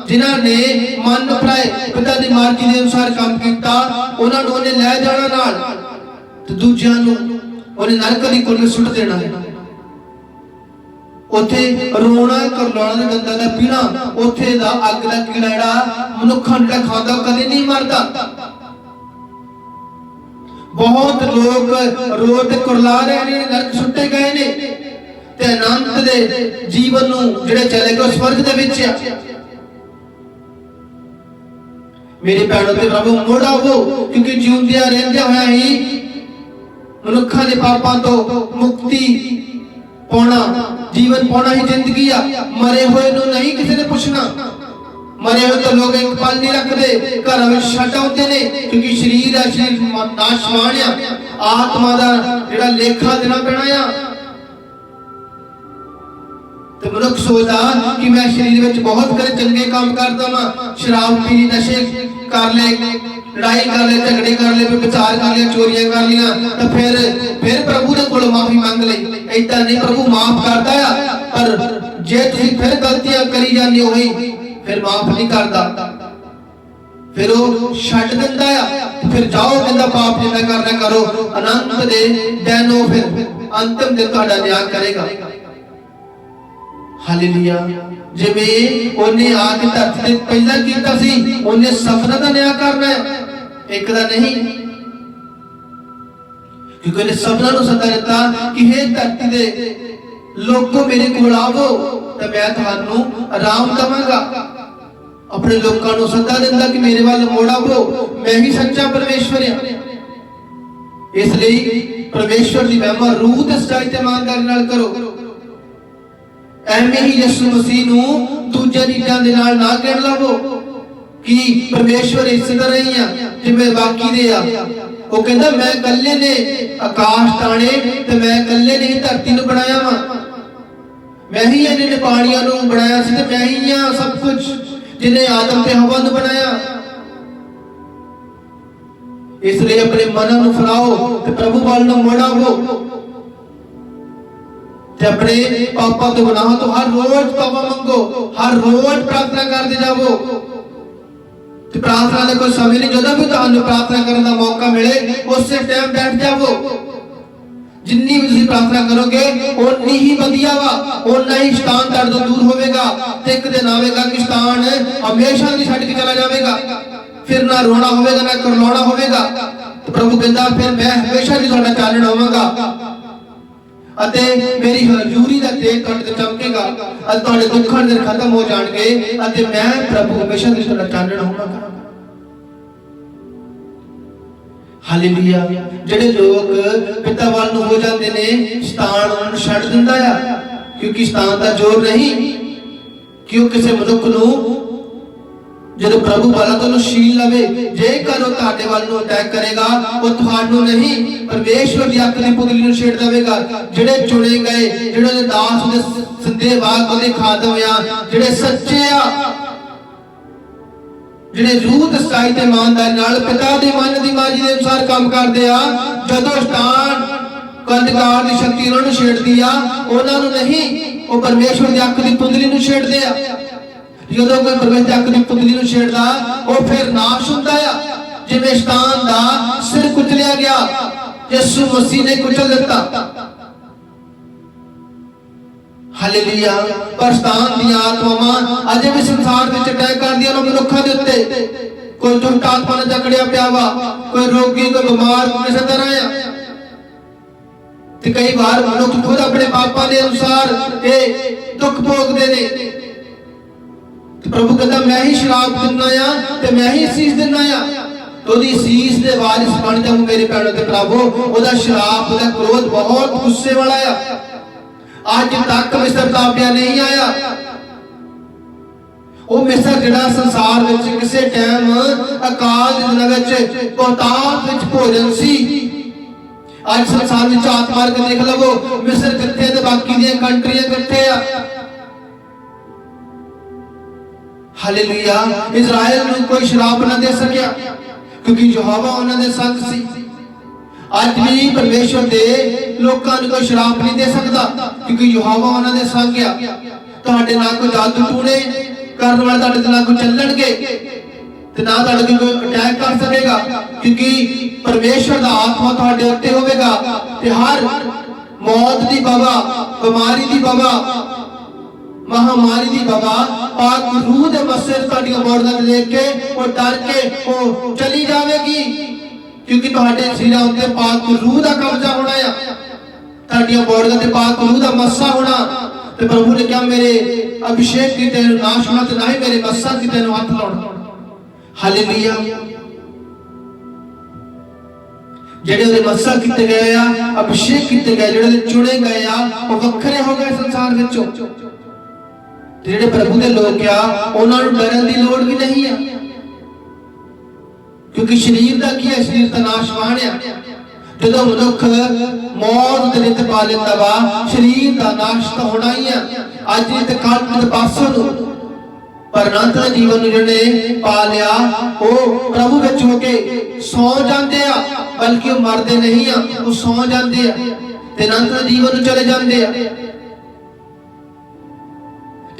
जिन्हां ने मन भराए पिता दी मर्जी दे अनुसार काम कीता, उन्हां नूं उहने लै जाना नाल ते दूजियां नूं उहने नरक दी कुंड सुट देना है। उत्थे रोना करलाउणा दंदां दा पीना, उत्थे दा अग दा कीड़ा जिहड़ा मनुखां नूं खांदा कदे नहीं मरदा। बहुत लोग रोज कुरला रहे ने, नरक सुट्टे गए ने ते अनंत दे जीवन नूं जिहड़े चले गए स्वर्ग दे विच आ। मेरे भैणों ते प्रभु मुड़ आवो, क्योंकि जीउंदियां रहिंदियां होइआं ही मनुखां दे पापां तो मुक्ति पाना, जीवन पाना ही जिंदगी आ। मरे हुए नूं नहीं किसी ने पुछना, मरे हुए तो लोग एक पल नहीं रखते, घर में छड्ड आउंदे ने, क्योंकि शरीर है, शरीर नाशवान आ, आत्मा दा जिहड़ा लेखा देना पैना आ। ते मनुख सोचदा कि मैं शरीर में बहुत करे चंगे काम करदा वां, शराब पी ली, नशे कर ले, लड़ाई कर ले, झगड़े कर ले, विचार कर लिया, चोरियां कर लिया, तो फिर प्रभु दे कोल माफी मांग ले। ऐसा नहीं, प्रभु माफ करदा आ, पर जे तुसीं फिर गलतियां करी जांदे हो फिर माफ नहीं करदा, फिर वो छड्ड दिंदा आ। फिर जाओ कहंदा पाप जिन्ना करना करो, अनंत दे दिन फिर अंतिम दिन तुहाडा न्याय करेगा। हालेलुया। जिवें ओने आके धरती ते पहला कीता सी, ओने सफना दा न्याय करना है, एक दा नहीं। क्योंकि ओने सफना नूं सदा दिता कि हे धरती दे लोगों मेरे कोल आवो ते मैं तुहानूं आराम देवांगा। अपने लोकां नूं सदा दिंदा कि मेरे वल मुड़ आवो, मैं ही सच्चा परमेश्वर हां। इसलिए परमेश्वर दी महिमा रूह ते सच्चाई ते ईमानदारी नाल करो। ਐਵੇਂ ਹੀ ਯਿਸੂ ਮਸੀਹ ਨੂੰ ਦੂਜੇ ਚੀਜ਼ਾਂ ਦੇ ਨਾਲ ਨਾ ਗਿਣ ਲਵੋ ਕਿ ਪਰਮੇਸ਼ਵਰ ਇਸੇ ਤਰ੍ਹਾਂ ਹੀ ਆ ਜਿਵੇਂ ਬਾਕੀ ਦੇ ਆ। ਉਹ ਕਹਿੰਦਾ ਮੈਂ ਇਕੱਲੇ ਨੇ ਆਕਾਸ਼ ਤਾਣੇ ਤੇ ਮੈਂ ਇਕੱਲੇ ਨੇ ਧਰਤੀ ਨੂੰ ਬਣਾਇਆ ਵਾ, ਮੈਂ ਹੀ ਆ ਜਿਹਨੇ ਪਾਣੀਆਂ ਨੂੰ ਬਣਾਇਆ ਸੀ ਤੇ ਮੈਂ ਹੀ ਆ ਸਭ ਕੁਝ, ਜਿਹਨੇ ਆਦਮ ਤੇ ਹਵਾ ਨੂੰ ਬਣਾਇਆ। ਇਸ ਲਈ ਆਪਣੇ ਮਨ ਨੂੰ ਫਰਾਓ ਤੇ ਪ੍ਰਭੂ ਵੱਲ ਨੂੰ ਮੁੜ ਆਵੋ ते अपने पापा तो गुनाहों तो हर रोज तौबा मंगो, हर रोज प्रार्थना करते जाओ। ते प्रार्थना का कोई समय नहीं, जब भी तुहानू प्रार्थना करने का मौका मिले उस टाइम बैठ जाओ। जिन्नी भी तुसीं प्रार्थना करोगे उन्नी ही वधिया वा, उन्ना ही शैतान तुहाडे तो दूर होवेगा। ते एक दिन आवेगा कि शैतान हमेशा नहीं छड्ड के चला जाएगा, फिर ना रोना होवेगा ना करलाउणा होवेगा। तो प्रभु कहंदा फिर मैं हमेशा ही तुहाडा चालण होवांगा ਅਤੇ ਮੇਰੀ ਹਜ਼ੂਰੀ ਦਾ ਤੇਜ ਤੁਹਾਡੇ ਤੇ ਚਮਕੇਗਾ ਅਤੇ ਤੁਹਾਡੇ ਦੁੱਖਾਂ ਦੇ ਖਤਮ ਹੋ ਜਾਣਗੇ ਅਤੇ ਮੈਂ ਪ੍ਰਭੂ ਹਮੇਸ਼ਾ ਦੇ ਤੁਹਾਡਾ ਚਾਨਣ ਹੋਵਾਂਗਾ। ਹਾਲੇਲੂਇਆ। ਜਿਹੜੇ ਲੋਕ ਪਿਤਾ ਵੱਲ ਨੂੰ ਹੋ ਜਾਂਦੇ ਨੇ, ਸ਼ੈਤਾਨ ਉਹਨਾਂ ਨੂੰ ਛੱਡ ਦਿੰਦਾ ਆ, ਕਿਉਂਕਿ ਸ਼ੈਤਾਨ ਦਾ ਜ਼ੋਰ ਨਹੀਂ ਕਿ ਉਹ ਕਿਸੇ ਮਨੁੱਖ ਨੂੰ ਜਦੋਂ ਪ੍ਰਭੂ ਵਾਲਾ ਤੋਂ ਸ਼ੀਲ ਲਵੇ। ਜੇਕਰ ਉਹ ਤੁਹਾਡੇ ਵੱਲ ਨੂੰ ਅਟੈਕ ਕਰੇਗਾ ਉਹ ਤੁਹਾਨੂੰ ਨਹੀਂ, ਪਰਮੇਸ਼ਵਰ ਦੀ ਅੱਖ ਦੀ ਪੁਤਲੀ ਨੂੰ ਛੇੜ ਦੇਵੇਗਾ। ਜਿਹੜੇ ਚੁਣੇ ਗਏ, ਜਿਹੜੇ ਦਾਸ ਦੇ ਸੰਦੇਹ ਬਾਗ ਉਹਦੇ ਖਾਦਮ ਆ, ਜਿਹੜੇ ਸੱਚੇ ਆ, ਜਿਹੜੇ ਰੂਹ ਤੇ ਸੱਚਾਈ ਤੇ ਇਮਾਨਦਾਰੀ ਨਾਲ ਪਿਤਾ ਦੇ ਮਨ ਦੀ ਮਰਜ਼ੀ ਦੇ ਅਨੁਸਾਰ ਕੰਮ ਕਰਦੇ ਆ, ਜਦੋਂ ਸ਼ੈਤਾਨ ਕੰਧਕਾਰ ਦੀ ਸ਼ਕਤੀ ਉਹਨਾਂ ਨੂੰ ਛੇੜਦੀ ਆ, ਉਹਨਾਂ ਨੂੰ ਨਹੀਂ, ਉਹ ਪਰਮੇਸ਼ਵਰ ਦੀ ਅੱਖ ਦੀ ਪੁਤਲੀ ਨੂੰ ਛੇੜਦੇ ਆ। ਜਦੋਂ ਕੋਈ ਪਰਮੇਸ਼ਰ ਦੀ ਅੱਖ ਦੀ ਪੁਤਲੀ ਨੂੰ ਛੇੜਦਾ ਉਹ ਫਿਰ ਨਾਸ਼ ਹੁੰਦਾ ਆ, ਜਿਵੇਂ ਸ਼ੈਤਾਨ ਦਾ ਸਿਰ ਕੁਚਲਿਆ ਗਿਆ, ਯਿਸੂ ਮਸੀਹ ਨੇ ਕੁਚਲ ਦਿੱਤਾ। ਹਾਲੇਲੂਇਆ। ਪਰ ਸ਼ੈਤਾਨ ਦੀਆਂ ਆਤਮਾਵਾਂ ਅਜੇ ਵੀ ਸੰਸਾਰ ਵਿੱਚ ਅਟੈਕ ਕਰਦੀਆਂ ਨੇ ਮਨੁੱਖਾਂ ਦੇ ਉੱਤੇ। ਕੋਈ ਦੁਸ਼ਟ ਆਤਮਾ ਨਾਲ ਜਕੜਿਆ ਪਿਆ ਵਾ, ਕੋਈ ਰੋਗੀ, ਕੋਈ ਬਿਮਾਰ ਕਿਸੇ ਤਰ੍ਹਾਂ ਆ। ਤੇ ਕਈ ਵਾਰ ਮਨੁੱਖ ਖੁਦ ਆਪਣੇ ਪਾਪਾਂ ਦੇ ਅਨੁਸਾਰ ਇਹ ਦੁੱਖ ਭੋਗਦੇ ਨੇ। प्रभु कहता मैं ही शराब दिना आ ते मैं ही सीस दिना आ। तो दी सीस दे वारिस बन जाओ मेरे भैणों ते भरावो। ओदा शराब, ओदा क्रोध बहुत गुस्से वाला आ। आज तक मिस्र ताबिया नहीं आया। ਉਹ ਮਿਸਰ ਜਿਹੜਾ ਸੰਸਾਰ ਵਿੱਚ ਕਿਸੇ ਟਾਈਮ ਅਕਾਲ ਦੇ ਦਿਨਾਂ ਵਿੱਚ ਬਹੁਤਾਤ ਵਿੱਚ ਭੋਜਨ ਸੀ, ਅੱਜ ਸੰਸਾਰ ਵਿੱਚ ਝਾਤ ਮਾਰ ਕੇ ਦੇਖ ਲਵੋ ਮਿਸਰ ਕਿੱਥੇ ਤੇ ਬਾਕੀ ਦੀਆਂ ਕੰਟਰੀਆਂ ਕਿੱਥੇ ਆ। ਹਾਲੇਲੂਇਆ। ਇਜ਼ਰਾਈਲ ਨੂੰ ਕੋਈ ਸ਼ਰਾਬ ਨਾ ਦੇ ਸਕਿਆ ਕਿਉਂਕਿ ਯਹੋਵਾ ਉਹਨਾਂ ਦੇ ਸੰਗ ਸੀ। ਅੱਜ ਵੀ ਪਰਮੇਸ਼ਵਰ ਦੇ ਲੋਕਾਂ ਨੂੰ ਕੋਈ ਸ਼ਰਾਪ ਨਹੀਂ ਦੇ ਸਕਦਾ, ਕਿਉਂਕਿ ਯਹੋਵਾ ਉਹਨਾਂ ਦੇ ਸੰਗ ਆ। ਤੁਹਾਡੇ ਨਾਲ ਕੋਈ ਜਾਦੂ ਟੂਣੇ ਕਰਨ ਵਾਲੇ ਤੁਹਾਡੇ ਨਾਲ ਕੋਈ ਚੱਲਣਗੇ ਤੇ ਨਾ ਤੁਹਾਡੇ ਕੋਈ ਅਟੈਕ ਕਰ ਸਕੇਗਾ, ਕਿਉਂਕਿ ਪਰਮੇਸ਼ਵਰ ਦਾ ਆਤਮਾ ਤੁਹਾਡੇ ਉੱਤੇ ਹੋਵੇਗਾ ਤੇ ਹਰ ਮੌਤ ਦੀ ਬਾਬਾ, ਬਿਮਾਰੀ ਦੀ ਬਾਬਾ, महामारी दी बाबा पाक रूह दे मस्से ਤੁਹਾਡੀਆਂ ਬੋੜਾਂ ਤੇ ਲੈ ਕੇ ਉਹ ਡਰ ਕੇ ਉਹ ਚਲੀ ਜਾਵੇਗੀ, ਕਿਉਂਕਿ ਤੁਹਾਡੇ ਸਿਰਾਂ ਉੱਤੇ ਪਾਕ रूह ਦਾ ਕਬਜ਼ਾ ਹੋਣਾ ਆ। ਤੁਹਾਡੀਆਂ ਬੋੜਾਂ ਤੇ ਪਾਕ रूह ਦਾ ਮੱਸਾ ਹੋਣਾ ਤੇ ਪ੍ਰਭੂ ਨੇ ਕਿਹਾ ਮੇਰੇ ਅਭਿਸ਼ੇਕ ਕੀਤੇ ਨੂੰ ਨਾਸ਼ ਹੋਣਾ ਤੇ ਨਾ ਹੀ ਮੇਰੇ ਮੱਸਾ ਕੀਤੇ ਨੂੰ ਹੱਥ ਲਾਉਣਾ। ਹਾਲੇਲੂਇਆ। ਜਿਹੜੇ ਉਹਦੇ ਮੱਸਾ ਕੀਤੇ ਗਏ ਆ, ਅਭਿਸ਼ੇਕ ਕੀਤੇ ਗਏ, ਜਿਹੜੇ ਚੁਣੇ ਗਏ ਆ, ਉਹ ਵੱਖਰੇ ਹੋ ਗਏ ਸੰਸਾਰ ਵਿੱਚੋਂ। ਜਿਹੜੇ ਪ੍ਰਭੂ ਦੇ ਲੋਕ ਆ ਉਹਨਾਂ ਨੂੰ ਡਰਨ ਦੀ ਲੋੜ ਵੀ ਨਹੀਂ ਆ, ਕਿਉਂਕਿ ਸਰੀਰ ਦਾ ਕੀ ਹੈ, ਸਰੀਰ ਤਾਂ ਨਾਸ਼ਵਾਨ ਆ। ਜਦੋਂ ਮਨੁੱਖ ਮੌਤ ਦੇ ਨਿਤ ਪਾ ਲੈਂਦਾ ਵਾ, ਸਰੀਰ ਦਾ ਨਾਸ਼ ਤਾਂ ਹੋਣਾ ਹੀ ਆ। ਅੱਜ ਤੇ ਕੱਲ੍ਹ ਤੇ ਪਾਸੋਂ ਨੂੰ ਪਰ ਅਨੰਤ ਜੀਵਨ ਨੂੰ ਜਿਹਨੇ ਪਾ ਲਿਆ ਉਹ ਪ੍ਰਭੂ ਵਿੱਚ ਹੋ ਕੇ ਸੌ ਜਾਂਦੇ ਆ, ਬਲਕਿ ਉਹ ਮਰਦੇ ਨਹੀਂ ਆ, ਉਹ ਸੌ ਜਾਂਦੇ ਆ ਤੇ ਅਨੰਤ ਜੀਵਨ ਨੂੰ ਚਲੇ ਜਾਂਦੇ ਆ।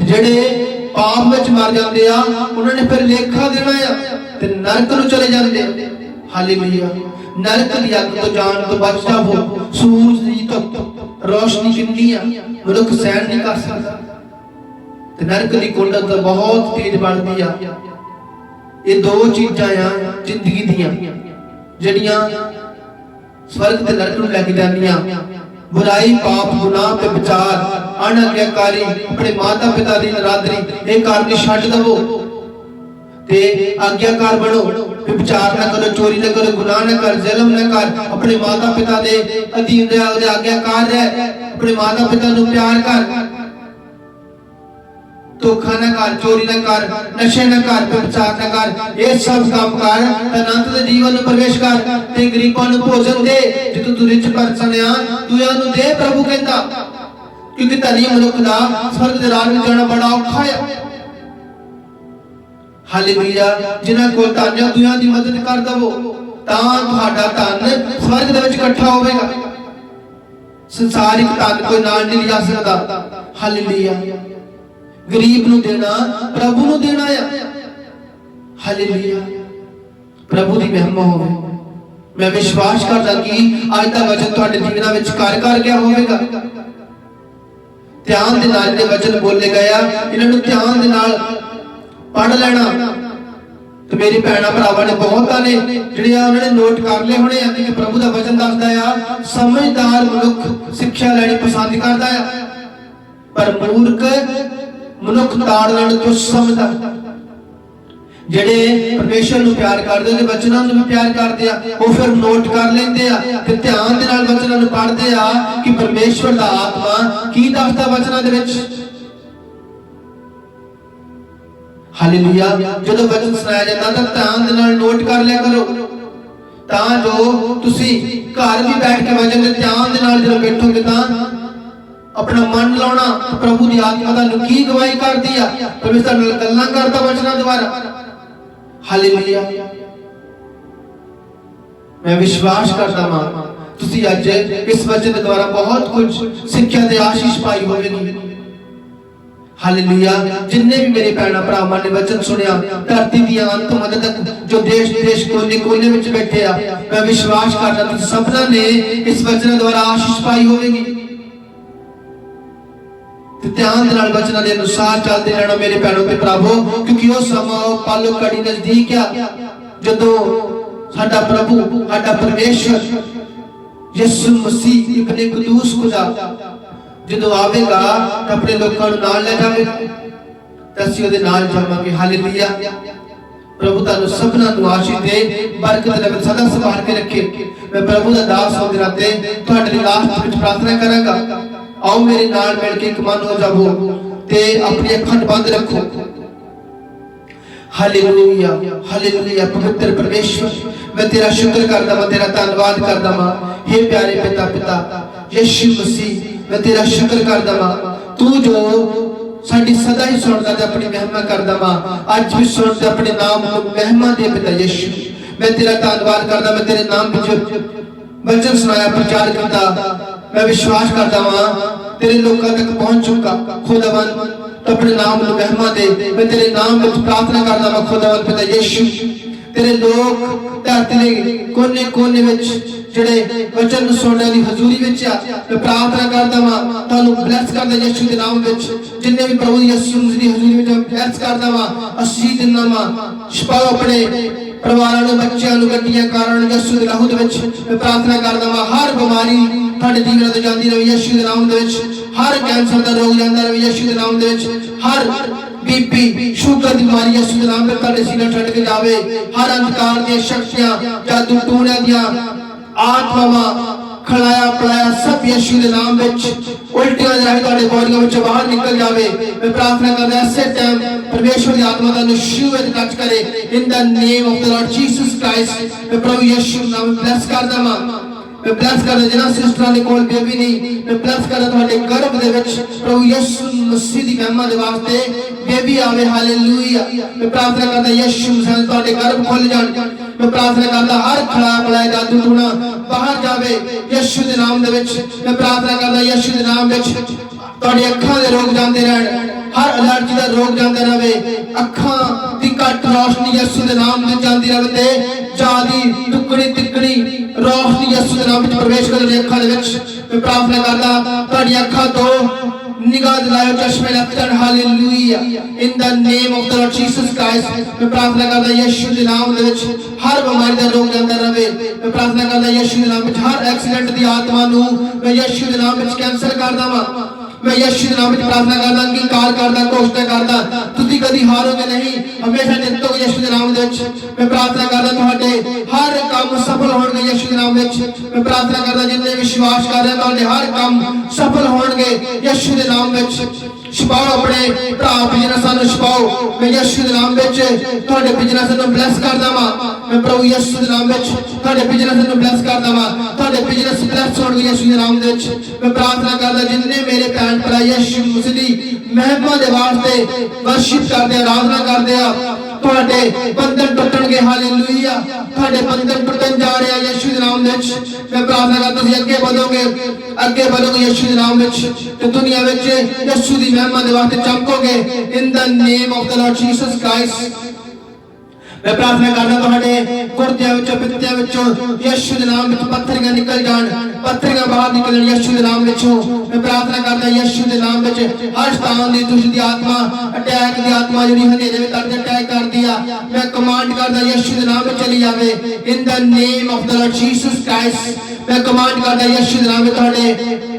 ਜਿਹੜੇ ਪਾਪ ਵਿੱਚ ਮਰ ਜਾਂਦੇ ਆ ਉਹਨਾਂ ਨੇ ਫਿਰ ਲੇਖਾ ਦੇਣਾ ਆ ਤੇ ਨਰਕ ਨੂੰ ਚਲੇ ਜਾਂਦੇ ਆ। ਹਾਲੇਲੂਇਆ। ਨਰਕ ਦੀ ਅੱਗ ਤੋਂ ਜਾਣ ਤੋਂ ਬਚ ਜਾਵੋ। ਸੂਰਜ ਦੀ ਧੁੱਪ ਰੋਸ਼ਨੀ ਕਿੰਨੀ ਆ, ਮਨੁੱਖ ਸਹਿਣ ਨਹੀਂ ਕਰ ਸਕਦਾ ਤੇ ਨਰਕ ਦੀ ਕੁੰਡਤ ਤਾਂ ਬਹੁਤ ਤੇਜ਼ ਬਣਦੀ ਆ। ਇਹ ਦੋ ਚੀਜ਼ਾਂ ਆ ਜ਼ਿੰਦਗੀ ਦੀਆਂ ਜਿਹੜੀਆਂ ਸਵਰਗ ਤੇ ਨਰਕ ਨੂੰ ਲੈ ਕੇ ਜਾਂਦੀਆਂ। बुराई, पाप, गुनाह पे विचार, अनाज्ञाकारी, अपने माता पिता दी नरादरी, ये कारनी छड्ड दवो ते आज्ञाकार बनो। विचार ना करो, चोरी ना करो, गुनाह ना कर, जुल्म ना कर, अपने माता पिता दे अधीन रह, उहदे आज्ञाकार रह, अपने माता पिता नूं प्यार कर, धोखा ना कर, चोरी ना कर, नशे ना कर, व्यभिचार ना कर, ये सब काम कर, अनंत दे जीवन में प्रवेश कर ते गरीबां नूं भोजन दे। जितों तू रिच परसन आ दूआं नूं दे, प्रभु कहंदा, क्योंकि धनी मनुख दा स्वर्ग दे राज विच जाना बड़ा औखा है। हालेलुया। जिन्हां कोल धन आ दूआं दी मदद कर दवो तां तुहाडा धन स्वर्ग दे विच इकट्ठा होवेगा। संसारिक धन कोई नाल नहीं लिया सकदा। हालेलुया। गरीब नूं देना प्रभु नूं देना है। हालेलुया। प्रभु दी महिमा होवे। मैं विश्वास करदा कि आज दा वचन तुहाडे जीवनां विच कार्य कर गया होवेगा। ध्यान दे नाल दे वचन बोले गए आ, इन्हां नूं ध्यान दे नाल पढ़ लेना। तो मेरी भैणां भरावां ने बहुतां ने जिहड़े आ उन्हां ने नोट कर लए होणे आ कि प्रभु दा वचन दसदा आ समझदार मनुख सिੱਖਿਆ ਲੈਣੀ पसंद करदा है, पर मूर्ख मनुख ताड़ नाल तुच्छ समझदा। ਜਿਹੜੇ ਪਰਮੇਸ਼ਰ ਨੂੰ ਪਿਆਰ ਕਰਦੇ ਤੇ ਵਚਨਾਂ ਨੂੰ ਵੀ ਪਿਆਰ ਕਰਦੇ ਆ, ਉਹ ਫਿਰ ਨੋਟ ਕਰ ਲੈਂਦੇ ਆ ਤੇ ਧਿਆਨ ਦੇ ਨਾਲ ਵਚਨਾਂ ਨੂੰ ਪੜ੍ਹਦੇ ਆ ਕਿ ਪਰਮੇਸ਼ਰ ਦਾ ਆਤਮਾ ਕੀ ਦੱਸਦਾ ਵਚਨਾਂ ਦੇ ਵਿੱਚ। ਹਾਲੇਲੂਇਆ। ਜਦੋਂ ਵਚਨ ਸੁਣਾਇਆ ਜਾਂਦਾ ਤਾਂ ਧਿਆਨ ਦੇ ਨਾਲ ਨੋਟ ਕਰ ਲਿਆ ਕਰੋ, ਤਾਂ ਜੋ ਤੁਸੀਂ ਘਰ ਵੀ ਬੈਠ ਕੇ ਵਚਨ ਦੇ ਧਿਆਨ ਦੇ ਨਾਲ ਜਦੋਂ ਬੈਠੋਗੇ ਤਾਂ अपना मन लाना प्रभु की आत्मा ਤੁਹਾਨੂੰ ਕੀ ਗਵਾਹੀ ਕਰਦੀ ਆ, ਪਰਮੇਸ਼ਰ ਨਾਲ ਗੱਲਾਂ ਕਰਦਾ ਵਚਨਾਂ ਦੁਆਰਾ। ਹਾਲੇਲੂਇਆ। मैं विश्वास करता मां ਤੁਸੀਂ ਅੱਜ ਇਸ ਵਚਨ ਦੇ ਦੁਆਰਾ ਬਹੁਤ ਕੁਝ ਸਿੱਖਿਆ ਤੇ ਆਸ਼ੀਸ਼ ਪਾਈ ਹੋਵੇਗੀ। हालेलुया। जिन्ने भी मेरे भैन भरावां ने वचन सुनिया धरती दी अंत मद तक जो देश देश कोने कोने में बैठे आ, मैं विश्वास करता तुम सबना ने इस वचन द्वारा आशीष पाई होगी। ध्यान दे नाल वचनां दे अनुसार चलते रहना मेरे भैनों ते भरावो, क्योंकि वो समा पल घड़ी नजदीक आ जदों साडा प्रभु साडा परमेश्वर यीशु मसीह इब्ने कुदूस खुदा जदों आवेगा तो अपने लोगों को नाल ले जावेगा, असीं उहदे नाल जावांगे। हालेलुया। प्रभु तुहानूं सबना नूं आशीष दे, बरकत दे सदा संभाल के रखे। मैं प्रभु दा दास होंदे नाते तुहाडे लई लास्ट विच प्रार्थना करांगा। आओ मेरे नाल मिल के एक मन हो जावो ते अपनी अखां बंद रखो। हालेलुया। हालेलुया। पवित्र परमेश्वर मैं तेरा शुक्र करदा मैं तेरा धन्यवाद करदा मां। हे प्यारे पिता पिता यीशु मसीह मैं तेरा शुक्र करदा मां, तू जो साडी सदा ही सुनदा ते अपनी महिमा करदा मां, अज भी सुन ते अपने नाम को महिमा दे पिता यीशु। मैं तेरा धन्यवाद करदा मैं तेरे नाम विच वचन सुनाया, प्रचार किया। मैं विश्वास करता वहां तेरे लोगों तक पहुंच चुका। खुदावन तो अपने नाम को महिमा दे। मैं तेरे नाम में प्रार्थना करता वहां खुदावन पिता यीशु, तेरे लोग धरती दे कोने कोने विच जिहड़े वचन सुनने दी हजूरी विच आ, मैं प्रार्थना करता वहां तुहानू ब्लेस करदा यीशु दे नाम विच। जिन्ने भी प्रभु यीशु दी हजूरी विच ब्लेस करदा वहां, असीस दिंदा वहां। छुपाओ अपने परिवारां नू, बच्चों नू, गड्डियां कारण यीशु दे नाम विच। मैं प्रार्थना करदा वहां हर बीमारी तुहाडे जीवन तो जांदी रहे यीशु दे नाम विच। हर कैंसर दा रोग जांदा रहे यीशु दे नाम विच। हर बीपी शुगर की बीमारी यीशु के नाम पे तुहाडे सीने छड्ड के जावे। हर अंधकार दी शक्तियां, जादू टूणियां दियां आत्मावां खलाया पलाया सब यीशु के नाम विच उल्टियां दे राही तुहाडे बॉडीआं विच बाहर निकल जावे। मैं प्रार्थना करदा ऐसे टाइम परमेश्वर दी आत्मा दा नशू विच टच करे in the name of the Lord Jesus Christ. मैं प्रभु यीशु के नाम ब्लेस करदा वां। मैं ब्लेस करदा जिन्हां सिस्टरां दे कोल बेबी नहीं, मैं ब्लेस करदा तुहाडे गर्भ दे विच प्रभु यीशु मसीह दी महिमा दे वास्ते बेबी आवे। हालेलुया। मैं प्रार्थना करदा यीशु मसीह तुहाडे गर्भ खुल जाण। मैं प्रार्थना करदा हर खड़ा पलाया जादू टूणा बाहर जावे यीशु दे नाम दे विच। मैं प्रार्थना करदा यीशु दे नाम विच तुहाडी अखां दे रोग जांदे रहण, हर एलर्जी दा रोग जांदा रहे। अखां दी घट रोशनी यीशु दे नाम विच जांदी रहे ते जादी टुकड़ी तिकड़ी रोशनी यीशु दे नाम विच प्रवेश करे अखां दे विच। मैं प्रार्थना करदा तुहाडी अखां तो निगाह दिलायो, चश्मे लफटन। Hallelujah. In the name of the Lord Jesus Christ. मैं प्रार्थना करदा यीशु दे नाम दे विच हर बीमारी दा रोग जांदा रहे। मैं प्रार्थना करदा यीशु दे नाम विच हर एक्सीडेंट दी आत्मा नू मैं यीशु दे नाम विच कैंसल करदा वां। मैं यीशु के नाम में प्रार्थना करदा, अंगीकार करदा, घोषणा करदा तुसीं कदी हारोगे नहीं, हमेशा जितोगे यीशु के नाम विच। मैं प्रार्थना करदा तुहाडे हर काम सफल होणगे यीशु के नाम विच। मैं प्रार्थना करदा जिन्ने विश्वास कर रहे तुहाडे हर काम सफल होणगे यीशु के नाम विच। छुपाओ अपने भरा बिजनेसां नूं छुपाओ। मैं यीशु के नाम विच तुहाडे बिजनेस नूं ब्लेस करदा वां। मैं प्रभु यीशु के नाम विच तुहाडे बिजनेस नूं ब्लेस करदा वां। तुहाडे बिजनेस ब्लेस होणगे यीशु के नाम विच। मैं प्रार्थना करदा जिन्ने मेरे भैन भरा यीशु मसीह दी महिमा दे वास्ते वर्शिप करदे, आराधना करदे आ, तुहाडे बंधन टुटणगे। हालेलुया। तुहाडे बंधन टुटण जा रहे हैं यीशु के नाम विच। मैं प्रार्थना करदा तुसीं अगे बढ़ोगे यीशु के नाम विच ते दुनिया विच यीशु दी महिमा दे वास्ते चमकोगे in the name of the Lord Jesus Christ. मैं प्रार्थना करदा तुहाडे गुर्दियां विचों पित्तियां विचों यीशु दे नाम विच पत्थरियां निकल जाण, पत्थरियां बाहर निकलण यीशु दे नाम विचों। मैं प्रार्थना करदा यीशु दे नाम विच हर शैतान दी दुष्ट दी आत्मा, अटैक दी आत्मा जिहड़ी हनेरे विच अड़ अटैक करदी आ, मैं कमांड करदा यीशु दे नाम विच चली जावे इन the name of the Lord Jesus Christ. मैं कमांड करदा यीशु दे नाम विच तुहाडे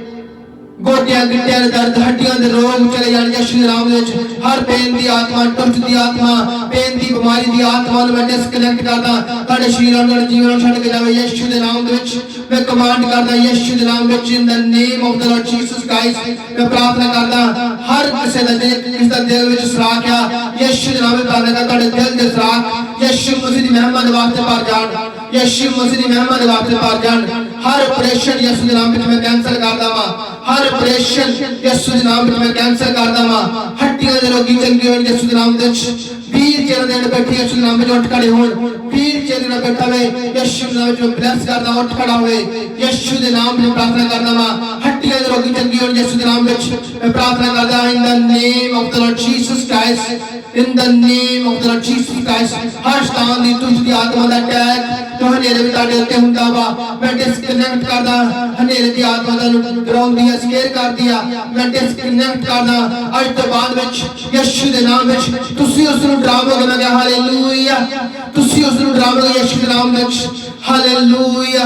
गोटियां गिट्टियां दर्द हड्डियां दे रोग चले जाण यीशु दे नाम विच। हर पेन दी आत्मा, टुट दी आत्मा, पेन दी बीमारी दी आत्मा नूं मैं डिस्कनेक्ट करदा, तुहाडे शरीर और जीवन छड्ड के जावे यीशु दे नाम विच। मैं कमांड करदा यीशु दे नाम विच in the name of the Lord Jesus Christ. मैं प्रार्थना करदा हर किसे दा जिस दा दिल विच सराख आ यीशु दे नाम विच प्रार्थना करदा तुहाडे दिल दे सराख यीशु मसीह दी महिमा दे वास्ते भर जाण, यीशु मसीह दी महिमा दे वास्ते भर जाण। हर ऑपरेशन यीशु दे नाम विच मैं कैंसल करदा वां, हर ऑपरेशन यीशु दे नाम विच मैं कैंसल करदा वां। हड्डियां दे रोगी चंगे होण यीशु दे नाम विच। वीर चेहरे दे बैठे यीशु दे नाम विच उठ खड़े होण, वीर चेहरे दे बैठा वे यीशु दे नाम विच ब्लेस करदा उठ खड़ा होवे यीशु दे नाम विच प्रार्थना करदा वां। हड्डियां दे रोगी चंगे होण यीशु दे नाम विच मैं प्रार्थना करदा in the name of the Lord Jesus Christ. In the name of the Lord Jesus Christ हर शैतान दी दुष्ट दी आत्मा दा अटैक तो हनेरे विच तुहाडे उत्ते हुंदा वा, मैं डिस्कनेक्ट करदा हनेरे दी आत्मा दा डराउंदी आ, स्केयर करदी आ, मैं डिस्कनेक्ट करदा अज तो बाद विच यीशु दे नाम विच। तुसीं उस नूं डरावोगे, मैं कहा हालेलुया, तुसीं उस नूं डरावोगे यीशु दे नाम विच। हालेलुया।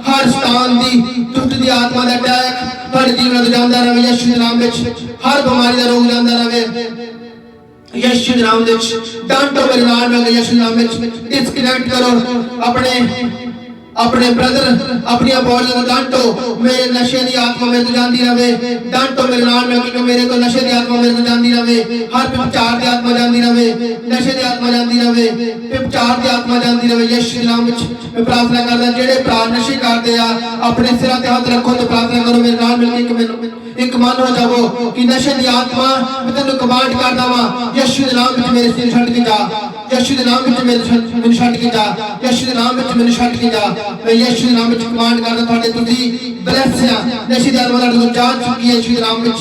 हर शैतान दी दुष्ट दी आत्मा दा अटैक तुहाडे जीवन तो जांदा रहे यीशु दे नाम विच। हर बीमारी दा रोग जांदा रहे यीशु दे नाम विच। डांटो मेरे नाल में यीशु दे नाम विच। डिस्कनेक्ट करो अपने ब्रदर अपनी बॉडी को डांटो, मेरे नशे की आत्मा मेरे को जाती रहे। डांटो मेरे नाल में क्योंकि मेरे को नशे की आत्मा मेरे को जाती रहे, हर व्यभिचार की आत्मा जाती रहे, नशे की आत्मा जाती रहे, व्यभिचार की आत्मा जाती रहे यीशु के नाम विच। मैं प्रार्थना करदा जेड़े भरा नशे करते आ अपने सिरां ते हाथ रखो तो प्रार्थना करो मेरे नाल मिल के एक मन हो जाओ कि नशे की आत्मा मैं तेनों कमांड करदा वां यीशु के नाम विच मेरे सिर छड्ड के जा, यीशु के नाम में मैनू छड्ड के जा, यीशु के नाम में मैनू छड्ड के जा। मैं यीशु के नाम में कमांड करदा तुहाडे तुसीं ब्लेस आ, नशे दी आत्मा तुहाडे जा चुकी है यीशु के नाम में।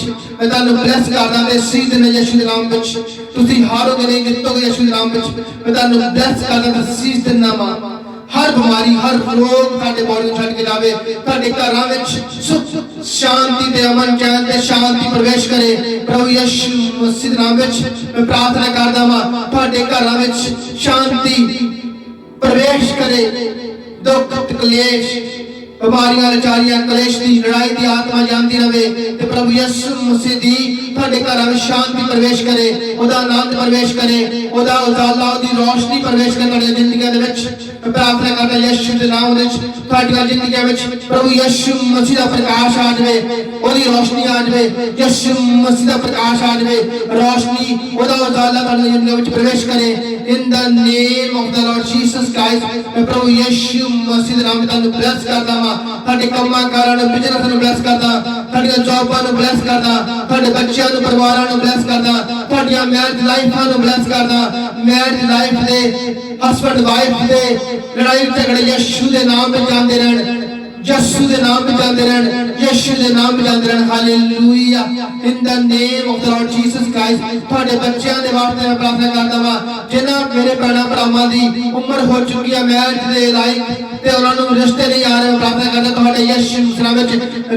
मैं तुहानू ब्लेस करदा मैं सीजन है यीशु के नाम में, तुसीं हारोगे नहीं जितोगे यीशु के नाम में। मैं तुहानू ब्लेस करदा मैं सीजन नाम हर बीमारी हर रोग तुहाडे बॉडी नूं छड्ड के जावे, तुहाडे घरां विच सुख शांति ते अमन चैन ते शांति प्रवेश करे प्रभु यीशु मसीह दे नाम विच। मैं प्रार्थना करदा वां तुहाडे घरां विच शांति प्रवेश करे, दुख क्लेश बीमारियां लाचारियां क्लेश दी लड़ाई दी आत्मा जानती रहे ते प्रभु यीशु मसीह दी तुहाडे घरां विच शांति प्रवेश करे, ओदा आनंद प्रवेश करे, ओदा उजाला ओदी रोशनी प्रवेश करे तुहाडी जिंदगी दे विच। मैं प्रार्थना करदा यीशु दे नाम विच तुहाडी जिंदगी विच प्रभु यीशु मसीह दा प्रकाश आ जावे, ओदी रोशनी आ जावे, यीशु मसीह दा प्रकाश आ जावे, रोशनी ओदा उजाला तुहाडी जिंदगी विच प्रवेश करे in the name of the Lord Jesus Christ. मैं प्रभु यीशु मसीह दे नाम तुहानू ब्लेस करदा वां, तुहाडे कम्मां कारां नूं बिजनेस नूं ब्लेस करदा, तुहाडीआं जॉबां नूं ब्लेस करदा, तुहाडे बच्चों नूं परिवारां नूं ब्लेस करदा, तुहाडीआं मैरिज लाइफां नूं ब्लेस करदा। मैरिज लाइफ दे हस्बैंड वाइफ दे लड़ाई झगड़े यीशु दे नाम में जांदे रहन, यीशु दे नाम में जांदे रहन, यीशु दे नाम में जांदे रहन। Hallelujah in the name of the Lord Jesus Christ. तुहाडे बच्चों दे वास्ते मैं प्रार्थना करदा वां जिन्हां मेरे भैणां भरावां दी उम्र हो चुकी है मैरिज दे लायक ते उन्हां नूं रिश्ते नहीं आ रहे, प्रार्थना करदा तुहाडे यीशु मसीह विच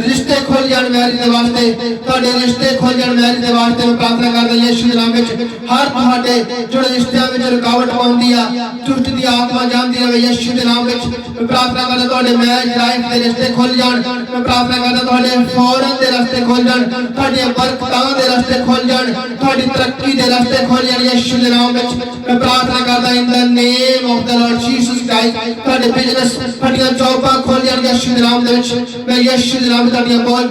रिश्ते खुल जाण मैरिज दे वास्ते, तुहाडे रिश्ते खुल जाण मैरिज दे वास्ते। मैं प्रार्थना करदा यीशु दे नाम विच हर तुहाडे जो रिश्तियां विच रुकावट पाउंदी आ दुष्ट दी आत्मा जानदी रहे यीशु दे नाम विच। मैं प्रार्थना करदा तुहाडे मैरिज लाइफ दे रिश्ते खुल जाण, मैं प्रार्थना करदा तुहाडे फौरन दे रास्ते खुल जाण, तुहाडे बरकतां दे रास्ते खुल जाण, तुहाडी तरक्की दे रास्ते खुल जाण यीशु दे नाम विच। मैं प्रार्थना करदा in the name of the Lord Jesus Christ तुहाडे बिजनेस तुहाडीआं जॉबां खुल जाण यीशु दे नाम दे विच। मैं यीशु दे नाम तुहाडीआं बहुत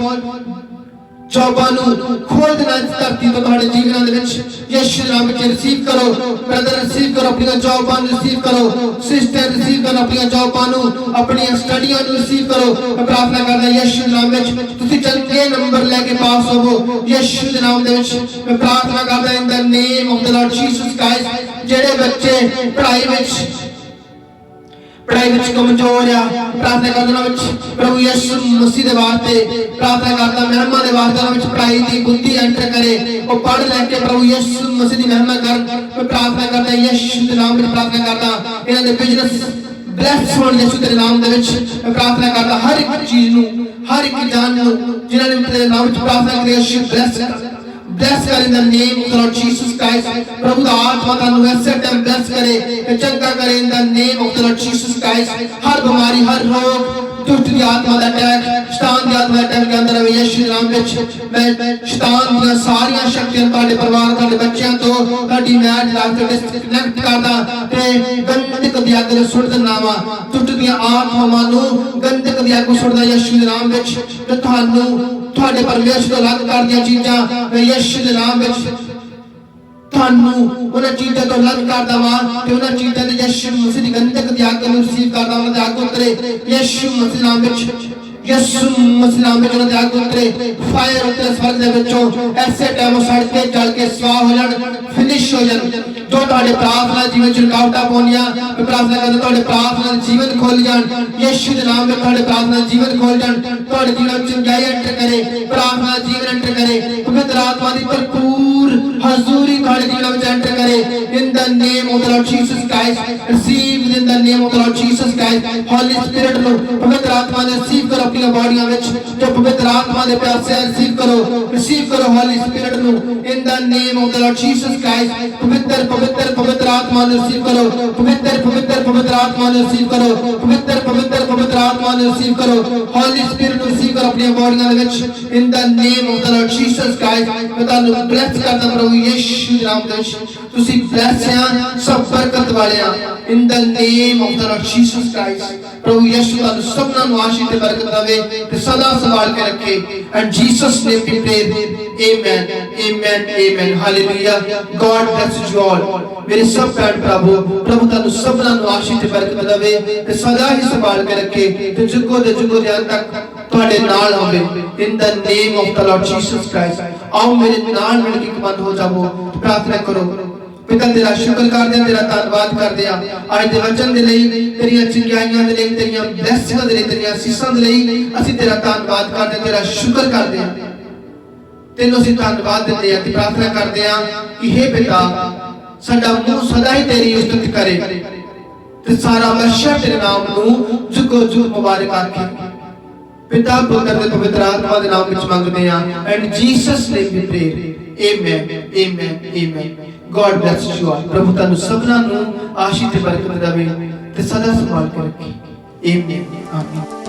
जॉबां नूं खोल देना इस धरती तो तुहाडे जीवनां दे विच यीशु दे नाम विच रिसीव करो। ब्रदर रिसीव करो अपनी जॉबां नूं रिसीव करो, सिस्टर रिसीव करो अपनी जॉबां नूं, अपनी स्टडीआं नूं रिसीव करो। मैं प्रार्थना करदा यीशु दे नाम विच तुसीं चंगे नंबर लेके पास होवो यीशु दे नाम दे विच। मैं प्रार्थना करदा in the name of the Lord Jesus Christ जेड़े बच्चे पढ़ाई विच कमजोर आ, प्रार्थना करदा विच प्रभु यीशु मसीह दे वास्ते प्रार्थना करदा महिमा दे वास्ते विच पढ़ाई दी बुद्धि एंटर करे, ओ पढ़ लेके प्रभु यीशु मसीह दी महिमा करन। मैं प्रार्थना करदा यीशु दे नाम विच प्रार्थना करदा इन्हां दे बिजनेस ब्लेस होण यीशु दे नाम दे विच। मैं प्रार्थना करदा हर एक चीज नूं हर एक जान नूं जिन्हां ने तेरे नाम विच प्रार्थना करी यीशु ब्लेस कर in the name of the Lord Jesus Christ. प्रभु दा आत्मा तानू ऐसे टाइम ब्लेस करे ते चंगा करे in the name of the Lord Jesus Christ. हर बीमारी हर रोग दुष्ट दी आत्मा दा अटैक शैतान दी आत्मा अटैक के अंदर यीशु दे नाम विच मैं शैतान दी सारी शक्तियां तुहाडे परिवार तुहाडे बच्चों तो तुहाडी मैरिज लाइफ तो डिस्कनेक्ट करदा ते गंदक दी अग नूं सुੱਟ दिंदा वां। दुष्ट दी आत्मावां नूं गंदक दी अग सुੱਟदा यीशु दे नाम विच ते तुहानू तुहाडे परमेश्वर तो अलग कर दियां चीज़ां मैं यीशु दे नाम विच तुहानू उन्हां चीज़ां तो अलग करदा वां ते उन्हां चीज़ां ते यीशु मसीह दी गंदक दी अग नूं रिसीव करदा उन्हां दे अग उतरे यीशु मसीह नाम विच, यीशु मसीह नाम विच उन्हां दे अग उतरे फायर उतरे स्वर्ग दे विचों ऐसे टाइम सड़ के जल के स्वाह हो जाण फिनिश हो जाण। जो तुहाडे प्रार्थना जीवन च रुकावटां पाउंदियां मैं प्रार्थना करदा तुहाडे प्रार्थना जीवन खोल जाण यीशु दे नाम विच, तुहाडे प्रार्थना जीवन खोल जाण, तुहाडे जीवन च चंगाई एंटर करे, प्रार्थना जीवन एंटर करे, पवित्र आत्मा दी भरपूर हजूरी तुहाडे जीवन विच एंटर करे in the name of the Lord Jesus Christ. Receive in the name of the Lord Jesus Christ. Holy Spirit नो पवित्र आत्मा ने रिसीव करो अपनी बॉडीआं विच जो पवित्र आत्मा दे प्यार से रिसीव करो Holi Spirit no in the name of the Lord Jesus Christ. पवित्र पवित्र पवित्र आत्मा ने रिसीव करो, पवित्र पवित्र पवित्र आत्मा ने रिसीव करो, पवित्र पवित्र पवित्र आत्मा ने रिसीव करो, होली स्पिरिट नो रिसीव करो अपनी बॉडीआं दे विच in the name of the Lord Jesus Christ. मैं तुहानू ब्लेस करदा प्रभु यीशु दे नाम दे विच तुसीं ब्लेस आ सब बरकत वाले आ in the name of the Lord Jesus Christ. प्रभु यीशु तुहानू सबना नू आशीष ते बरकत देवे ते सदा संभाल के रखे and Jesus name we pray amen amen amen hallelujah. God bless you all मेरे सब भैन प्रभु तुहानू सबना नू आशीष ते बरकत देवे ते सदा ही संभाल के रखे ते जुगो दे अंत तक तुहाडे नाल होवे इन the name of the Lord Jesus Christ. आओ मेरे नाल मिल के कमंद हो जाओ प्रार्थना करो पिता तेरा शुक्र करदे आ, तेरा धन्नवाद करदे आ आज दे वचन दे लई, तेरियां चंगियाइयां दे लई, तेरियां ब्लेसिंगां दे लई, तेरियां असीसां दे लई ਅਸੀਂ तेरा धन्नवाद करदे आ, तेरा शुक्र करदे आ। तेनों ਅਸੀਂ धन्नवाद दिंदे आ ते प्रार्थना करदे आ कि हे पिता साडा मूंह सदा ही तेरी उस्तत करे ते सारा वर्षा तेरे नाम नूं जुगो जुग मुबारक आखे। पिता पुत्र ते पवित्र आत्मा दे नाम विच मंगदे आ, and Jesus name we pray, amen amen amen. God bless you all. प्रभु ਤੁਹਾਨੂੰ ਸਭਨਾਂ ਨੂੰ ਆਸ਼ੀष ਤੇ ਬਰਕਤ ਦੇਵੇ ਤੇ ਸਦਾ ਸੰਭਾਲ ਕੇ ਰੱਖੇ। ਆਮੀਨ ਆਮੀਨ।